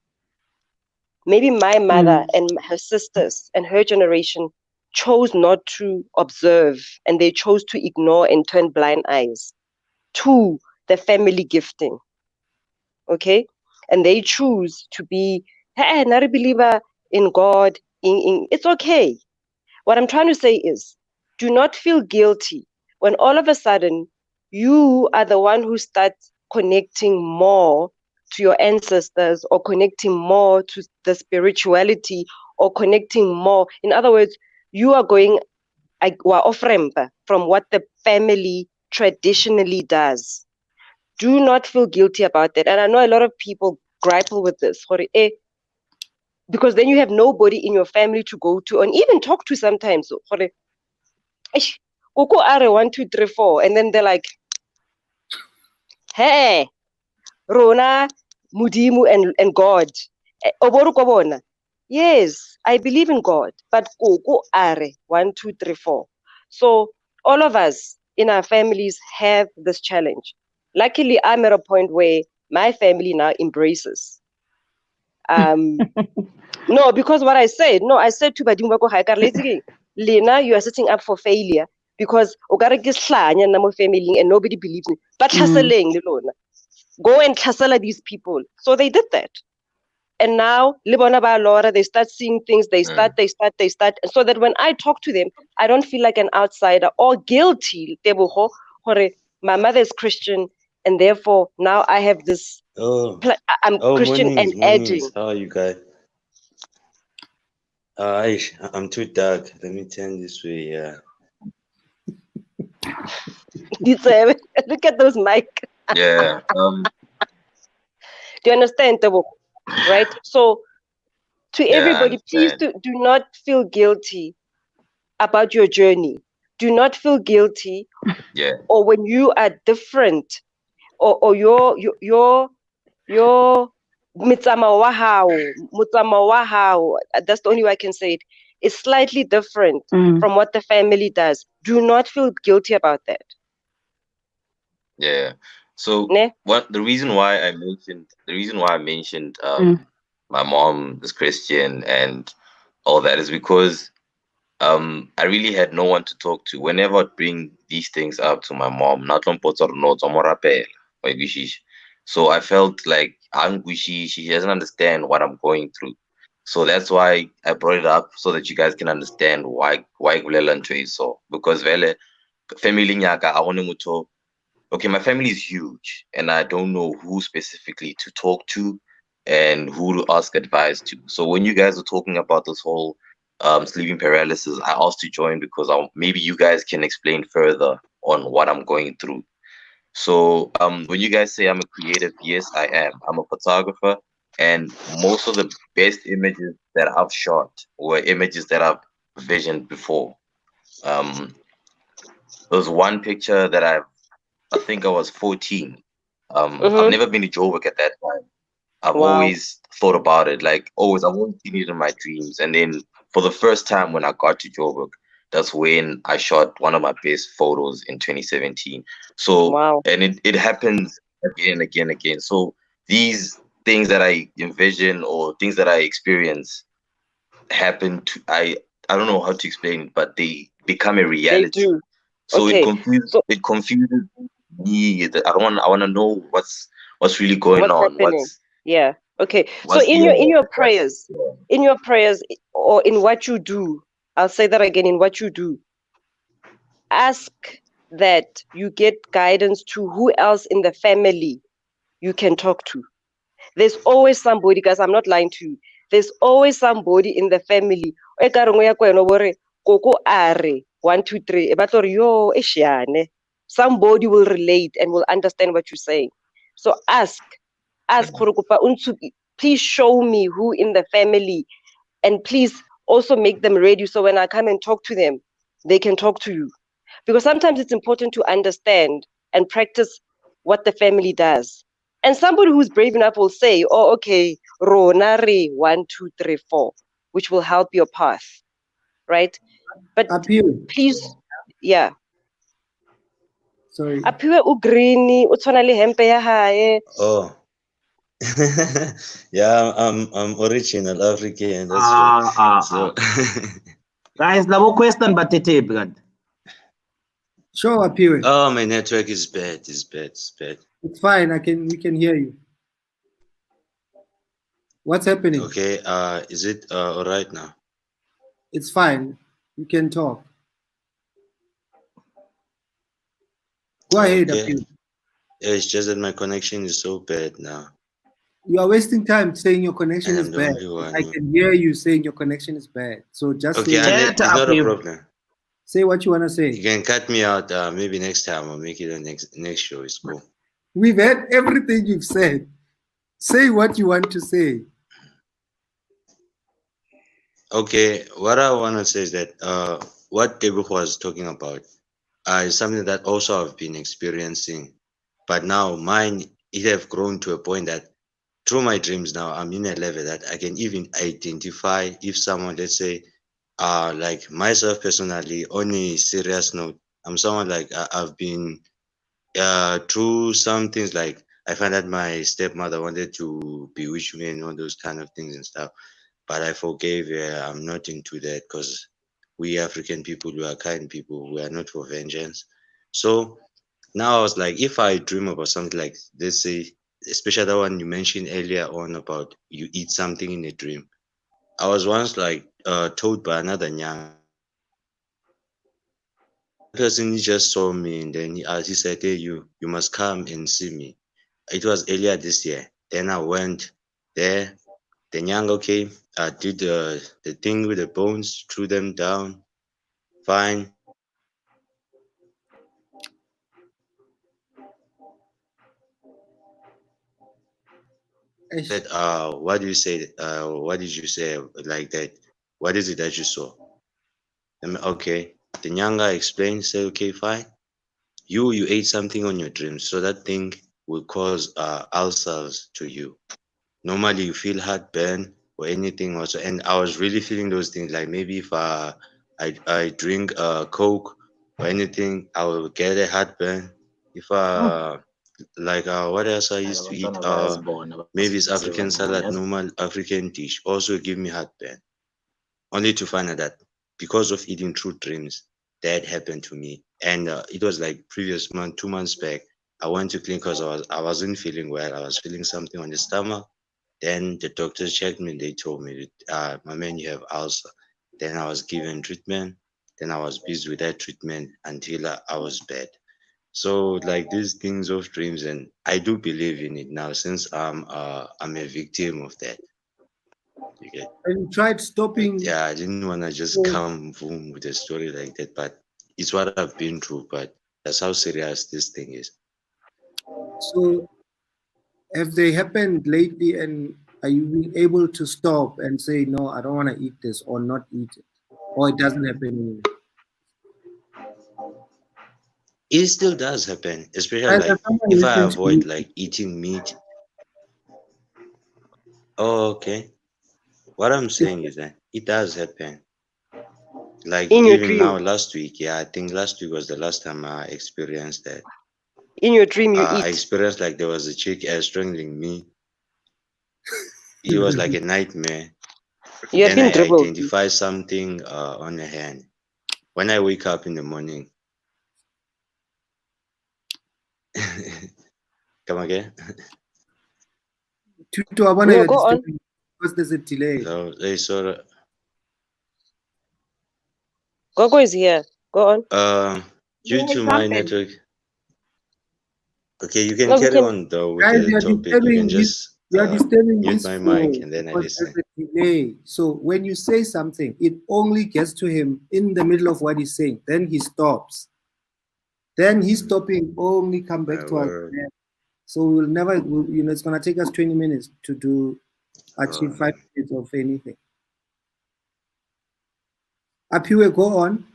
maybe my mother and her sisters and her generation chose not to observe, and they chose to ignore and turn blind eyes to the family gifting. Okay? And they choose to be, hey, not a believer in God. It's okay. What I'm trying to say is, do not feel guilty when all of a sudden you are the one who starts connecting more to your ancestors, or connecting more to the spirituality, or connecting more. In other words, you are going off ramp from what the family traditionally does. Do not feel guilty about that. And I know a lot of people grapple with this, because then you have nobody in your family to go to and even talk to sometimes. Koko are 1, 2, 3, 4, and then they're like, hey, Rona, Mudimu, and God. Oboru ko bona. Yes, I believe in God, but Koko are 1, 2, 3, 4. So all of us in our families have this challenge. Luckily, I'm at a point where my family now embraces. No, because what I said to Badimo ko ha ka Lena, you are setting up for failure, because family and nobody believes me. But go and tlhasela these people. So they did that. And now, they start seeing things, they start. And so that when I talk to them, I don't feel like an outsider or guilty. My mother is Christian, and therefore now I have this. I'm Christian mornings, and adding. How are you guys? I'm too dark. Let me turn this way. Yeah. Look at those mic. Yeah. Do you understand, Tabo? Right? So, to everybody, please do not feel guilty about your journey. Do not feel guilty. Yeah. Or when you are different, or your mutsama wa hao, that's the only way I can say it. It's slightly different from what the family does. Do not feel guilty about that. Yeah. So the reason why I mentioned my mom is Christian and all that is because I really had no one to talk to. Whenever I'd bring these things up to my mom, so I felt like she doesn't understand what I'm going through. So that's why I brought it up, so that you guys can understand why so, because family nyaka I want to. Okay, my family is huge, and I don't know who specifically to talk to and who to ask advice to. So when you guys are talking about this whole sleeping paralysis, I asked to join because maybe you guys can explain further on what I'm going through. So when you guys say I'm a creative, yes, I am. I'm a photographer, and most of the best images that I've shot were images that I've visioned before. There's one picture that I think I was 14. I've never been to Joburg at that time. I've always thought about it, I've always seen it in my dreams. And then for the first time when I got to Joburg, that's when I shot one of my best photos in 2017. So, and it happens again. So these things that I envision or things that I experience happen to, I don't know how to explain it, but they become a reality. They do. So it confuses me. I want to know what's really going on. Happening. Okay. So in your prayers, or in what you do, I'll say that again, in what you do, ask that you get guidance to who else in the family you can talk to. There's always somebody, guys, I'm not lying to you. There's always somebody in the family. Koko are 1, 2, 3. Somebody will relate and will understand what you're saying. So ask, please show me who in the family, and please also make them ready, so when I come and talk to them, they can talk to you. Because sometimes it's important to understand and practice what the family does. And somebody who's brave enough will say, oh, okay, Ronare 1, 2, 3, 4, which will help your path, right? But please, Sorry. Aphiwe ugreen, utshwana le hempe ya hae. Oh. Yeah, I'm original African. That's why. So guys, labo question batete blood. Sure, Aphiwe. Oh, my network is bad. It's bad. It's bad. It's fine. We can hear you. What's happening? Okay. Is it all right now? It's fine. You can talk. Go ahead, Okay. Aphiwe. Yeah, it's just that my connection is so bad now. You are wasting time saying your connection And is I'm the bad. only one I who- can hear you saying your connection is bad. So just Okay, say, it's not a problem. Say what you want to say. You can cut me out. Maybe next time I'll make it on next show. It's cool. We've heard everything you've said. Say what you want to say. Okay, what I want to say is that what Deborah was talking about is something that also I've been experiencing, but now mine, it have grown to a point that through my dreams now, I'm in a level that I can even identify if someone, let's say, like myself personally, on a serious note, I'm someone like I've been through some things, like I find that my stepmother wanted to bewitch me and all those kind of things and stuff, but I forgave her. I'm not into that because we African people, we are kind people, we are not for vengeance. So now I was like, if I dream about something like, let's say, especially the one you mentioned earlier on about you eat something in a dream. I was once like told by another nyang person, he just saw me and then he said, hey, you must come and see me. It was earlier this year. Then I went there. The nyanga came. I did the thing with the bones, threw them down. Fine. Said, what do you say? What did you say like that? What is it that you saw? Okay. The nyanga explained, said, okay, fine. You ate something on your dreams, so that thing will cause ulcers to you. Normally you feel heartburn or anything also, and I was really feeling those things, like maybe if I drink Coke or anything, I will get a heartburn. If like what else I used to eat, maybe it's African salad, normal African dish, also give me heartburn. Only to find out that because of eating through dreams, that happened to me. And it was like previous month, 2 months back, I went to clinic because I wasn't feeling well. I was feeling something on the stomach. Then the doctors checked me. They told me, my man, you have ulcer. Then I was given treatment. Then I was busy with that treatment until I was bad. So like these things of dreams, and I do believe in it now since I'm a victim of that. Okay. And you tried stopping. Yeah, I didn't want to just come boom with a story like that, but it's what I've been through. But that's how serious this thing is. So have they happened lately, and are you being able to stop and say, no, I don't want to eat this, or not eat it, or it doesn't happen anymore? It still does happen, especially like if I avoid like eating meat. Oh, okay. What I'm saying is that it does happen. Like in your even dream. now, last week, yeah, I think last week was the last time I experienced that. In your dream, you eat. I experienced like there was a chick strangling me. It was like a nightmare. You have then been I dribbled. identify something on the hand. When I wake up in the morning. Come again? Tutu, I want to go on because there's a delay. So they sort of. Gogo is here. Go on. Due to my network. Okay, you can carry on though with Guys, the topic. You can just mute my mic and then I listen. Delay. So when you say something, it only gets to him in the middle of what he's saying. Then he stops. Then he's stopping, only come back to us. So we'll never, it's going to take us 20 minutes to achieve 5 minutes of anything. Aphiwe, go on.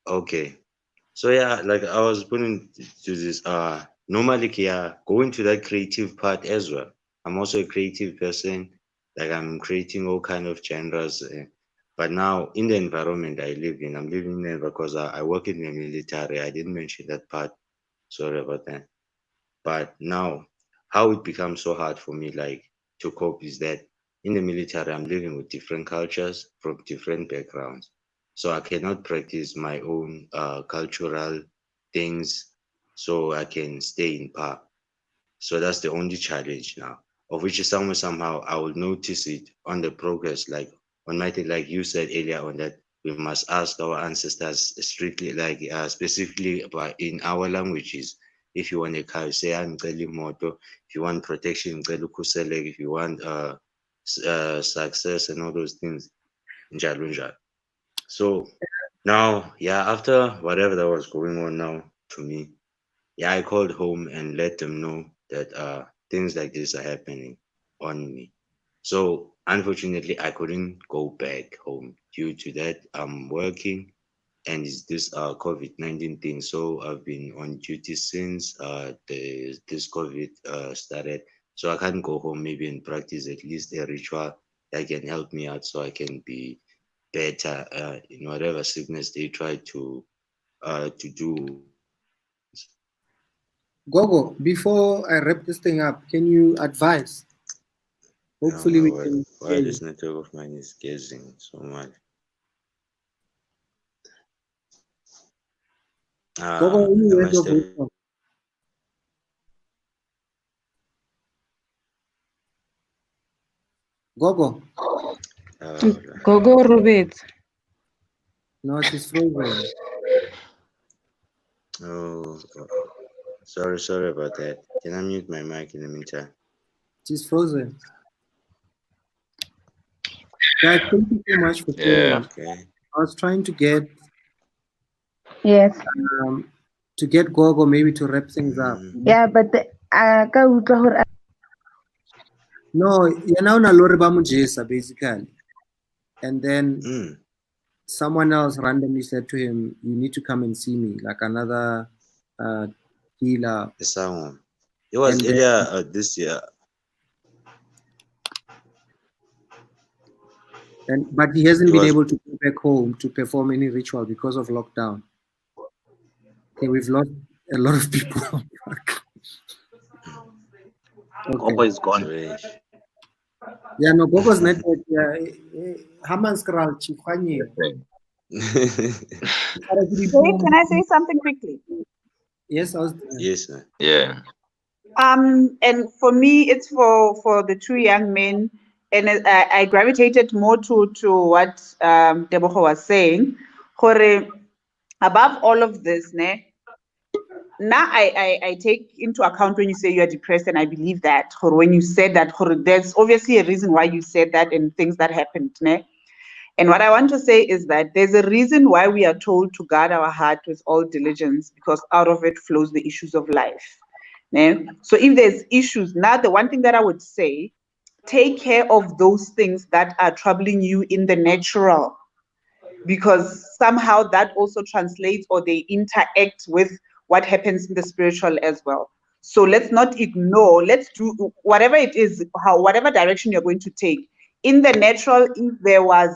Okay. So yeah, like I was putting to this, normally going to that creative part as well. I'm also a creative person. Like I'm creating all kind of genres. But now in the environment I live in, I'm living in because I work in the military. I didn't mention that part. Sorry about that. But now, how it becomes so hard for me, like, to cope is that in the military, I'm living with different cultures from different backgrounds. So I cannot practice my own cultural things so I can stay in par. So that's the only challenge now, of which somehow I will notice it on the progress, like on my thing, like you said earlier on, that we must ask our ancestors strictly, like specifically about in our languages. If you want a car, you say I'm moto. If you want protection, if you want success and all those things. So now, yeah, after whatever that was going on now to me, yeah, I called home and let them know that things like this are happening on me. So unfortunately, I couldn't go back home due to that. I'm working, and it's this COVID-19 thing. So I've been on duty since this COVID started. So I can't go home maybe and practice at least a ritual that can help me out, so I can be better in whatever sickness they try to do. Gogo, before I wrap this thing up, can you advise? Hopefully we can. Why this network of mine is guessing so much. Gogo, Gogo. Gogo Robert. No, she's frozen. Oh, sorry about that. Can I mute my mic in the meantime? She's frozen. Guys, thank you so much for sharing. Okay. I was trying to get Yes. To get Gogo maybe to wrap things up. Yeah, but no, you're now Lori Bamujesa basically. And then someone else randomly said to him, you need to come and see me, like another healer. Someone. It was And earlier this year. But he hasn't been able to go back home to perform any ritual because of lockdown. Okay, we've lost a lot of people. Gogo is gone. Yeah, no, Gogo's network. Haman's Kral Chifanye. Can I say something quickly? Yes, yes, sir. Yeah. And for me, it's for the two young men, and I gravitated more to what Deboho was saying. Above all of this, now I take into account when you say you are depressed, and I believe that. Or when you said that, there's obviously a reason why you said that and things that happened. And what I want to say is that there's a reason why we are told to guard our heart with all diligence, because out of it flows the issues of life. So if there's issues, now the one thing that I would say, take care of those things that are troubling you in the natural, because somehow that also translates or they interact with what happens in the spiritual as well. So let's not ignore, let's do whatever it is, whatever direction you're going to take. In the natural, if there was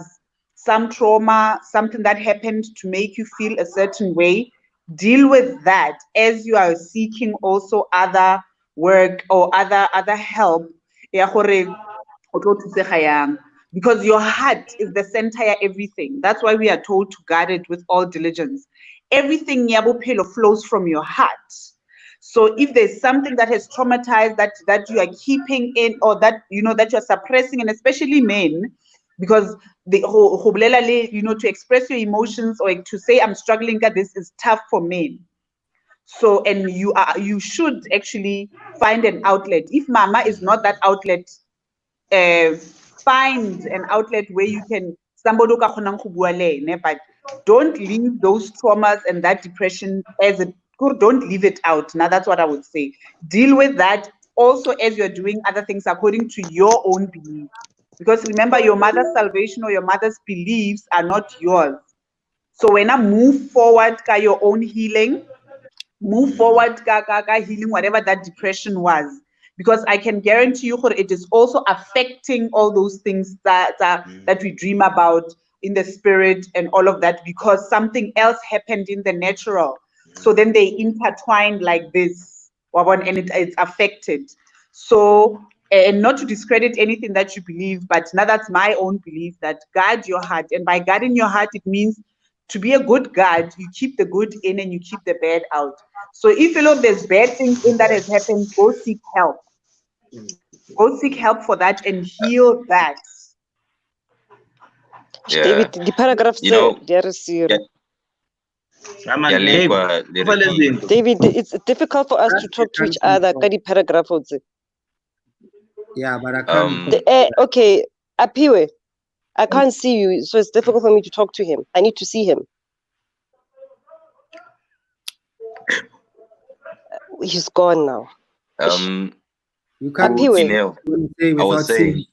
some trauma, something that happened to make you feel a certain way, deal with that as you are seeking also other work or other help. Because your heart is the center of everything. That's why we are told to guard it with all diligence. Everything flows from your heart. So if there's something that has traumatized that you are keeping in, or that that you're suppressing, and especially men, because the to express your emotions or to say I'm struggling, that this is tough for men. So, and you should actually find an outlet. If mama is not that outlet, find an outlet where you can but don't leave those traumas and that depression don't leave it out. Now that's what I would say. Deal with that also as you're doing other things according to your own belief. Because remember, your mother's salvation or your mother's beliefs are not yours. So when I move forward, your own healing, move forward, healing whatever that depression was. Because I can guarantee you it is also affecting all those things that we dream about, in the spirit and all of that because something else happened in the natural. So then they intertwined like this, and it's affected. So, and not to discredit anything that you believe, but now that's my own belief, that guard your heart. And by guarding your heart, it means to be a good guard, you keep the good in and you keep the bad out. So if you know there's bad things in that has happened, go seek help. Go seek help for that and heal that. Yeah. David, the paragraphs You know, there is yeah, David, it's difficult for us to talk to each other. Kadi paragraph. Yeah, but I can't. Okay, Apiwe, I can't see you, so it's difficult for me to talk to him. I need to see him. He's gone now. You can't. Apiwe. I was saying,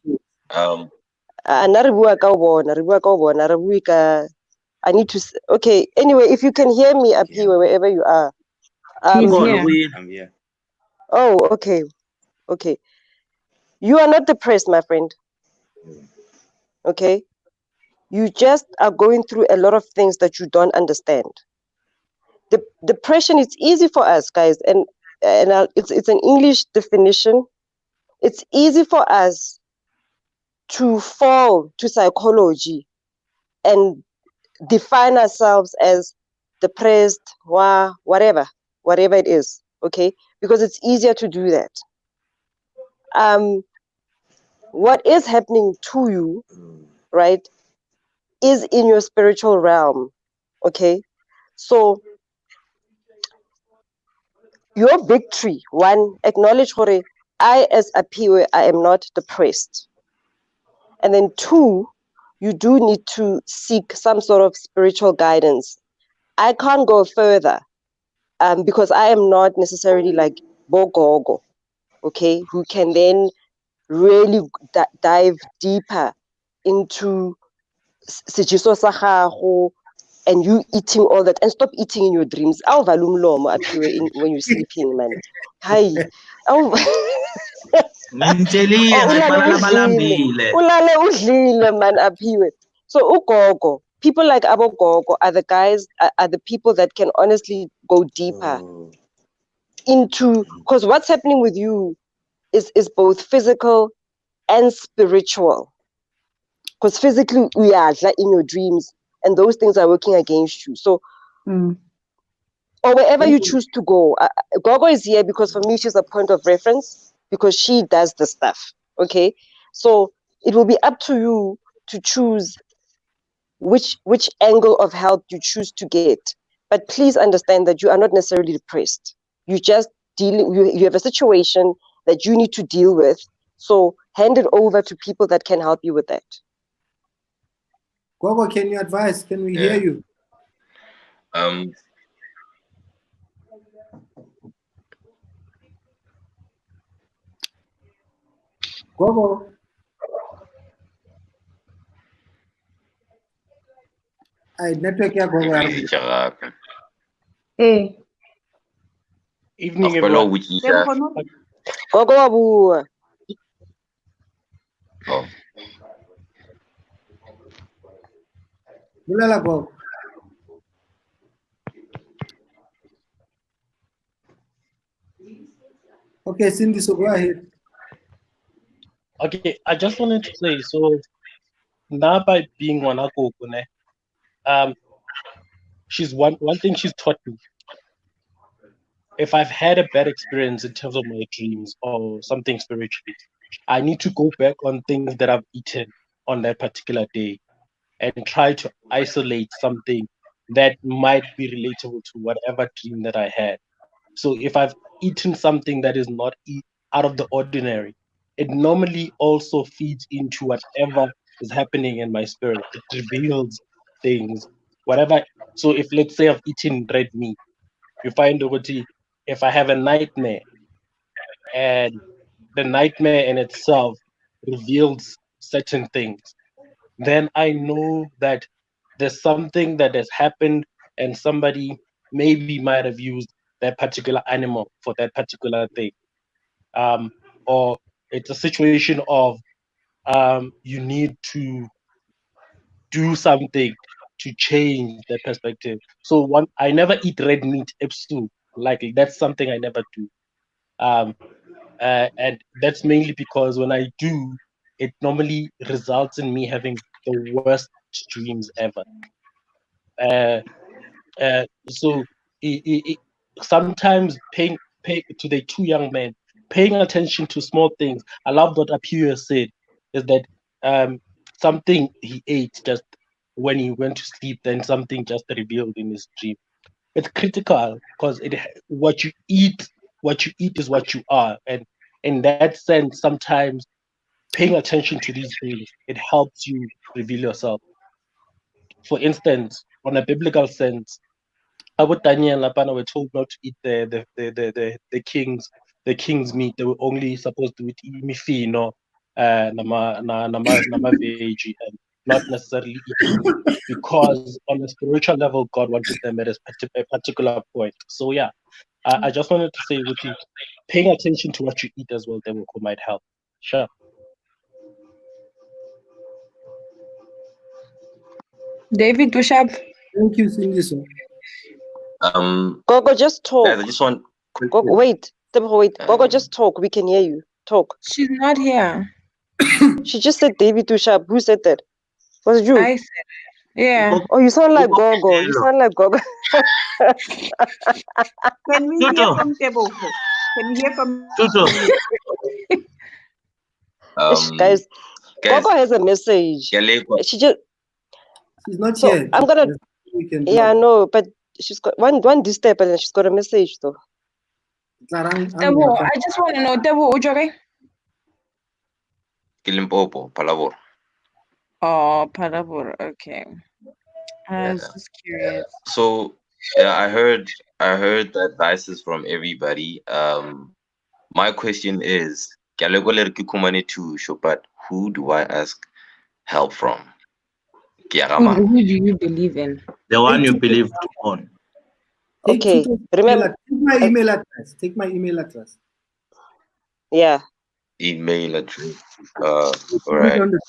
I need to. Okay. Anyway, if you can hear me, Apiwe, wherever you are. He's here. I'm here. Oh, okay. Okay. You are not depressed, my friend. Okay. You just are going through a lot of things that you don't understand. The depression is easy for us, guys, and it's an English definition. It's easy for us to fall to psychology and define ourselves as depressed, whatever it is, okay? Because it's easier to do that. What is happening to you, right, is in your spiritual realm, okay? So your victory, one, acknowledge, Hore, I as a Apiwe, I am not depressed. And then two, you do need to seek some sort of spiritual guidance. I can't go further because I am not necessarily like Bogogo, okay, who can then really dive deeper into Sijiso Sahaho and you eating all that, and stop eating in your dreams. When you're sleeping, man. Hi. Man, so ugogo, people like abogogo are the guys, are the people that can honestly go deeper into, because what's happening with you is both physical and spiritual. Because physically we are like in your dreams, and those things are working against you. So or wherever you choose to go, Gogo is here because for me she's a point of reference because she does the stuff. Okay, so it will be up to you to choose which angle of help you choose to get. But please understand that you are not necessarily depressed. You just you have a situation that you need to deal with. So hand it over to people that can help you with that. Gogo, can you advise? Can we hear you? Gogo. Network ya Gogo. Hey. Evening, everyone. Gogo Abu. Oh. Bulala Gogo. Okay, Cindy, so go ahead. Okay, I just wanted to say, so now by being Wanako, she's one thing she's taught me. If I've had a bad experience in terms of my dreams or something spiritually, I need to go back on things that I've eaten on that particular day and try to isolate something that might be relatable to whatever dream that I had. So if I've eaten something that is not out of the ordinary, it normally also feeds into whatever is happening in my spirit. It reveals things, whatever. So if, let's say, I've eaten red meat, you find if I have a nightmare and the nightmare in itself reveals certain things, then I know that there's something that has happened and somebody maybe might have used that particular animal for that particular thing. Or it's a situation of you need to do something to change the perspective. So I never eat red meat, ipsu. Like that's something I never do. And that's mainly because when I do, it normally results in me having the worst dreams ever. So sometimes paying to the two young men, paying attention to small things. I love what Apio said, is that something he ate just when he went to sleep, then something just revealed in his dream. It's critical because what you eat is what you are, and in that sense, sometimes paying attention to these things, it helps you reveal yourself. For instance, on a biblical sense, Abu Daniel and Lapana were told not to eat the king's meat. They were only supposed to eat mifino, nama veggie, and not necessarily eat food, because on a spiritual level, God wanted them at a particular point. So yeah, I just wanted to say with you, paying attention to what you eat as well, then might help. Sure. David Dushab. Thank you, Cindy. Gogo, just talk. Guys, I just want Gogo, wait. Gogo, just talk. We can hear you. Talk. She's not here. She just said David Dushab. Who said that? Was it you? I said it. Yeah. Oh, you sound like Gogo. You sound like Gogo. Can we hear from Tebo? Can we hear from Guys, Gogo has a message. She's not here. I'm gonna. Yeah, I know, but she's got one disturb and she's got a message though. Tebo, I just want to know, Tebo, Ujore? Kilimpopo, Palabor. Oh, Palabor, okay. I was just curious. So yeah, I heard the advices from everybody. My question is, but who do I ask help from? Who do you believe in? The one you believe on. Okay, remember. Take my email address. Take my email address. Yeah. Email address. All right. On the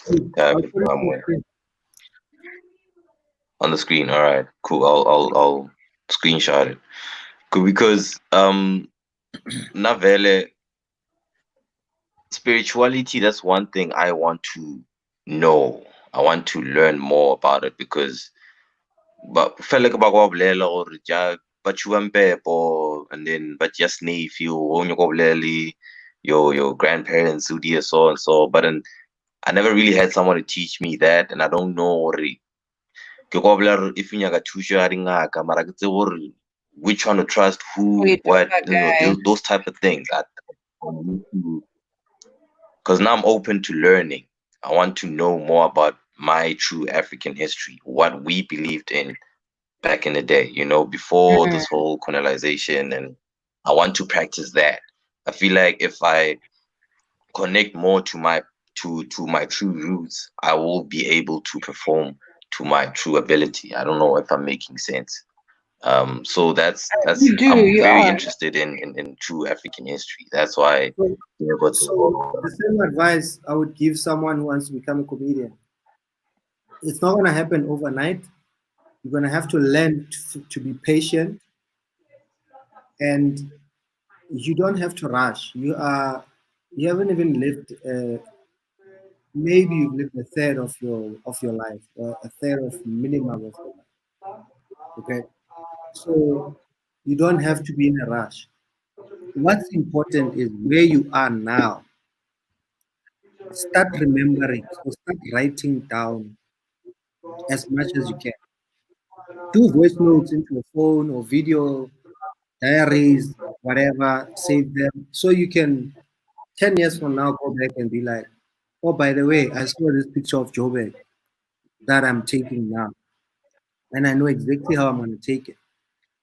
screen. All right. Cool. I'll screenshot it. Cool, because Navele spirituality, that's one thing I want to know. I want to learn more about it, because but felt like about or but you and then but just if you own your grandparents who did so and so, but then I never really had someone to teach me that, and I don't know if you which one to trust, who, what, those type of things. Because now I'm open to learning. I want to know more about my true African history, what we believed in back in the day, before this whole colonization, and I want to practice that. I feel like if I connect more to my true roots, I will be able to perform to my true ability. I don't know if I'm making sense. So that's I'm very interested in true African history. That's why. So the same advice I would give someone who wants to become a comedian. It's not going to happen overnight. You're going to have to learn to be patient, and you don't have to rush. You haven't even lived. Maybe you've lived a third of your life, or a third of minimum of your life. Okay, so you don't have to be in a rush. What's important is where you are now. Start remembering, so start writing down as much as you can. Do voice notes into a phone or video, diaries, whatever, save them, so you can 10 years from now go back and be like, oh, by the way, I saw this picture of Joburg that I'm taking now, and I know exactly how I'm going to take it.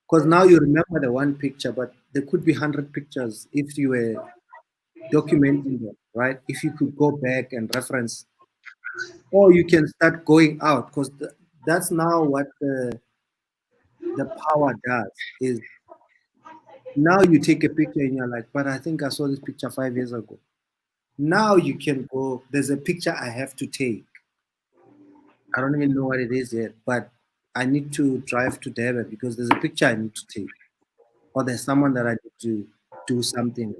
Because now you remember the one picture, but there could be 100 pictures if you were documenting them, right? If you could go back and reference, or you can start going out, because that's now what the power does. Is now you take a picture and you're like, but I think I saw this picture 5 years ago. Now you can go, there's a picture I have to take. I don't even know what it is yet, but I need to drive to Durban because there's a picture I need to take, or there's someone that I need to do something,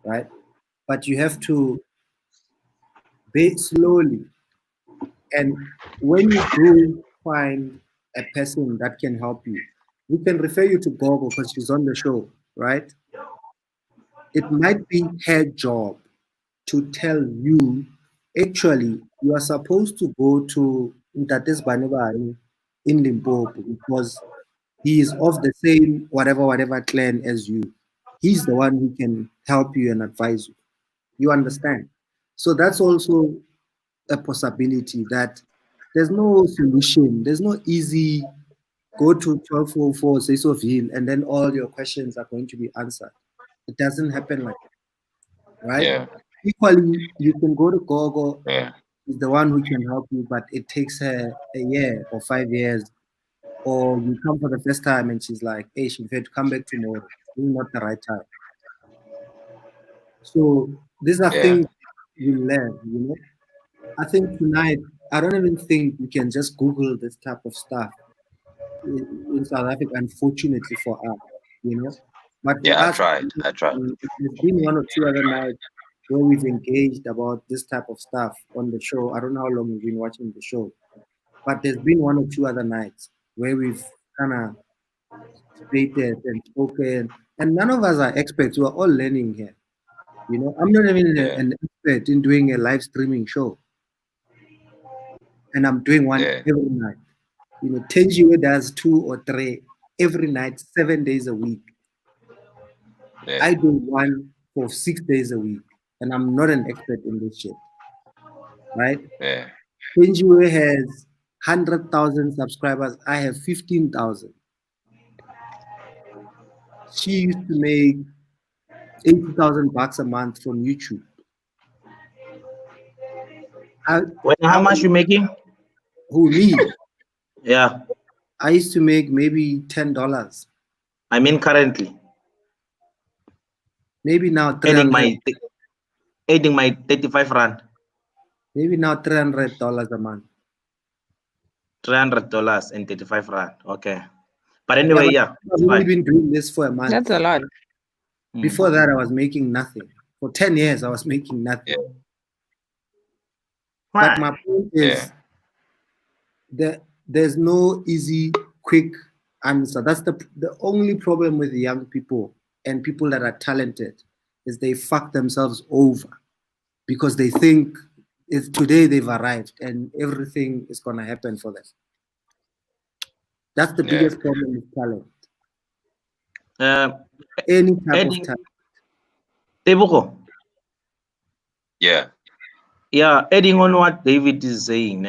right? But you have to bait slowly, and when you do find a person that can help you, we can refer you to Gogo because she's on the show, right? It might be her job to tell you, actually, you are supposed to go to Ntates Banebane in Limpopo because he is of the same whatever clan as you. He's the one who can help you and advise you. You understand? So that's also a possibility that there's no solution. There's no easy go to 1204 Sesoville and then all your questions are going to be answered. It doesn't happen like that, right? Yeah. Equally, you can go to Gogo, Yeah. is the one who can help you, but it takes her a year or 5 years. Or you come for the first time and she's like, hey, she had to come back tomorrow. It's not the right time. So these are Yeah. things you learn, you know. I think tonight, I don't even think you can just Google this type of stuff in South Africa, unfortunately for us, you know. But for Yeah, I us, tried. I tried. there's been one or two other nights where we've engaged about this type of stuff on the show. I don't know how long you've been watching the show, but there's been one or two other nights where we've kind of debated and spoken, and none of us are experts. We're all learning here. You know, I'm not even Yeah. an expert in doing a live streaming show, and I'm doing one Yeah. every night. You know, Tenjiwe does 2 or 3 every night, 7 days a week. Yeah. I do one for 6 days a week, and I'm not an expert in this shit, right? Yeah. Tenjiwe has 100,000 subscribers. I have 15,000. She used to make 80,000 bucks a month from YouTube. How much you making? Who, me? Yeah. I used to make maybe $10. I mean currently. Maybe now Adding 300. my 35 rand. Maybe now $300 a month. $300 and 35 rand. Okay. But anyway, yeah. I've only been doing this for a month. That's a lot. Before that, I was making nothing. For 10 years, I was making nothing. Yeah. But my point is that there's no easy, quick answer. That's the only problem with the young people and people that are talented is they fuck themselves over because they think if today they've arrived and everything is going to happen for them. That's the biggest problem with talent. Any type of talent. Tebogo. Yeah. Yeah, adding on what David is saying,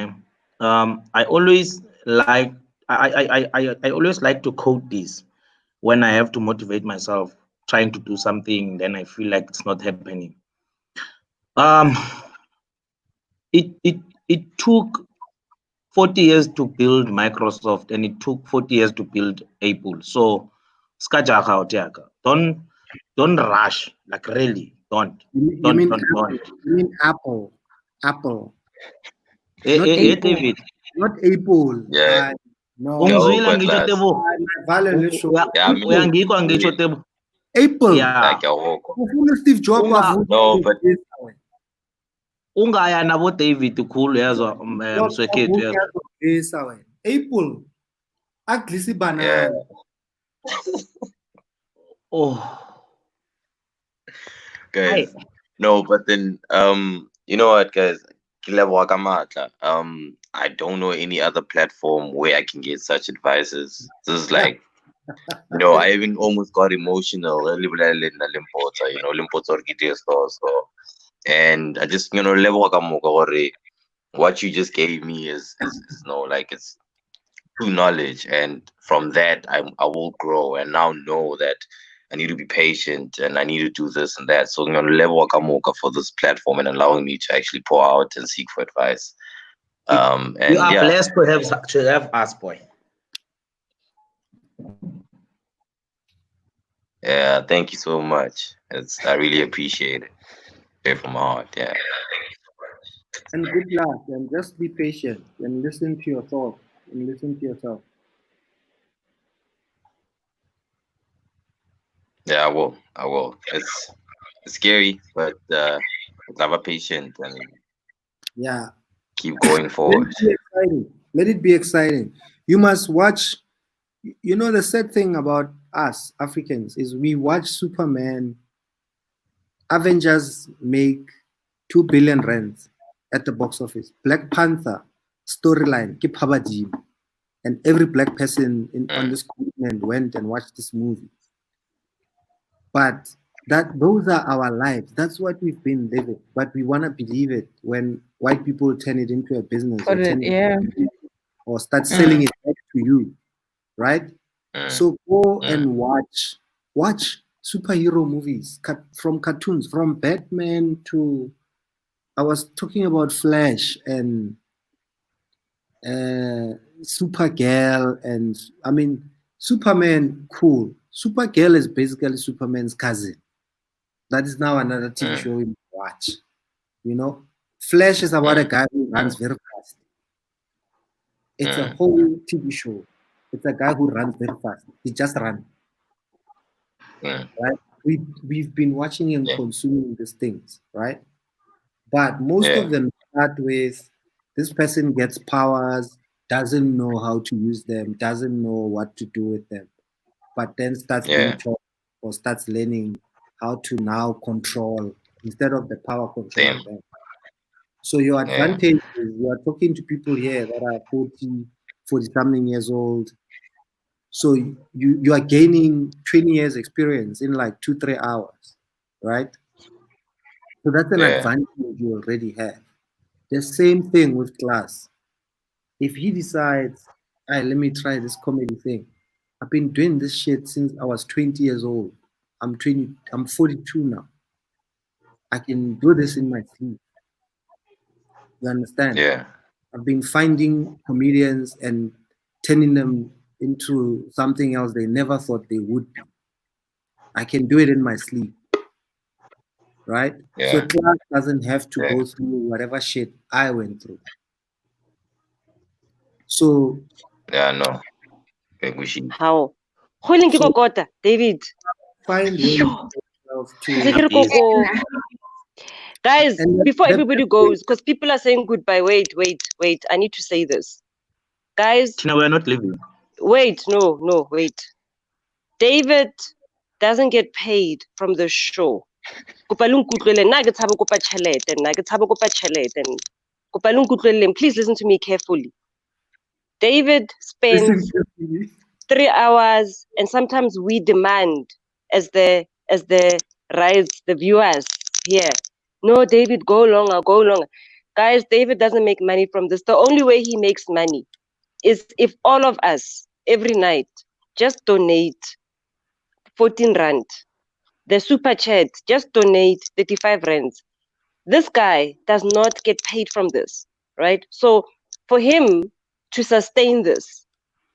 I always like I always like to quote this when I have to motivate myself trying to do something, then I feel like it's not happening. It took 40 years to build Microsoft and it took 40 years to build Apple. So don't rush, like really, don't. You mean Apple. Apple. Not Apple. David. Not Apple. Yeah. No. Apple. Yeah. Steve Jobs. No, but ungaya nabo David khulu yazwa mswekhethu yazwa. Apple. Aglisi banana. Oh. Guys, no, but then you know what, guys? I don't know any other platform where I can get such advices. This is like, you know, I even almost got emotional. You know, Limpopo so, and I just, you know, what you just gave me is like it's true knowledge, and from that I will grow and now know that I need to be patient and I need to do this and that. So, you know, level for this platform and allowing me to actually pour out and seek for advice. And you are blessed to have us, boy. Yeah, thank you so much. I really appreciate it. From my heart, yeah. And good luck, and just be patient and listen to your thoughts and listen to yourself. Yeah, I will. It's scary, but have a patient and Yeah. keep going Let forward. it be exciting. Let it be exciting. You must watch. You know, the sad thing about us Africans is we watch Superman. Avengers make 2 billion rands at the box office. Black Panther storyline, keep Habajim. And every black person on this continent went and watched this movie. But those are our lives. That's what we've been living. But we want to believe it when white people turn it into a business or start selling it back to you, right? So go and watch superhero movies, from cartoons, from Batman to, I was talking about Flash and Supergirl, and I mean Superman, cool. Supergirl is basically Superman's cousin. That is now another TV show you watch. You know, Flash is about a guy who runs very fast. It's a whole TV show. It's a guy who runs very fast. He just runs. Right? We've been watching and consuming these things, right? But most of them start with this person gets powers, doesn't know how to use them, doesn't know what to do with them, but then starts being taught or starts learning how to now control instead of the power controlling them. So your advantage is you are talking to people here that are 40 something years old. So you are gaining 20 years experience in like 2-3 hours, right? So that's an advantage you already have. The same thing with class. If he decides, let me try this comedy thing. I've been doing this shit since I was 20 years old. I'm 42 now. I can do this in my sleep. You understand? Yeah. I've been finding comedians and turning them into something else they never thought they would be. I can do it in my sleep. Right? Yeah. So class doesn't have to go through whatever shit I went through. So no. How? David. Find yourself to guys, before everybody goes, because people are saying goodbye. Wait. I need to say this. Guys. Tina, we're not leaving. Wait, no, wait. David doesn't get paid from the show. Please listen to me carefully. David spends 3 hours, and sometimes we demand as the rights, the viewers here. No, David, go longer. Guys, David doesn't make money from this. The only way he makes money is if all of us every night just donate 14 rand. The super chat, just donate 35 rands. This guy does not get paid from this, right? So for him to sustain this,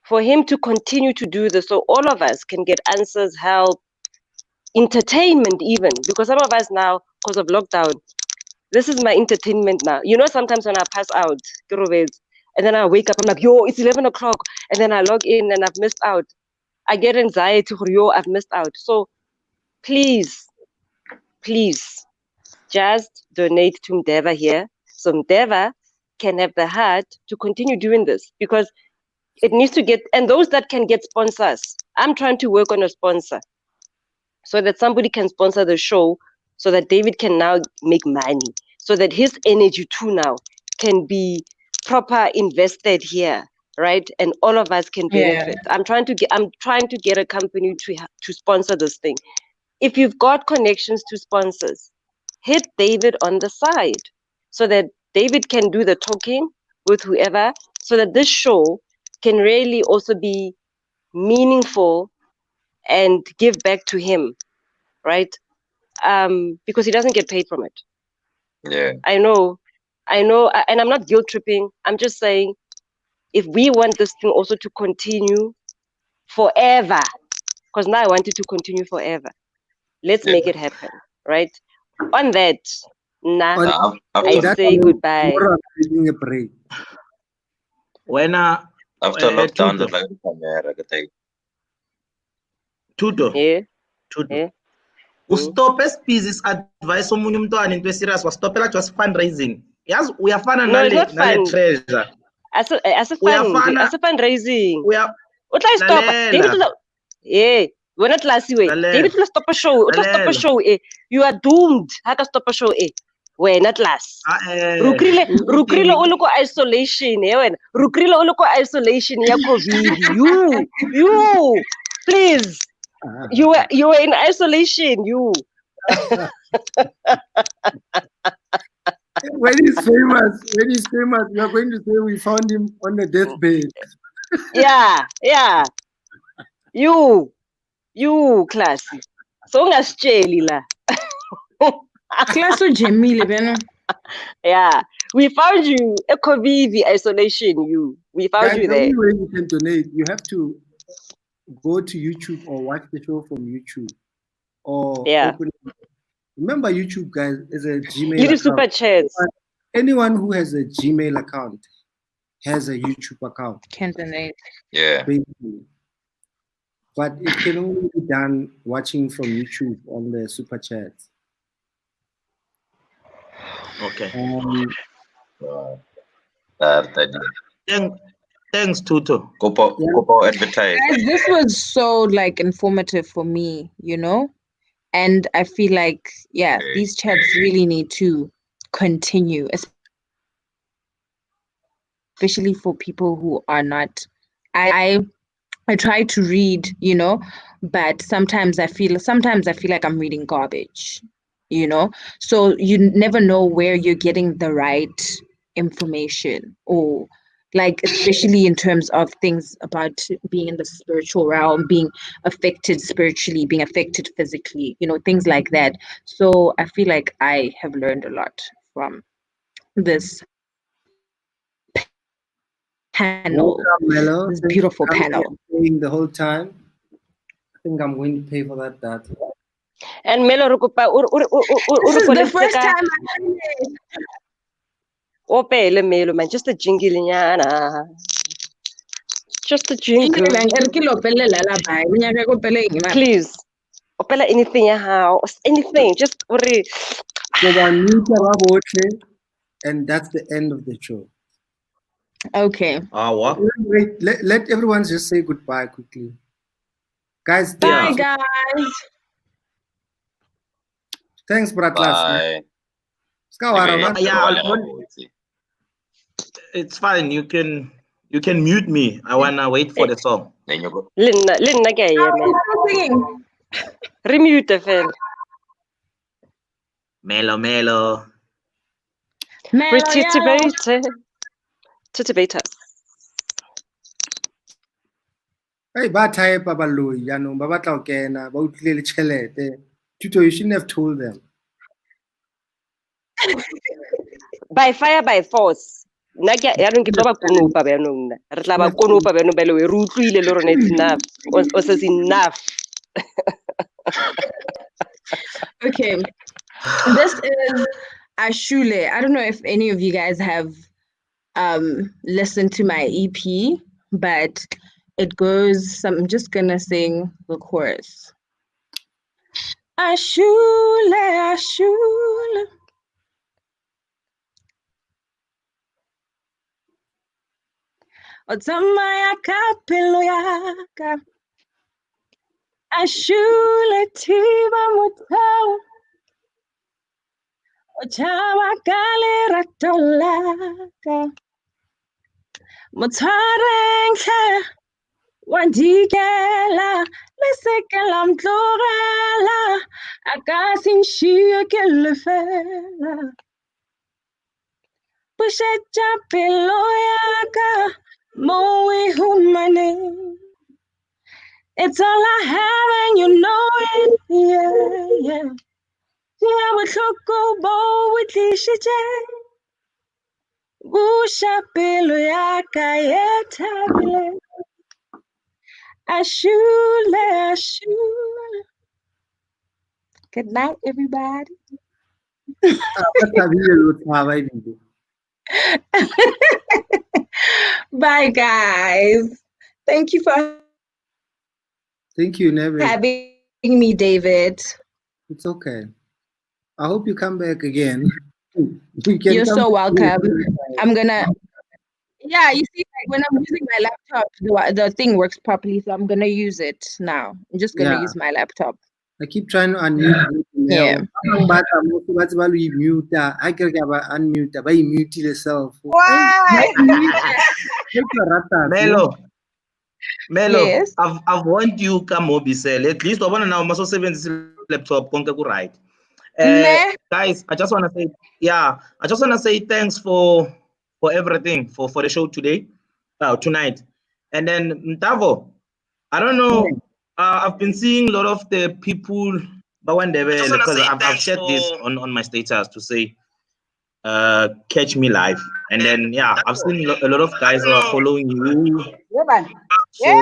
for him to continue to do this, so all of us can get answers, help, entertainment even, because some of us now, because of lockdown, this is my entertainment now. You know, sometimes when I pass out, and then I wake up, I'm like, yo, it's 11 o'clock. And then I log in and I've missed out. I get anxiety, yo, I've missed out. So please, just donate to Mdeva here. So Mdeva can have the heart to continue doing this, because it needs to get, and those that can get sponsors. I'm trying to work on a sponsor so that somebody can sponsor the show, so that David can now make money, so that his energy too now can be proper invested here, right? And all of us can benefit. I'm trying to get a company to sponsor this thing. If you've got connections to sponsors, hit David on the side so that David can do the talking with whoever, so that this show can really also be meaningful and give back to him, right? Because he doesn't get paid from it. Yeah. I know, and I'm not guilt tripping. I'm just saying, if we want this thing also to continue forever, because now I want it to continue forever, let's make it happen, right? On that, Nah, After I say goodbye. Taking a break. When after lockdown, Tuto. like camera, Tuto. Yeah. Tuto. Yeah. Ustop species advice omunye umntwana into serious wastopela just fundraising. Yazi uyafana No, it's not nale fun. treasure. As a fundraising. Uya Utla stop. David when at last way. David will stop a show. Utla stop a show. You are doomed. Haka stop a show. When at last. Rukrilo uloko isolation. When Rukrilo uloko isolation. Ya COVID. You. Please. You were in isolation. You. When he's famous, we are going to say we found him on the deathbed. Yeah. You classy. So ngasitsheli la. Class ujemile bena. Yeah. We found you a COVID isolation. We found you The there. only way you can donate, you have to go to YouTube or watch the show from YouTube. Or remember YouTube, guys, is a Gmail account. Super chats. Anyone who has a Gmail account has a YouTube account. Can donate. Yeah. Basically. But it can only be done watching from YouTube on the super chats. Okay. Thanks, Tuto. Go advertise. Guys, this was so like informative for me, and I feel like these chats really need to continue, especially for people who are not. I try to read, but sometimes I feel like I'm reading garbage, so you never know where you're getting the right information, or like especially in terms of things about being in the spiritual realm, being affected spiritually, being affected physically, things like that. So I feel like I have learned a lot from this panel. Welcome, Melo. This beautiful panel. The whole time. I think I'm going to pay for that data. And Melo this is the first time I did it. Opele Melo, man, just a jingle. Just a jingle. Please. Opela anything, anything. Just and that's the end of the show. Okay. What? Wait, let everyone just say goodbye quickly. Guys, bye, guys. Thanks, Bratlas. Bye. It's fine. You can mute me. I wanna wait for the song. Then you go. Linna gaya, man. Remute the fan. Melo. Titivator. Hey, ba type babaloy, yanong babatla kena, ba utlile tšhelete. Tuto, you shouldn't have told them. By fire, by force. Nakia, I don't give up Kunupa Benum. Retlava Kunupa Benubelo, Rutrile Loron, it's enough. Or says enough. Okay. This is Ashule. I don't know if any of you guys have listened to my EP, but it goes, I'm just gonna sing the chorus. Ashule, Ashule. Otamaya kapelo yaka. Ashule tiba mutao. Otawa galera tolaka. Mutarengke. Wandikela. Lesekela mtlorela. Akasin shia kelefela. Pushecha pelo yaka. Moe humane. It's all I have and you know it, yeah. Yeah, we could go bow with Lishije. Busha pelo yaka yetabile. Ashule. Good night, everybody. Bye, guys. Thank you for having me, David. It's okay. I hope you come back again. You're so welcome. I'm gonna. Yeah, you see, like when I'm using my laptop, the thing works properly, so I'm gonna use it now. I'm just gonna use my laptop. I keep trying to unmute. Yeah. Unmute yourself. Why? Melo. Yes. I've warned you come Mobicel. At least I want to now maso 70 laptop konke ku right. Guys, I just want to say, I just want to say thanks for everything for the show today, tonight. And then Ntavo, I don't know, I've been seeing a lot of the people, because I've shared this on my status to say, catch me live. And then, I've seen a lot of guys who are following you. So,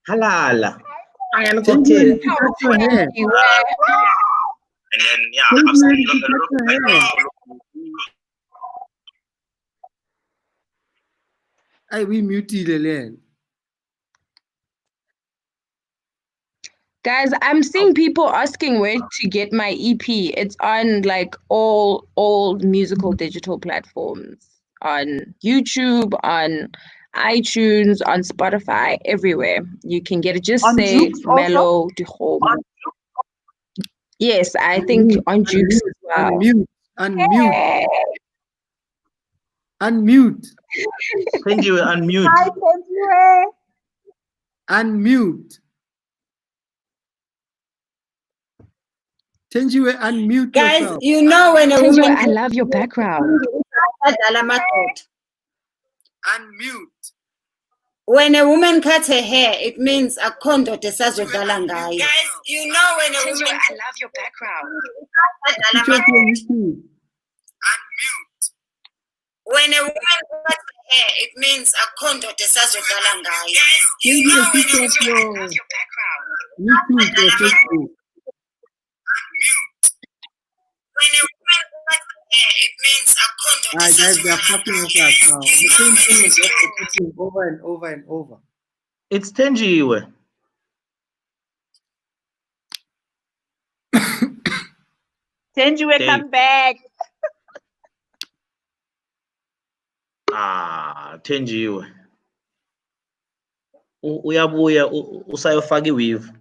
halala. I am okay. And then, I've seen a lot of guys. We muted. Guys, I'm seeing people asking where to get my EP. It's on like all musical digital platforms, on YouTube, on iTunes, on Spotify, everywhere. You can get it. Just on say Melo deja. Yes, I think on Jukes as well. Unmute. Unmute. Thank you, unmute. Hi, Tenjiwe. Unmute. Tenjiwe, unmute guys, yourself. You know when a Tenjiwe, woman... I love your background. Unmute. When a woman cuts her hair, it means a kondo tesazodala ngayo. Guys, you know when a woman... I love your background. Unmute. When a woman cuts her hair, it means a kondo tesazodala ngayo. Guys, you know when a woman... I love your background. When a woman cuts her hair, it means a kondo tesazodala ngayo. Over and over and over. It's Tenjiwe. Tenjiwe, come back. Tenjiwe. Uyabuya usayofaka iweave.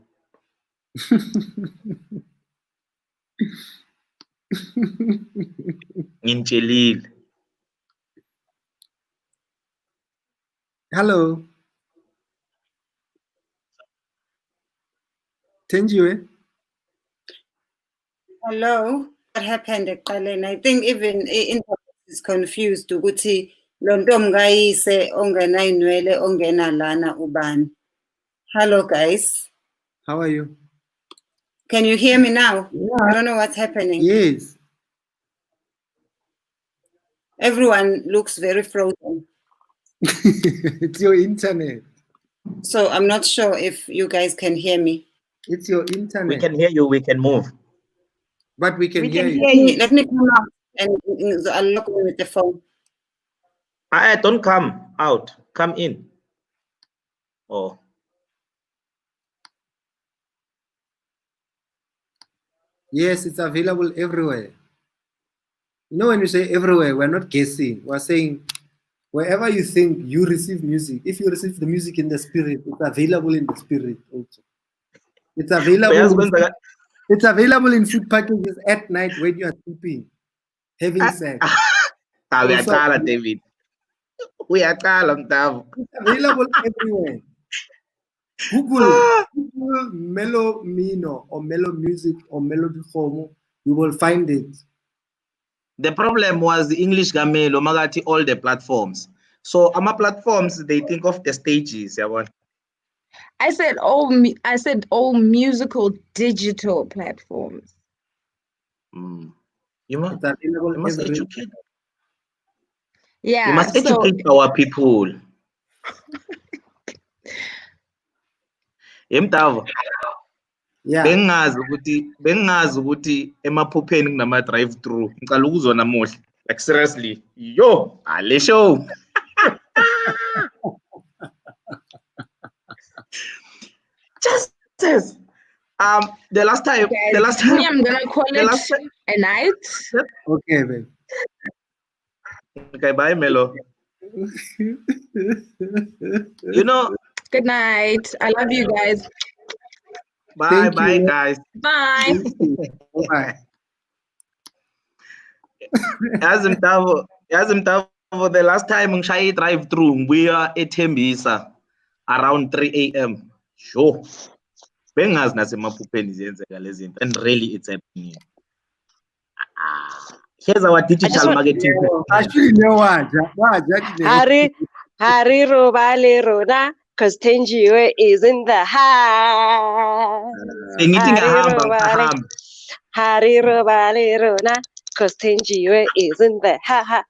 Ngintshilile. Hello. Tenjiwe. Hello. What happened at Kalen? I think even internet is confused ukuthi lontom ngayise ongena inwele ongena lana ubani. Hello guys. How are you? Can you hear me now? Yeah. I don't know what's happening. Yes. Everyone looks very frozen. It's your internet. So I'm not sure if you guys can hear me. It's your internet. We can hear you, we can move. But we can hear you. Let me come out and I'll look with the phone. Don't come out. Come in. Oh. Yes, it's available everywhere. You know, when you say everywhere, we're not guessing. We're saying wherever you think you receive music, if you receive the music in the spirit, it's available in the spirit also. It's available. It's available in food packages at night when you are sleeping, having sex. David. We are It's available everywhere. Google Melo Mino or Melo Music or Melody Homo, you will find it. The problem was the English Gamelo Magati, all the platforms. So ama platforms, they think of the stages. I said all musical digital platforms. You must educate. Yeah. You must educate our people. Yeah. bengazi ukuthi emaphupheni kunama drive through. Ngicela ukuzwa namuhla. Like seriously. Yo, ale show. Just the last time I'm gonna call it a night. Okay, babe. Okay, bye, Melo. You know. Good night. I love you guys. Bye, bye, guys. Bye. Bye. As the last time ngishaye drive through ngibuya eThembisa around 3 a.m. Sure. Bengazi nasemaphupheni ziyenzeka lezi zinto and really it's happening. Here's our digital marketing. Actually, no one. Hari robale rona, cause Tenjiwe is in the house. Hari robale rona, cause Tenjiwe is in the house.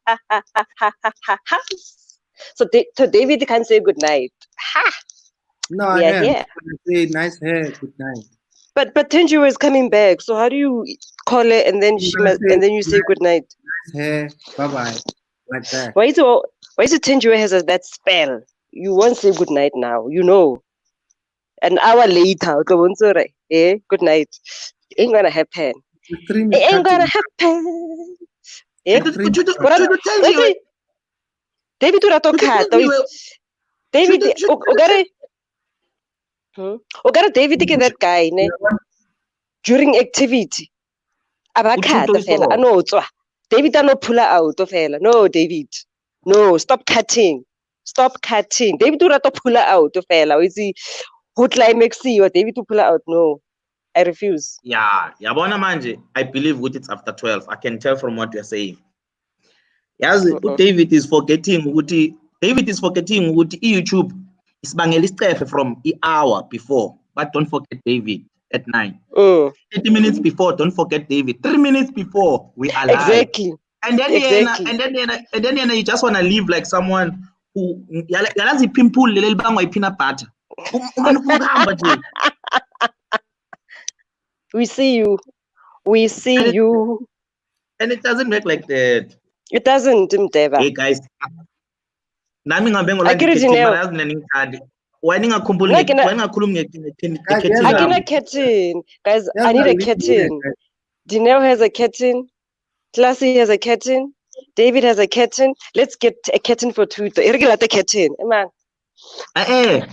So David can say good night. Ha! No, we are here. Say nice hair, good night. But Tenjiwe is coming back. So how do you call it and then you say good night? Nice hair, bye bye, like that. Why is it Tenjiwe has that spell? You won't say good night now. You know. An hour later, good night. It ain't gonna happen. It ain't gonna happen. Yeah. David David Ogara David ke that guy ne during activity abakata fela anotswa David anophula out fela no David no stop cutting David urato phula out fela uzi ho climax yo David uphula out no I refuse. Yeah, yabona manje I believe what it's after 12. I can tell from what you're saying. Yes, David is forgetting ukuthi YouTube isibangela isicefe from the hour before, but don't forget David at 9. 30 minutes before, don't forget David. 3 minutes before, we are live. Exactly. And then you just want to live like someone who yalazi pimple lele libangwa peanut butter. We see you. And it doesn't work like that. It doesn't, Mdeva. Hey guys. Nami ngabe I get it now. Akina kitten. Guys, I need a kitten. Dineo has a kitten. Classy has a kitten. David has a kitten. Let's get a kitten for Twitter. Irregular kitten. Man. Before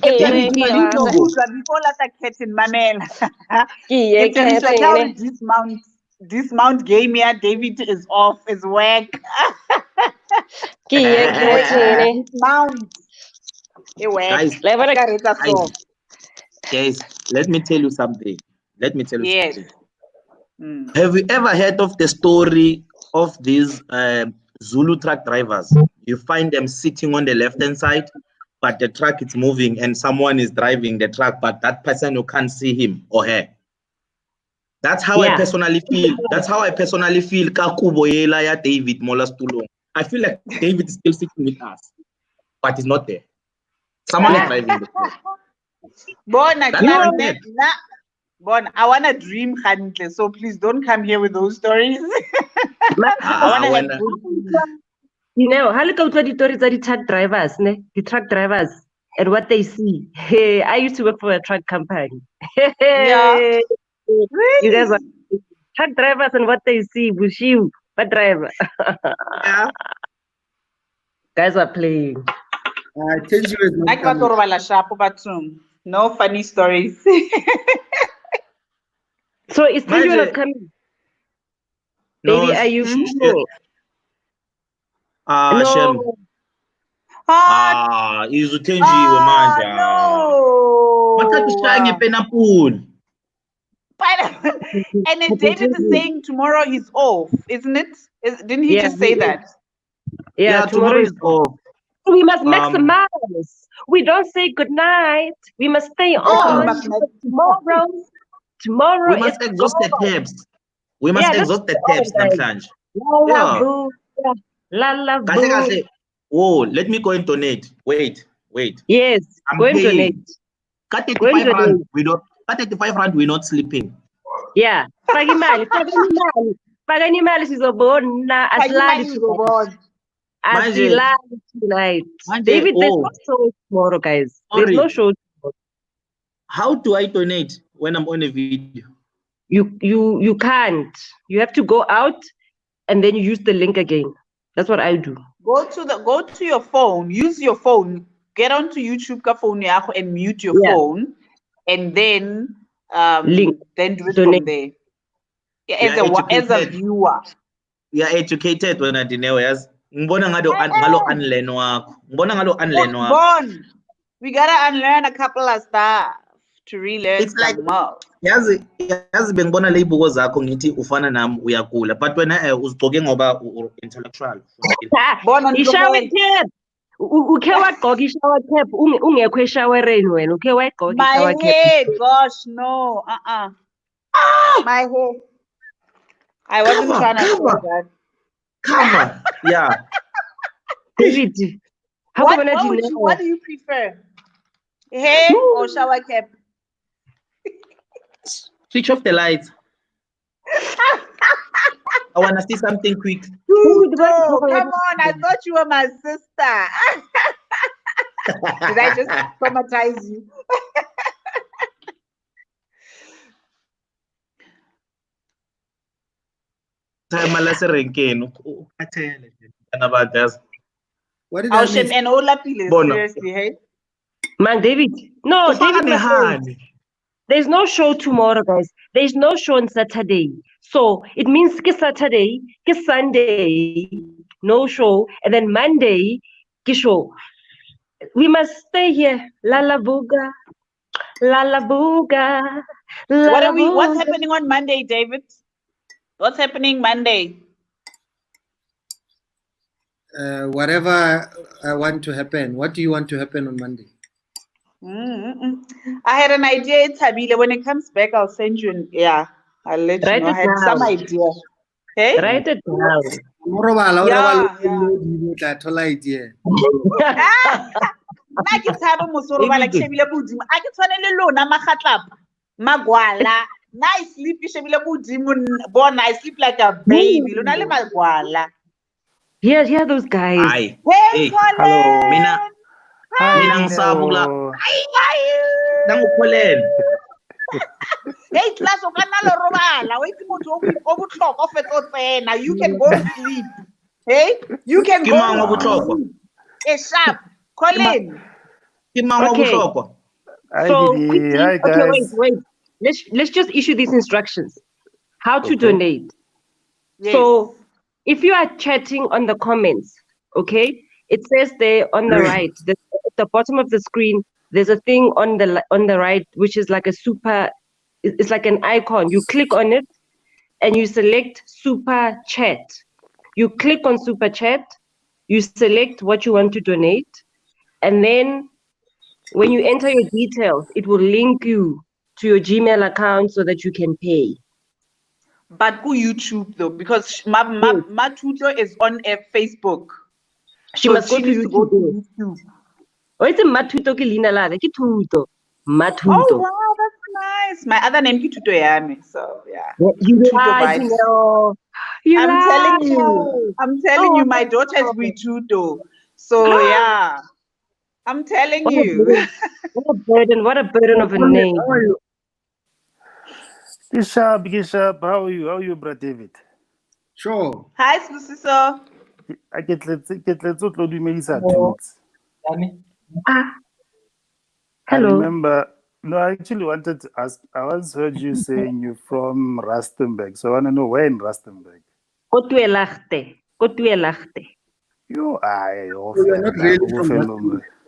that kitten, Mamela. Dismount game here. David is off his work. Dismount. Guys, let me tell you something. Something. Have you ever heard of the story of these Zulu truck drivers? You find them sitting on the left-hand side, but the truck is moving and someone is driving the truck, but that person, you can't see him or her. That's how I personally feel. That's how I personally feel. David Mola Stulong. I feel like David is still sitting with us, but he's not there. Someone is driving the truck. Bon, I want to dream, Khantle, so please don't come here with those stories. You know, how look at the stories are the truck drivers, the truck drivers, and what they see. Hey, I used to work for a truck company. Yeah. You guys are truck drivers and what they see, Bushiu, what driver? Yeah. Guys are playing. No funny stories. So is Tenjiwe not coming? No, Baby, are you sure? Shem. Is Tenjiwe manja. No. What are you trying to pineapple? And then David is saying tomorrow he's off, isn't it? Didn't he just say that? Yeah, tomorrow is off. We must maximize. We don't say good night. We must stay on. Tomorrow we must exhaust the tabs. We must exhaust the tabs namhlanje. La boo. Oh, let me go and donate. Wait. Yes, I'm go and donate. Cut it to 5 rand. At 35 rand, we're not sleeping. Yeah. Pagimali sizobona asilali tonight. David, there's no show tomorrow, guys. There's no show tomorrow. How do I donate when I'm on a video? You can't. You have to go out and then you use the link again. That's what I do. Go to your phone, use your phone, get onto YouTube ka phone yako and mute your phone, and then link. Then do it from there. Yeah, as a viewer. You are educated when I didn't yes. Ngibona ngalo unlearn wakho. Ngibona ngalo unlearn wakho. We gotta unlearn a couple of stuff to relearn. It's like yazi bengibona le ibuko zakho ngithi ufana nami uyagula, but wena uzigcoke ngoba intellectual. Ishower cap. Ukhe wagqoka ishower cap ungekho eshowereni wena. Ukhe wagqoka ishower cap. My hair, gosh, no. My hair. I wasn't trying to say that. Come on. Yeah. David, what do you prefer? Hair or shower cap? Switch off the lights. I want to see something quick. Dude, come on. I thought you were my sister. Did I just traumatize you? What did Ocean and Ola Pile, seriously, hey? Man, David. No, David. There's no show tomorrow, guys. There's no show on Saturday. So it means Saturday, Sunday, no show, and then Monday, show. We must stay here. Lala Booga. Lala Booga. What's happening on Monday, David? What's happening Monday? Whatever I want to happen. What do you want to happen on Monday? I had an idea, Tabile. When it comes back, I'll send you I'll let you know. I had some idea. Hey? Write it down. I sleep, I sleep like a baby. Yeah, those guys. Hey, hello. Mina ngisabula. Nangukoleni. Hey, class o kana lo robala. Wait motho o botlhokwa o fetsa tsena. You can go to sleep. Hey, you can go. Ke botlhokwa. Sharp. Colin. So quickly, hi guys. Wait. Let's just issue these instructions. How to donate. Yes. So if you are chatting on the comments, okay, it says there on the right, at the bottom of the screen, there's a thing on the right which is like a super. It's like an icon. You click on it, and you select super chat. You click on super chat. You select what you want to donate, and then when you enter your details, it will link you to your Gmail account so that you can pay. But go YouTube though, because my tutor is on Facebook. She must go to YouTube. Oh, it's a Matuto Kilina Lada. Tuto. Matuto. Oh wow, that's nice. My other name is Tuto Yami. So yeah. You know. I'm telling you, my daughter is with Tuto. So yeah. I'm telling you. What a burden of a name. Bishop, how are you, Brother David? Sure. Hi, Susiso. I get let's upload you Hello. I remember, no, I actually wanted to ask, I once heard you saying you're from Rustenburg, so I want to know where in Rustenburg. Kotuelachte. You are you're not really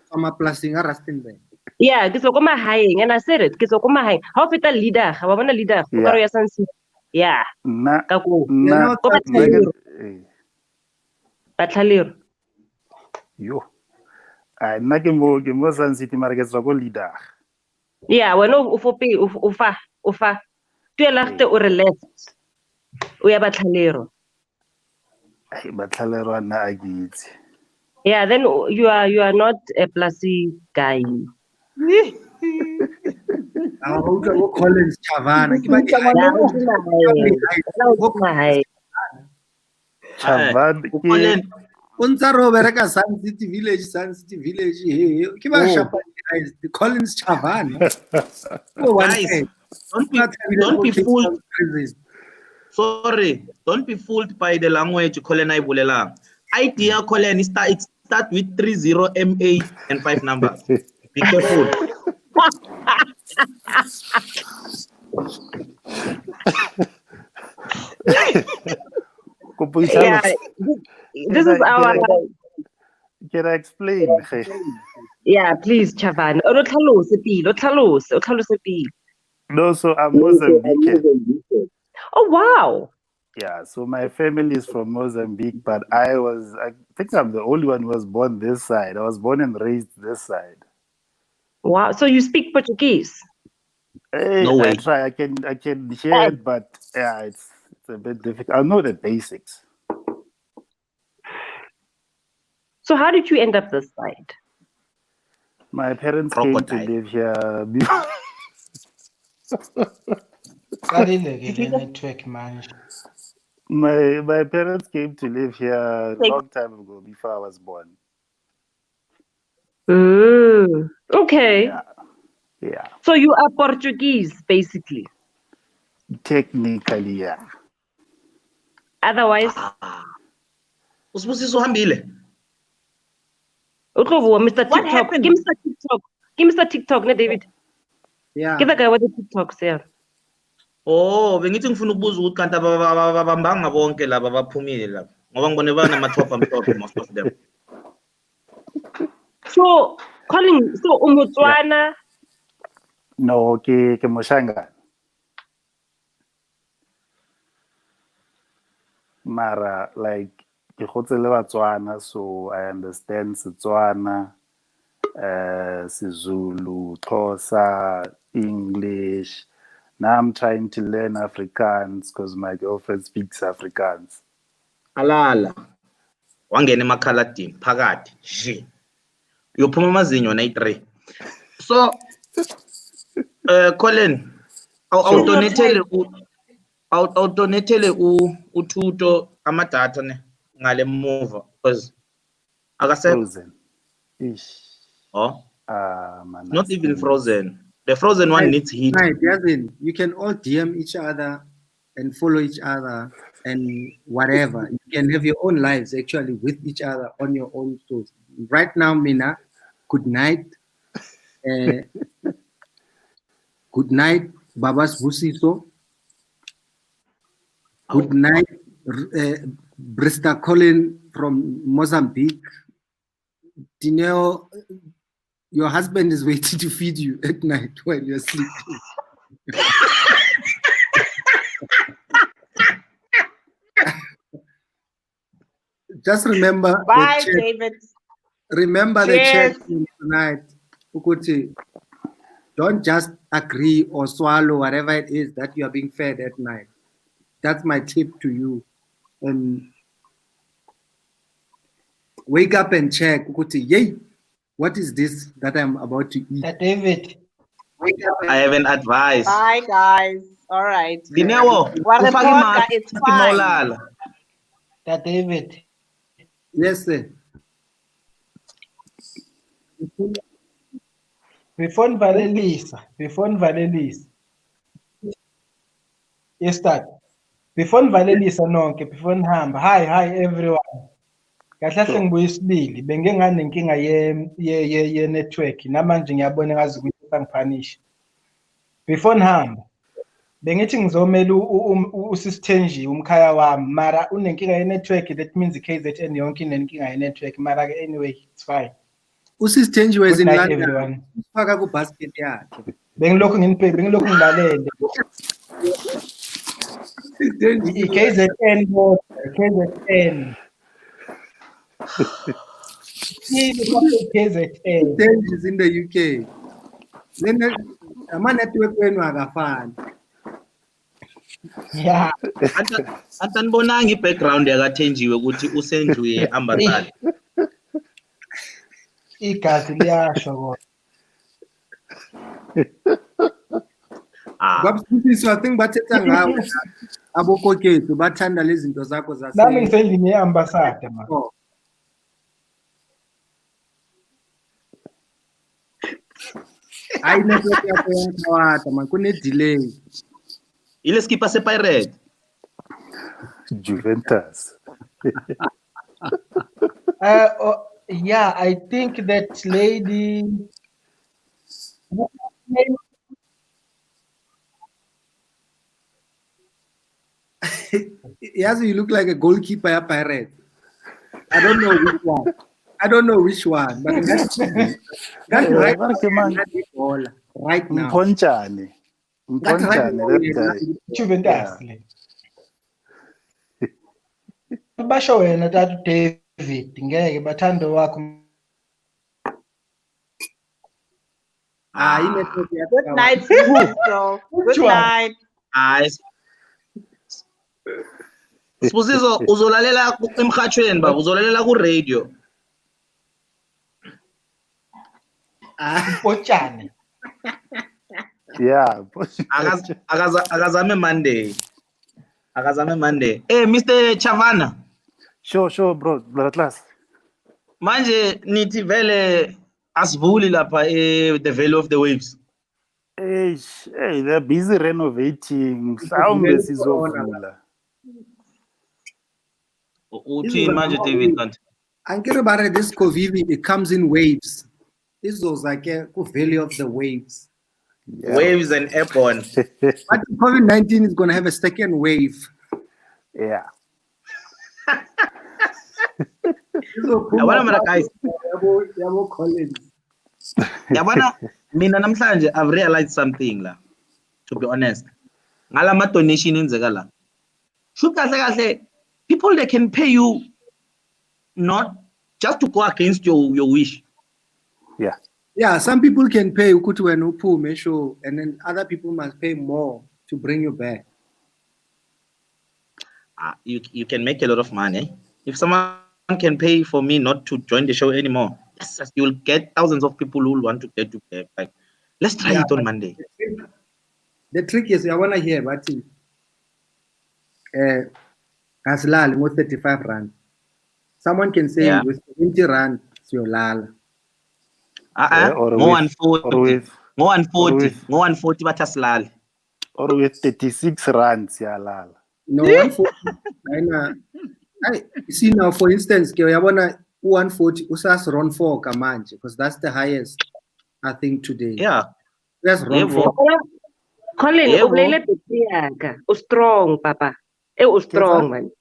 from a Plasinga Rustenburg. Yeah, ke so ko mahaeng, and I said it, ke so ko mahaeng. How feta leader, ga ba bona leader, go karo ya Sansi. Yeah. Ka go. Batlalero. Yo. Ai nna ke mo Sansi mara ke tswa go leader. Yeah, wena o fa. Tuelachte o re left. O ya Batlalero. Ai Batlalero na a gitse. Yeah, then you are not a Plasi guy. Collins Chavana. Chavan Unsaro bereka Sun City Village. Hey, the Collins Chavana. Guys, don't be fooled. Sorry, don't be fooled by the language Colin I bulelang. Idea Colin it start with 30 MA and 5 numbers. Be careful. Yeah, this is our. Can I explain? Yeah, please, Chavan. No, so I'm Mozambican. Oh wow. Yeah, so my family is from Mozambique, but I think I'm the only one who was born this side. I was born and raised this side. Wow. So you speak Portuguese? Hey, No way. I try. I can hear it, but yeah, it's a bit difficult. I know the basics. So how did you end up this side? My parents came to live here before. My parents came to live here a long time ago before I was born. Okay. Yeah. So you are Portuguese, basically. Technically, yeah. Otherwise, Mr. TikTok. Give Mr. TikTok. Give Mr. TikTok, ne David. Yeah. Give the guy what the TikToks there. Oh, bengithi ngifuna ukubuza ukuthi kanti ababambanga bonke laba abaphumile laba ngoba ngibone banamathopha amhlophe most of them. So, Colin, so Umutswana. No, ke Moshanga. Mara, like, ke gotse le Batswana, so I understand Setswana, Sizulu, Xhosa, English. Now I'm trying to learn Afrikaans because my girlfriend speaks Afrikaans. Alala. Wangena emakhaladini phakathi nje. Uyophuma amazinyo na-3. So Colin, awudonethele uThuto amadatha ne ngale move because Frozen. Oh. Man, Not even frozen. The frozen one needs heat. Right, you can all DM each other and follow each other and whatever. You can have your own lives actually with each other on your own tools. Right now, Mina, good night. Good night, Babas Busiso. Good night, Brista Colin from Mozambique. Dineo, your husband is waiting to feed you at night while you're sleeping. Just remember. Bye, David. Remember the chat tonight. Ukuti, don't just agree or swallow whatever it is that you are being fed at night. That's my tip to you. Wake up and check. Ukuti, yay, what is this that I'm about to eat? David. I have an advice. Bye, guys. All right. Dinewo, it's fine. David. Yes, sir. Before Valelisa. Yes, that. Before Valelisa nonke, before Hamba. Hi everyone. Kahle ngibuyisibili bengengane inkinga ye network namanje ngiyabona ngazi ukuthi sangiphanisha. Before ngihamba bengithi ngizomela uSisthenji umkhaya wami mara unenkinga ye network, that means KZN yonke inenkinga ye network mara anyway it's fine. Usisthenji was in London. Ufaka ku basket yakhe. Bengilokhu ngilalele. KZN. KZN is in the UK. Then ama-network wenu akafani. Yeah. Antanibonanga i-background yakathenjiwe ukuthi usenjuye ambassador. Igazi liyasho kodwa. Babusisiso, I think bathetha ngawe abokokethu bathanda lezi zinto zakho zase. Nami ngisendlini ye-ambassador man. Hayi network yakho yankhawata man, kune-delay. Ile skipper se-pirate. Juventus. Yeah, I think that lady. Yes, you look like a goalkeeper at Pirate. I don't know which one. But that's right now. Mponchane, that guy. Juventus. Basho wena tatu David ngeke bathando wakho. Good night, Sibusiso. Good night. Sibusiso, uzolalela emhathweni baba, uzolalela ku radio. Mponchane. Yeah. Akazame Monday. Hey, Mr. Chavana. Sure, bro. Class. Manje nithi vele asivuli lapha the Valley of the Waves. Hey, they're busy renovating. Mhlawumbe sizovula. Uthi manje David kanti. Angeke bare this COVID, it comes in waves. This was like a Valley of the Waves. Yeah. Waves and airborne. But COVID-19 is going to have a second wave. Yeah. Yabona guys. Yabona mina namhlanje I've realized something la, to be honest. Ngala ma donation enzeka la. Should kahle people they can pay you not just to go against your wish. Yeah. Yeah, some people can pay ukuthi wena uphume show, and then other people must pay more to bring you back. You can make a lot of money. If someone can pay for me not to join the show anymore, yes, you will get thousands of people who will want to get you back. Like, let's try it on Monday. The trick is, I want to hear about it. Aslal, with 35 rand. Someone can say with 20 rand, it's your lal. More than 40. More than 40. More than 40, but aslal. Or with 36 rands, yeah, lal. No, 140. I see now, for instance, I want to 140 usas run 4 kamanje, because that's the highest, I think, today. Yeah. That's run 4. Colin, ublele betiaka. Strong, papa. Strong, man.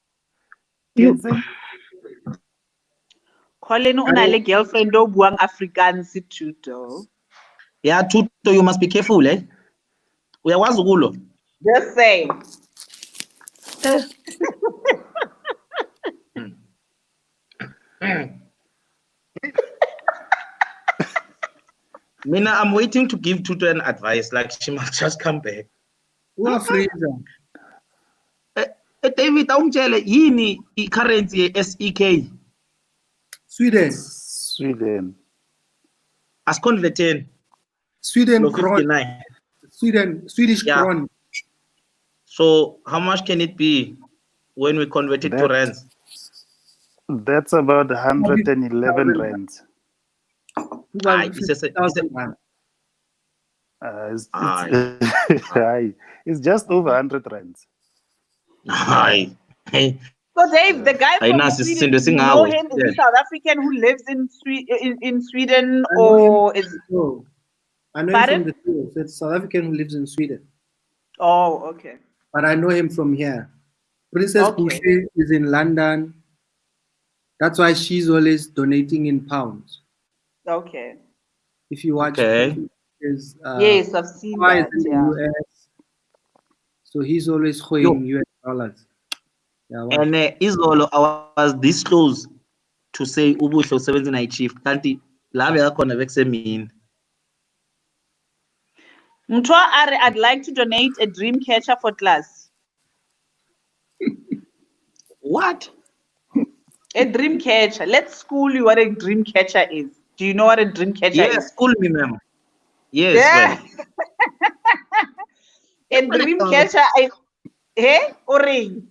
Colin, unale girlfriend o buang Afrikaans tuto. Yeah, tuto, you must be careful, eh? Uyawazi kulo. Just say. Mina, I'm waiting to give Tuto an advice. Like, she must just come back. Who are freezer? David, awungitshele yini i-currency ye-SEK? Sweden. Asiconverteni. Swedish kron. So how much can it be when we convert it to rands? That's about 111 rands. It's just over 100 rands. So Dave, the guy from Sweden, you know him, is he South African who lives in Sweden, or is? I know him from the show. So it's South African who lives in Sweden. Oh, okay. But I know him from here. Princess Boucher is in London. That's why she's always donating in pounds. Okay. If you watch, yes, I've seen that. In the US, so he's always showing US dollars. Yeah, and Izolo, I was this close to say Ubuhlo 79 chief. Kanti lave yakhona bekusemini. Mtwa Are, I'd like to donate a dream catcher for class. What? A dream catcher. Let's school you what a dream catcher is. Do you know what a dream catcher is? Yes, school me, ma'am. Yes. And Dreamcatcher, ring.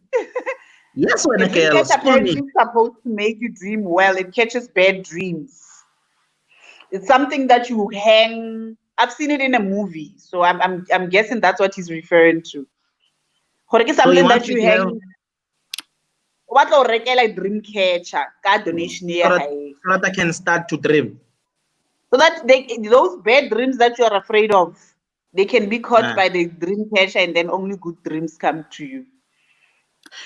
Yes, when A I girl, Dreamcatcher school apparently me. is supposed to make you dream well. It catches bad dreams. It's something that you hang. I've seen it in a movie, so I'm guessing that's what he's referring to. So Something you want that me you to have hang. What like Dreamcatcher? God donation so that I can start to dream. So that those bad dreams that you are afraid of, they can be caught by the dream catcher, and then only good dreams come to you.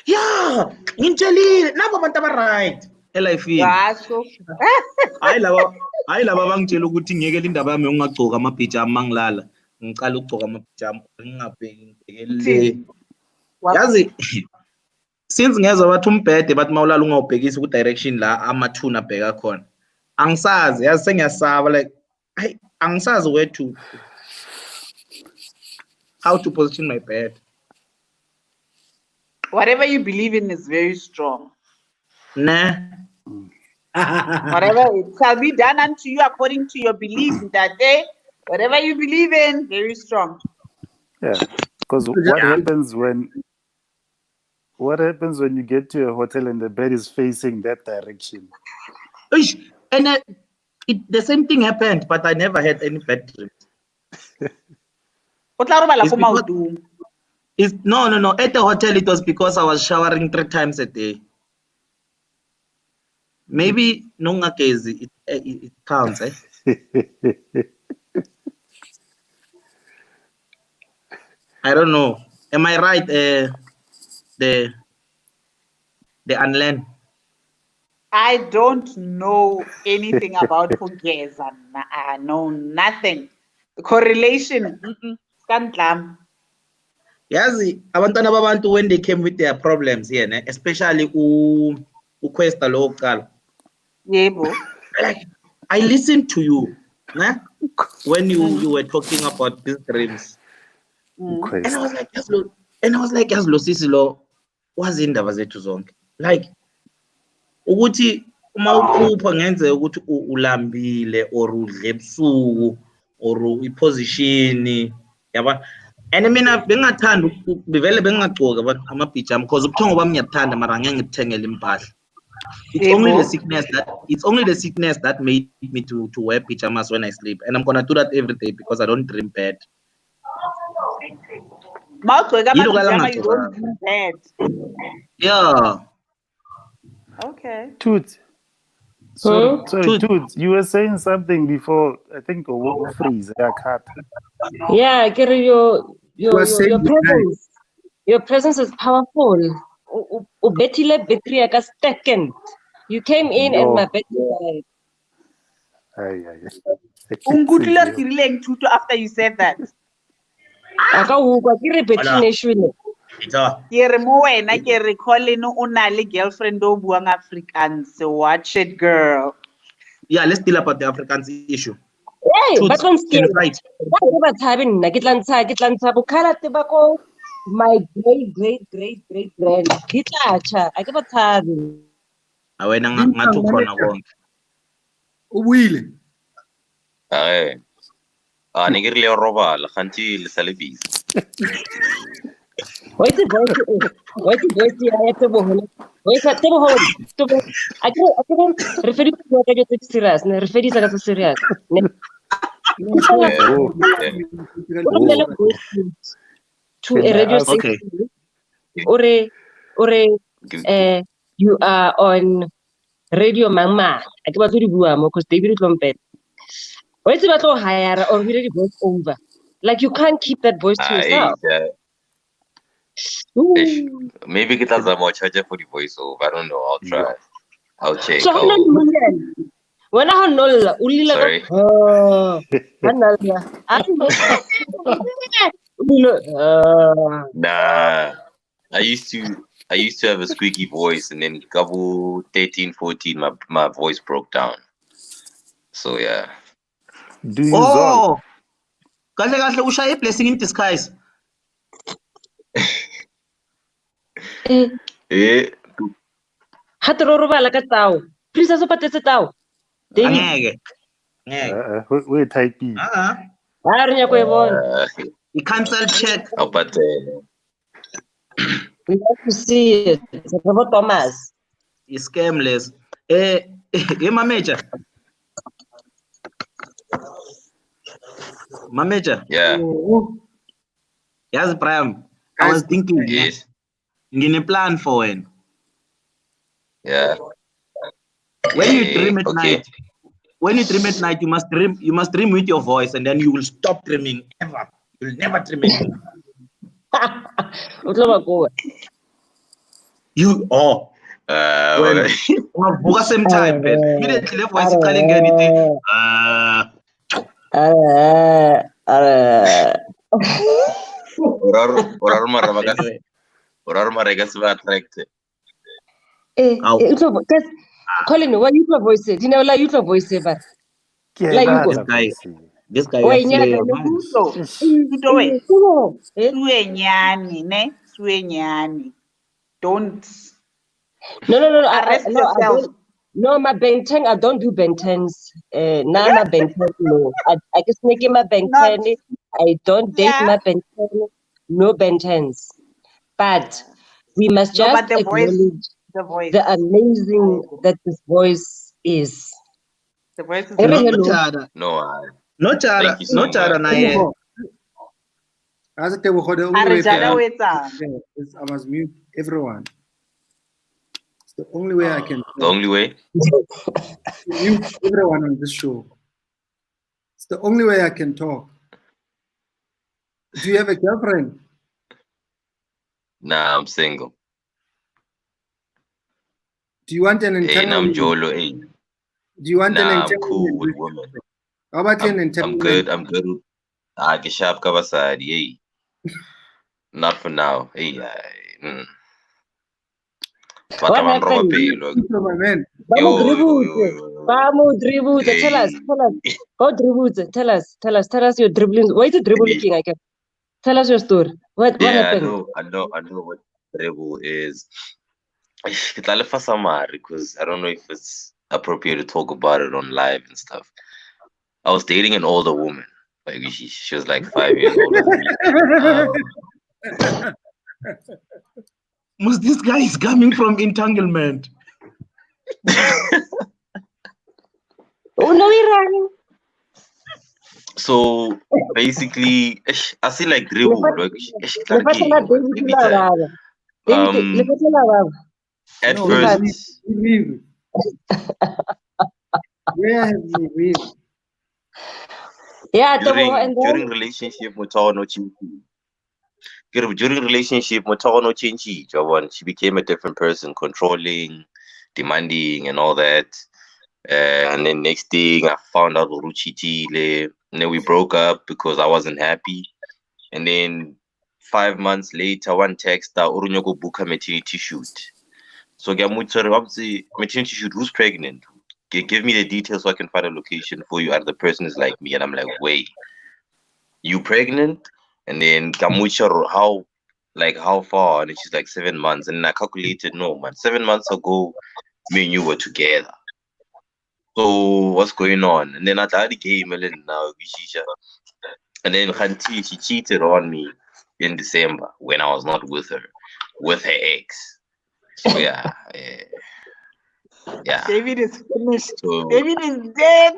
Yeah, ngitsheli nabo abantu right elifini. Hayi laba bangitshela ukuthi ngiyeke indaba yami ungagcoka amapijama mangilala. Ngicala ukugcoka amapijama ngingabhekele. Yazi since ngezwe bathi umbhede bathi mawulala ungawubhekisi ku direction la amathuna abheka khona. Angisazi yazi sengiyasaba like hey angisazi where to how to position my bed. Whatever you believe in is very strong. Nah. Whatever it shall be done unto you according to your belief that day. Whatever you believe in, very strong. Yeah, because what happens when you get to a hotel and the bed is facing that direction? And the same thing happened, but I never had any bad dreams. No. At the hotel, it was because I was showering 3 times a day. Maybe it counts, eh? I don't know. Am I right? The unlearned. I don't know anything about Pugeza. I know nothing. The correlation. Yazi abantwana babantu when they came with their problems here, especially uQuesta local. Yebo. Like I listened to you, when you were talking about these dreams. And I was like, yazlo sisilo wazi indaba zethu zonke. Like ukuthi uma uphupha ngenzeka ukuthi ulambile or udle ebusuku or iposition yaba. And mina bengathanda bevele bengagcoka amapijama because ubuthongo bami ngiyathanda mara ngeke ngithengele impahla. It's only the sickness that made me to wear pajamas when I sleep, and I'm gonna do that every day because I don't dream bad. You don't dream bad. Yeah. Okay. Toot. Sorry, Toot. You were saying something before. I think freeze. Yeah, Gary, your presence. Your presence is powerful. Ubetile betri aka second. You came in and my battery died. Ungutla kirileng tutu after you said that. Aka ukwa ki repeat nation. Ke re mo wena ke re call no una le girlfriend o buang Afrikaans. So watch it, girl. Yeah, let's deal about the Afrikaans issue. Hey, but I'm scared. What's happening? Kitlansa bukhala tibako. My great grand. Kitlacha. I give a time. Awena ngathi khona konke. Uwile. Neke re le robala ganti le sa le busy. Wait a voice ya tebohole. Wait a tebohole. I can't refer to what I get serious. Refer to that serious. To a radio station. Or you are on Radio Mama. I can't do the because David Lompet. What's about to hire or really voice over? Like you can't keep that voice to yourself. Maybe get as a more charger for the voiceover. I don't know. I'll try. I'll check. So when I know, sorry. Nah. I used to have a squeaky voice, and then couple 13, 14, my voice broke down. So yeah. Do you zone? Kahle ushaye blessing in disguise. Hatrorobala ka tao. Please aso patetse tao. Ngeke. We type. Arnya ko ebona. You cancel check. Oh, but We have to see it. It's about Thomas. It's scamless. My major. My major. Yeah. Yes, Brian. I was thinking. Yes. You need a plan for it. Yeah. When you dream at Okay. night, you must dream with your voice, and then you will stop dreaming ever. You'll never dream anymore. When same time, but immediately the voice is calling anything. Orar maregas va attracted. Colin, why you your voice? Do you know like you voice but like you go. This guy Why has nyaka Don't. No. Arrest I yourself. don't. No, my benteng. I don't do bentens. Nah, my benteng. No, I just make my benten. I don't date my benten. No bentens. But we must No, just but the voice. acknowledge The voice. the amazing that this voice is. The voice is No, Thank you so much. As the only way I must mute everyone. It's the only way I can. The only way? Mute everyone on this show. It's the only way I can talk. Do you have a girlfriend? Nah, I'm single. Do you want an Hey, entanglement? I'm Jolo. Hey. Do you want an Nah, I'm entanglement? cool with women. How about an I'm entanglement? good. I'm good. I can shop cover side. Hey. Not for now. Hey. What happened? Tell us. Go dribble. Tell us your dribbling. Why the dribble looking like? Tell us your story. What happened? I know what dribble is. Because I don't know if it's appropriate to talk about it on live and stuff. I was dating an older woman. Like she was like 5 years older than me. Most this guy is coming from entanglement. Oh no, we're running. So basically, I see like dribble. At first, yeah, during relationship, during relationship, she became a different person, controlling, demanding, and all that. And then next thing, I found out and then we broke up because I wasn't happy. And then 5 months later, one text Urunyoko book a maternity shoot. So obviously maternity shoot, who's pregnant? Give me the details so I can find a location for you. And the person is like me, and I'm like, wait, you pregnant? And then how far? And she's like 7 months. And I calculated, no man, 7 months ago, me and you were together. So what's going on? And then I started the game now. And then Khanti, she cheated on me in December when I was not with her ex. So yeah. David is finished. So, David is dead.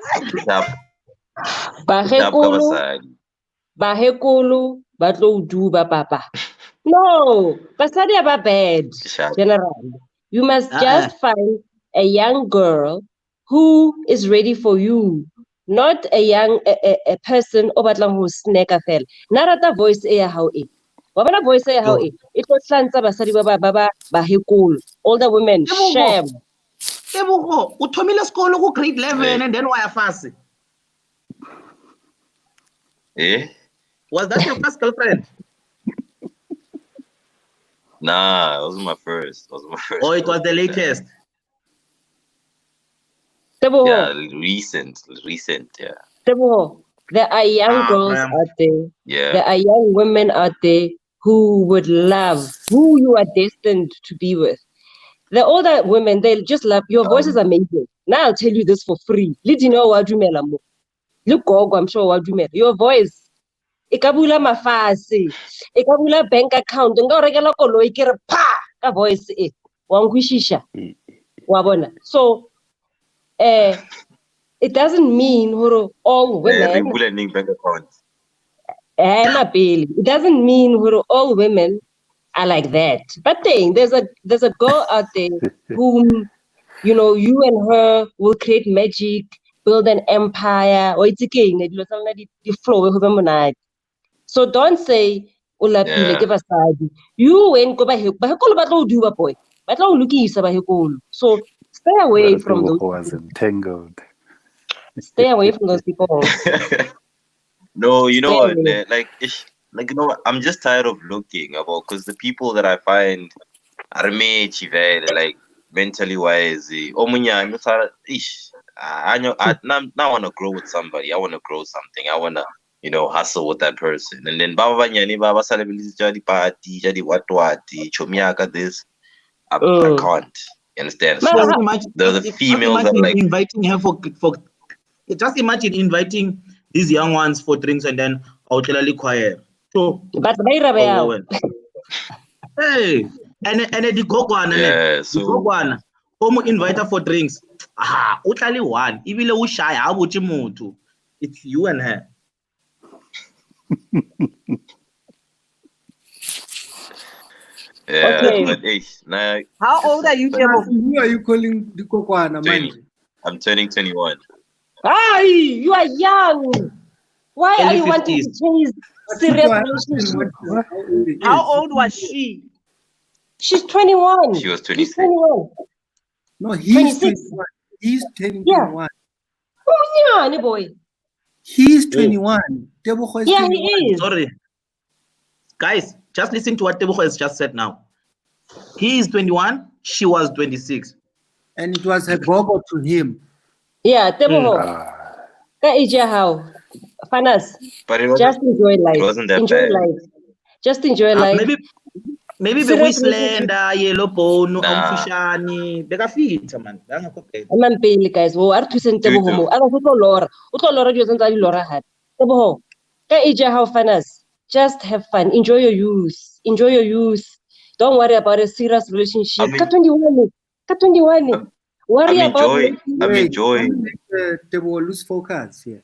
Bahekulu, batlo duba papa. No, basadi are bad. General, you must just find a young girl who is ready for you, not a person obatlang who snack a fell. Narata voice how it. Wabana voice how it. It was Sansa basadi baba bahekulu. All the women shame. Uthomile skolo ku grade 11 and then why fast? Was that your first girlfriend? Nah, it wasn't my first. Oh, it was the latest. Yeah, recent, yeah. There are young girls out there. Yeah. There are young women out there who would love, who you are destined to be with. The older women, they just love, your voice is amazing. Now I'll tell you this for free. Let you know what you mean. Look, I'm sure what you mean. Your voice e ka bula mafase, e ka bula bank account, nka o rekela koloi ke re pa ka voice e wa nkwishisha wa bona. So it doesn't mean all women bank account. It doesn't mean all women are like that. But there's a girl out there whom you and her will create magic, build an empire, or it's again the flow. So don't say ulapile ke basadi. You ain't go back batlo do ba boy. Batlo lokisa ba hekolo. So stay away from those. Was entangled. Stay away from those people. No, you know what? Like you know what? I'm just tired of looking about because the people that I find are like mentally wise. I want to grow with somebody. I want to grow something. I want to hustle with that person. And then baba celebrities jadi party, jadi what chomiaka this. I can't. You understand? So the females are like inviting her for just imagine inviting these young ones for drinks and then outlally quiet. So but hey, and the gogwana the gogwana invite her for drinks. Utlali one ibile ushaya abuthi muthu. It's you and her. Yeah, Okay. but now, How old are you, Tebo? Who are you calling the Kokwana, man? I'm turning 21. Hi, you are young. Why are you wanting to change serious relationship? How old was she? She's 21. She was 26. She's 21. No, he's 21. He's turning 21. Oh, yeah, boy. He's 21. Tebogo is 21. He is. Sorry. Guys, just listen to what Tebogo has just said now. He is 21, she was 26. And it was a gogo to him. Yeah, Tebogo. How? Fanas. But it just enjoy life. It wasn't that enjoy bad. life. Just enjoy life. Maybe the slender, yellow bone, umfushani. Bega fit, man. Man pele guys. Wo are thusen Tebogo. Ara go tlo lora. O tlo lora di tsentsa di lora hat. Tebogo. Ka how Fanas. Just have fun. Enjoy your youth. Enjoy your youth. Don't worry about a serious relationship. Ka 21. Worry about it. I'm enjoying. They will lose focus here.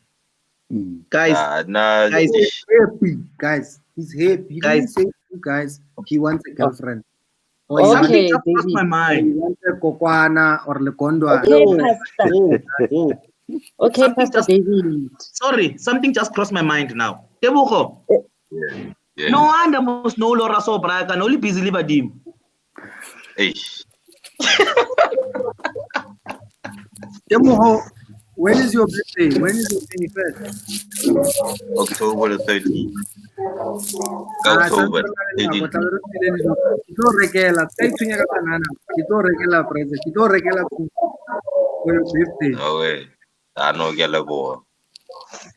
Guys, guys, he's happy. Guys, he's happy. He didn't say you guys. He wants a girlfriend. Or something just crossed my mind. He wants a Kokwana or Lekondwa. Okay, Okay, Pastor David. Sorry, something just crossed my mind now. Tebogo. No wonder most no Laura so brag and only busy live at him. Tebogo, when is your birthday? When is your 21st? October the 13th. October. Kito regela, kay tunya ka banana. Kito regela present. Kito regela for your birthday. No way. I know get a boy.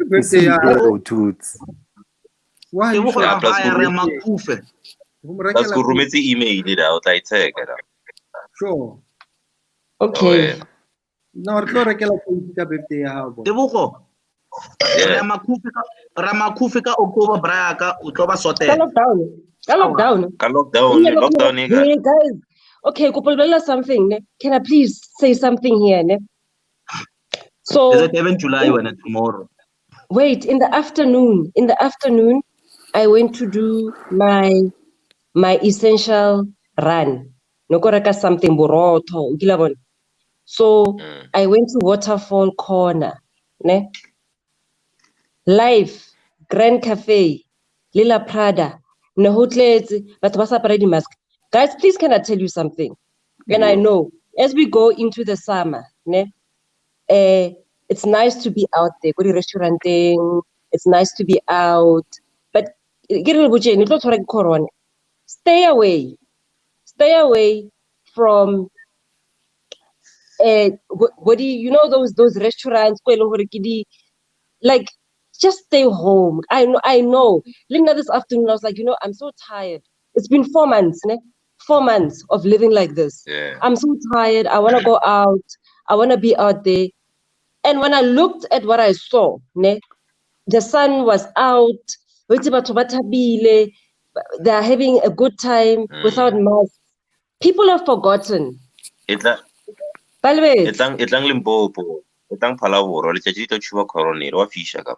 Birthday. Why you should have That's good. Rumete email it out. I take it out. Sure. Okay. No, no regela for birthday. Tebogo. Ramakufika October Braga Utoba Sote. Lockdown. Hey guys. Okay, Kupulbela something. Can I please say something here? Ne? So is it even July when it's tomorrow? Wait, in the afternoon, I went to do my essential run. Nokoreka something boroto. So I went to Waterfall Corner. Ne? Live, Grand Cafe, Lila Prada, Nahutlets, but what's up already mask. Guys, please can I tell you something? And I know as we go into the summer, ne, it's nice to be out there, go to restauranting, it's nice to be out, but stay away from what do you know those restaurants like just stay home. I know. Linda, this afternoon, I was like, I'm so tired. It's been 4 months, ne? 4 months of living like this. Yeah. I'm so tired. I want to go out. I want to be out there. And when I looked at what I saw, ne? The sun was out. They are having a good time without masks. People have forgotten. Etlang Limpopo, etlang Palaboro, le tšatši di tlo tšhuba corona wa fisha ka.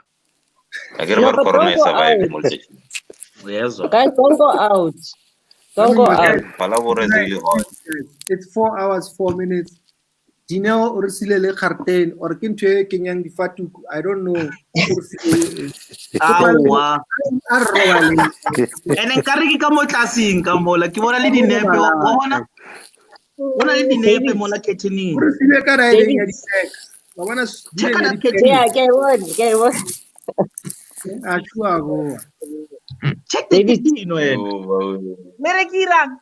I get about corona survive mo letšatši. Guys, don't go out. Don't go out. Palaboro is really hard. It's 4 hours, 4 minutes. Dineo or silele kharten or kintwe kenyang difatuku. I don't know. Awa. And then carry ka mo tlasing ka mo la ke bona le dinepe wa bona. Bona le dinepe mo la kitchening. Or sile ka ra ile ya di-sex. Ba bona check ya that di-sex. Yeah, get one. Ashua go. Check the kitchen when. Merekirang.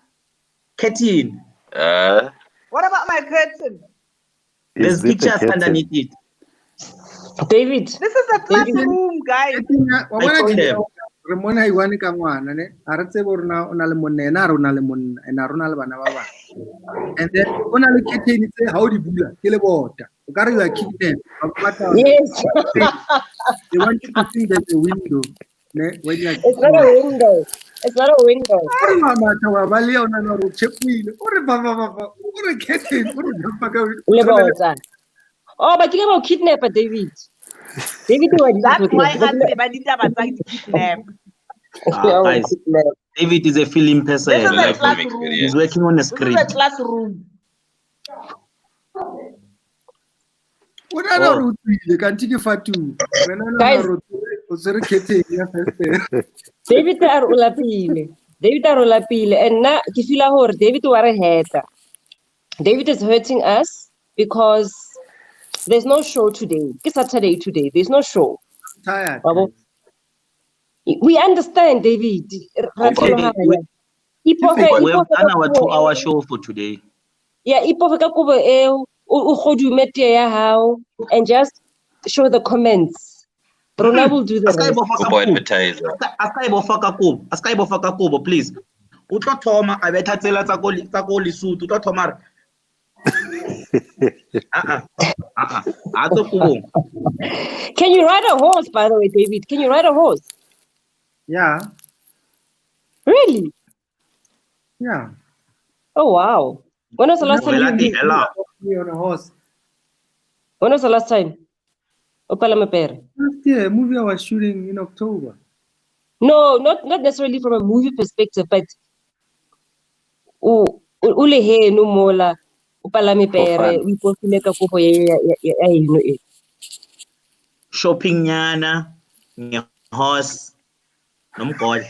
Kitchen. What about my curtain? There's pictures underneath it. David. This is a classroom, guys. I told them. Remona iwane ka ngwana ne a re tsebe gore na o na le monna ena re o na le monna ena rona le bana ba ba and then o na le curtain tse ha o di bula ke le bota o ka re you are kidnapped Yes. they want you to think there's a window ne when you are It's not a window. It's not a window. ore mama tawa ba le ona no ro chepuile ore ba ore curtain ore jumpa ka Le bota. Oh, but you about kidnapper, David. David, that's why I did kidnap. Guys, David is a film person. This is a classroom. He's working on a script. This is a classroom. What are you doing? Can't you fatu? Guys, David are ulapile. David are ulapile, and na kifila hor David ware heta. David is hurting us because there's no show today. It's Saturday today. There's no show. Tired. We understand, David. Okay, we have done our 2-hour show for today. Yeah, and just show the comments. Rona will do the rest. Please. Utlo thoma abetha tsela tsa ko Lesotho utlo thoma Can you ride a horse, by the way, David? Can you ride a horse? Yeah. Really? Yeah. Oh, wow. When was the last time you on a horse? When was the last time? Last year, a movie I was shooting in October. No, not necessarily from a movie perspective, but ulehe no mola upalame pere we postile ka kopo ya eno e shopping nyana horse nomgol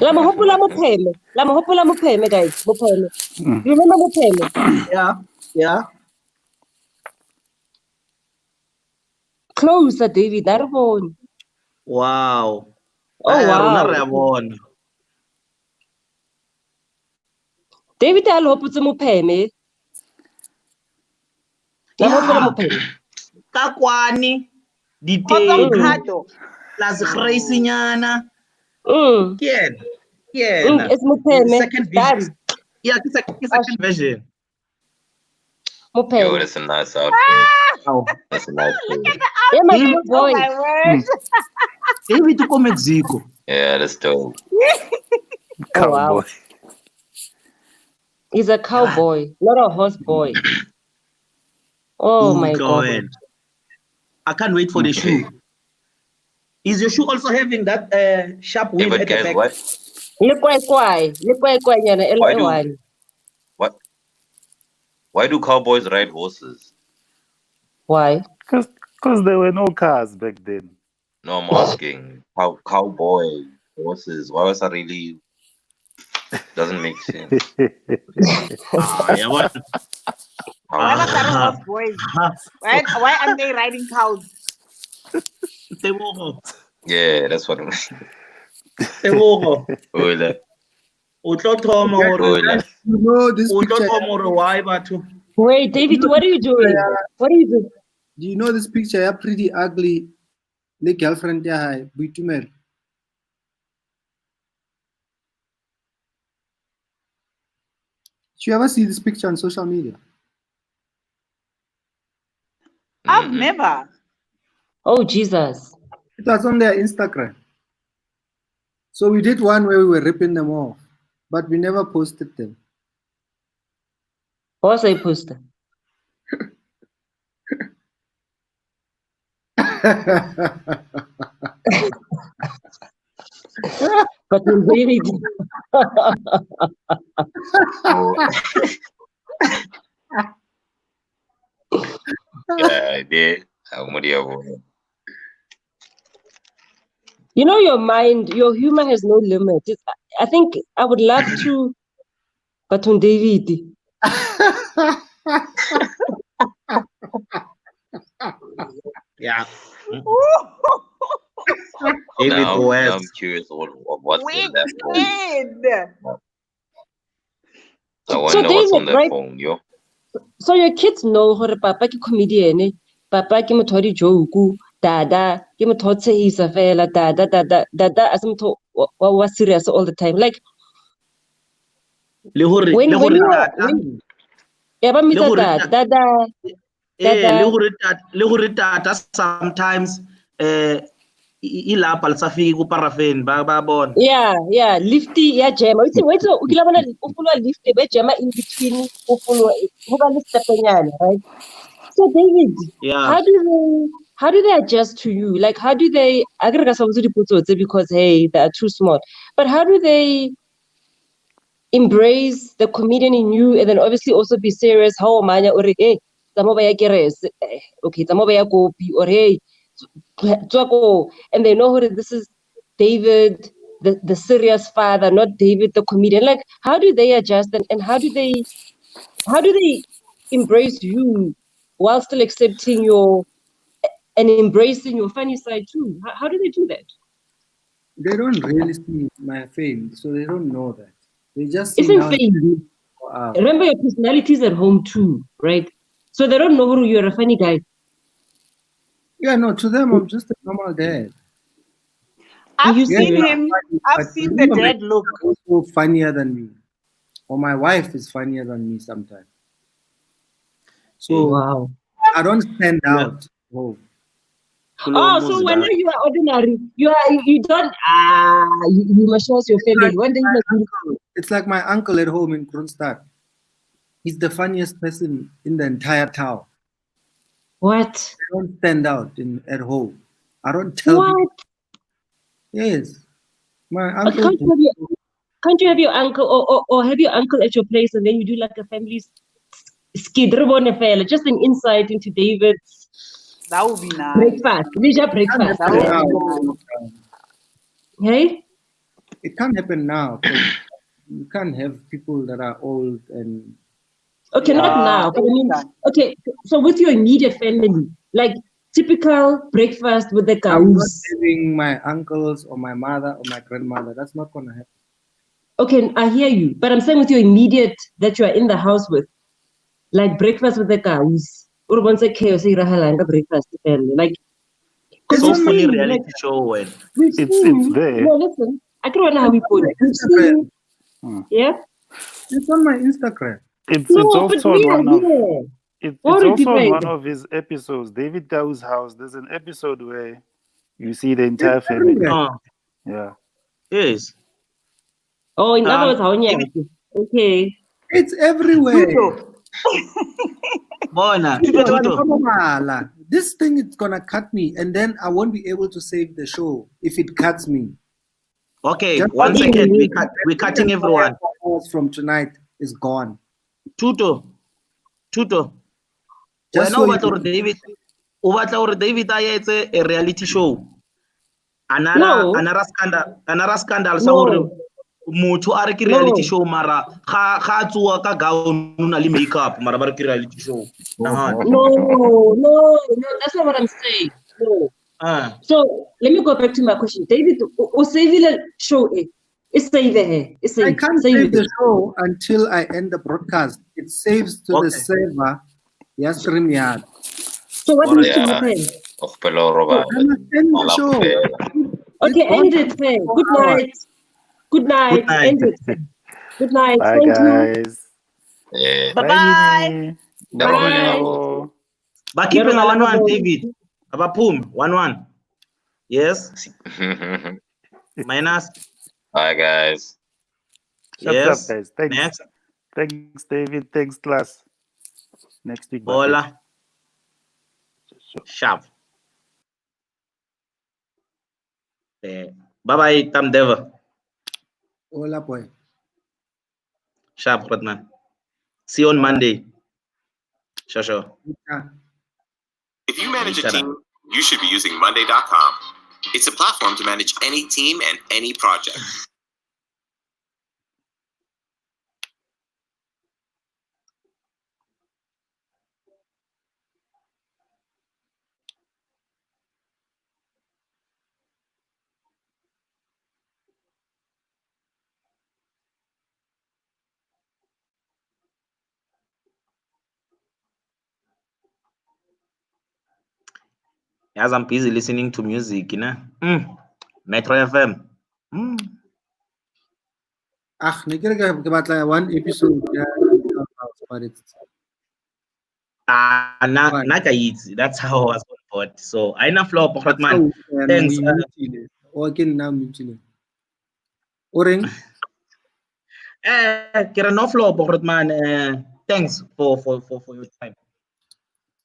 la mohopula mopheme guys mopheme you remember mopheme yeah closer David Arbon. Wow. Wow. David a lo hopotse mopheme. La hopola mopheme. Ka kwani diteng plus grace nyana. Yeah. It's mopheme. Second version. Yeah, it's a second version. Mopheme. Yo, that's a nice outfit. Oh, that's a nice outfit. Yeah, my boy. David to go Mexico. Yeah, that's dope. Oh, wow. He's a cowboy, not a horse boy. Oh my God. I can't wait for the shoe. Is your shoe also having that sharp wheel at the back? Why do cowboys ride horses? Why? Because there were no cars back then. No, I'm asking. How cowboy horses? Why was that really? Doesn't make sense. Why aren't they riding cows? Yeah, that's what I'm Wait, David, what are you doing? What are you doing? Do you know this picture? Yeah, pretty ugly. The girlfriend, yeah, Buitumel. Did you ever see this picture on social media? I've never. Oh, Jesus. It was on their Instagram. So we did one where we were ripping them off, but we never posted them. What's I poster? But we really did. Yeah, they. You know, your mind, your humor has no limit. I think I would love to, but on David. Yeah. Now I'm curious of what's on that phone. I want to know what's on that phone, yo. So your kids know how papa ke comedian, papa ke motho di joke, dada ke motho tshehisa fela, dada as motho wa serious all the time. Like when you dada sometimes ilapha lisafika kuparafeni babona. Yeah, lifty ya jam. Wait, ukilabona ufuna lift be jam in between ufuna kuba listepenyana, right? So David, how do they adjust to you? Like how do they because hey, they are too smart. But how do they embrace the comedian in you and then obviously also be serious? How manya or hey, okay, or hey, and they know who this is David, the serious father, not David the comedian. Like how do they adjust and how do they embrace you while still accepting your and embracing your funny side too? How do they do that? They don't really see my fame, so they don't know that. They just see Isn't fame. Remember your personalities at home too, right? So they don't know you're a funny guy. Yeah, no, to them I'm just a normal dad. I've seen him. I've seen the dad look. Also funnier than me, or my wife is funnier than me sometimes. So wow. I don't stand out. Oh, so when you are ordinary, you don't you must show your family. One day it's like my uncle at home in Kronstadt. He's the funniest person in the entire town. What? I don't stand out at home. I don't tell people. Yes. My uncle. Can't you have your uncle or have your uncle at your place and then you do like a family skid, just an insight into David's that would be nice. Breakfast. Breakfast. That would be nice. Hey? It can't happen now. You can't have people that are old and okay, not now. But I mean, okay, so with your immediate family, like typical breakfast with the cows. I'm not having my uncles or my mother or my grandmother. That's not gonna happen. Okay, I hear you, but I'm saying with your immediate that you are in the house with, like breakfast with the cows. Or once a chaos, breakfast family. Like so funny reality show when it's there. No, listen, I don't know how we put it. We've seen, yeah. It's on my Instagram. It's also on one of it's also on one of his episodes, David Gau's house. There's an episode where you see the entire family. Yeah. Yes. Oh, in other words, okay. It's everywhere. This thing is gonna cut me, and then I won't be able to save the show if it cuts me. Okay, just 1 second. We're cutting everyone. From tonight is gone. Tuto. Just so David. David it's a reality show. Another scandal. No. Motho a re ke reality show mara ga tsoa ka gown na le makeup mara ba re ke reality show. No, that's not what I'm saying. No. So let me go back to my question. David, o save the show I can't save the show until I end the broadcast. It saves to the server. Yes, StreamYard. So what needs to happen? End the show. Okay, end it. Good night. End it. Good night. Bye, guys. Bye. Bakipela 1-1 David. Abapum 1-1. Yes. Minus. Bye, guys. Shut up, Yes. guys. Thanks. Next. Thanks, David. Thanks, class. Next week, Hola. Sharp. Bye-bye, Tam Deva. Hola, boy. Sharp, Rotman. See you on Monday. Sure. If you manage a team, you should be using Monday.com. It's a platform to manage any team and any project. As I'm busy listening to music, you know. Metro FM. Ni kira ke batla one episode but it's That's how I was on board. So I know flow, man. Thanks. now mutile. Oring. Kira no flow, man. Thanks for your time.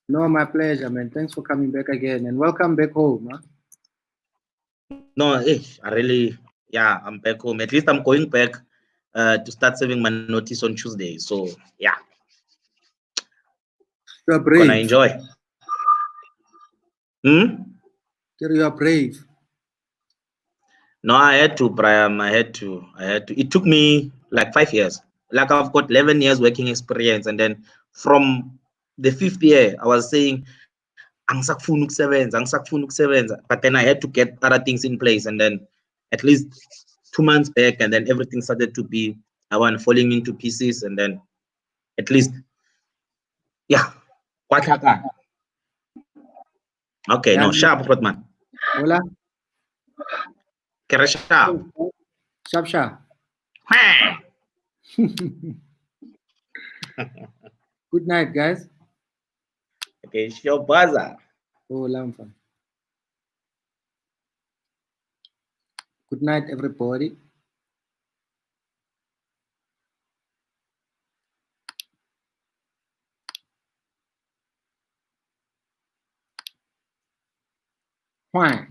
No, my pleasure, man. Thanks for coming back again and welcome back home. Huh? No, I'm back home. At least I'm going back to start serving my notice on Tuesday. So yeah. You're brave. Gonna enjoy. You are brave. No, I had to, Brian. I had to. It took me like 5 years. Like I've got 11 years working experience, and then from the 5th year, I was saying, but then I had to get other things in place, and then at least 2 months back, and then everything started to be falling into pieces, and then at least, yeah. Okay, no, sharp, Rotman. Hola. Sharp. Sharp. Good night, guys. Okay, show buzzer. Oh, lamfa. Good night, everybody. Why?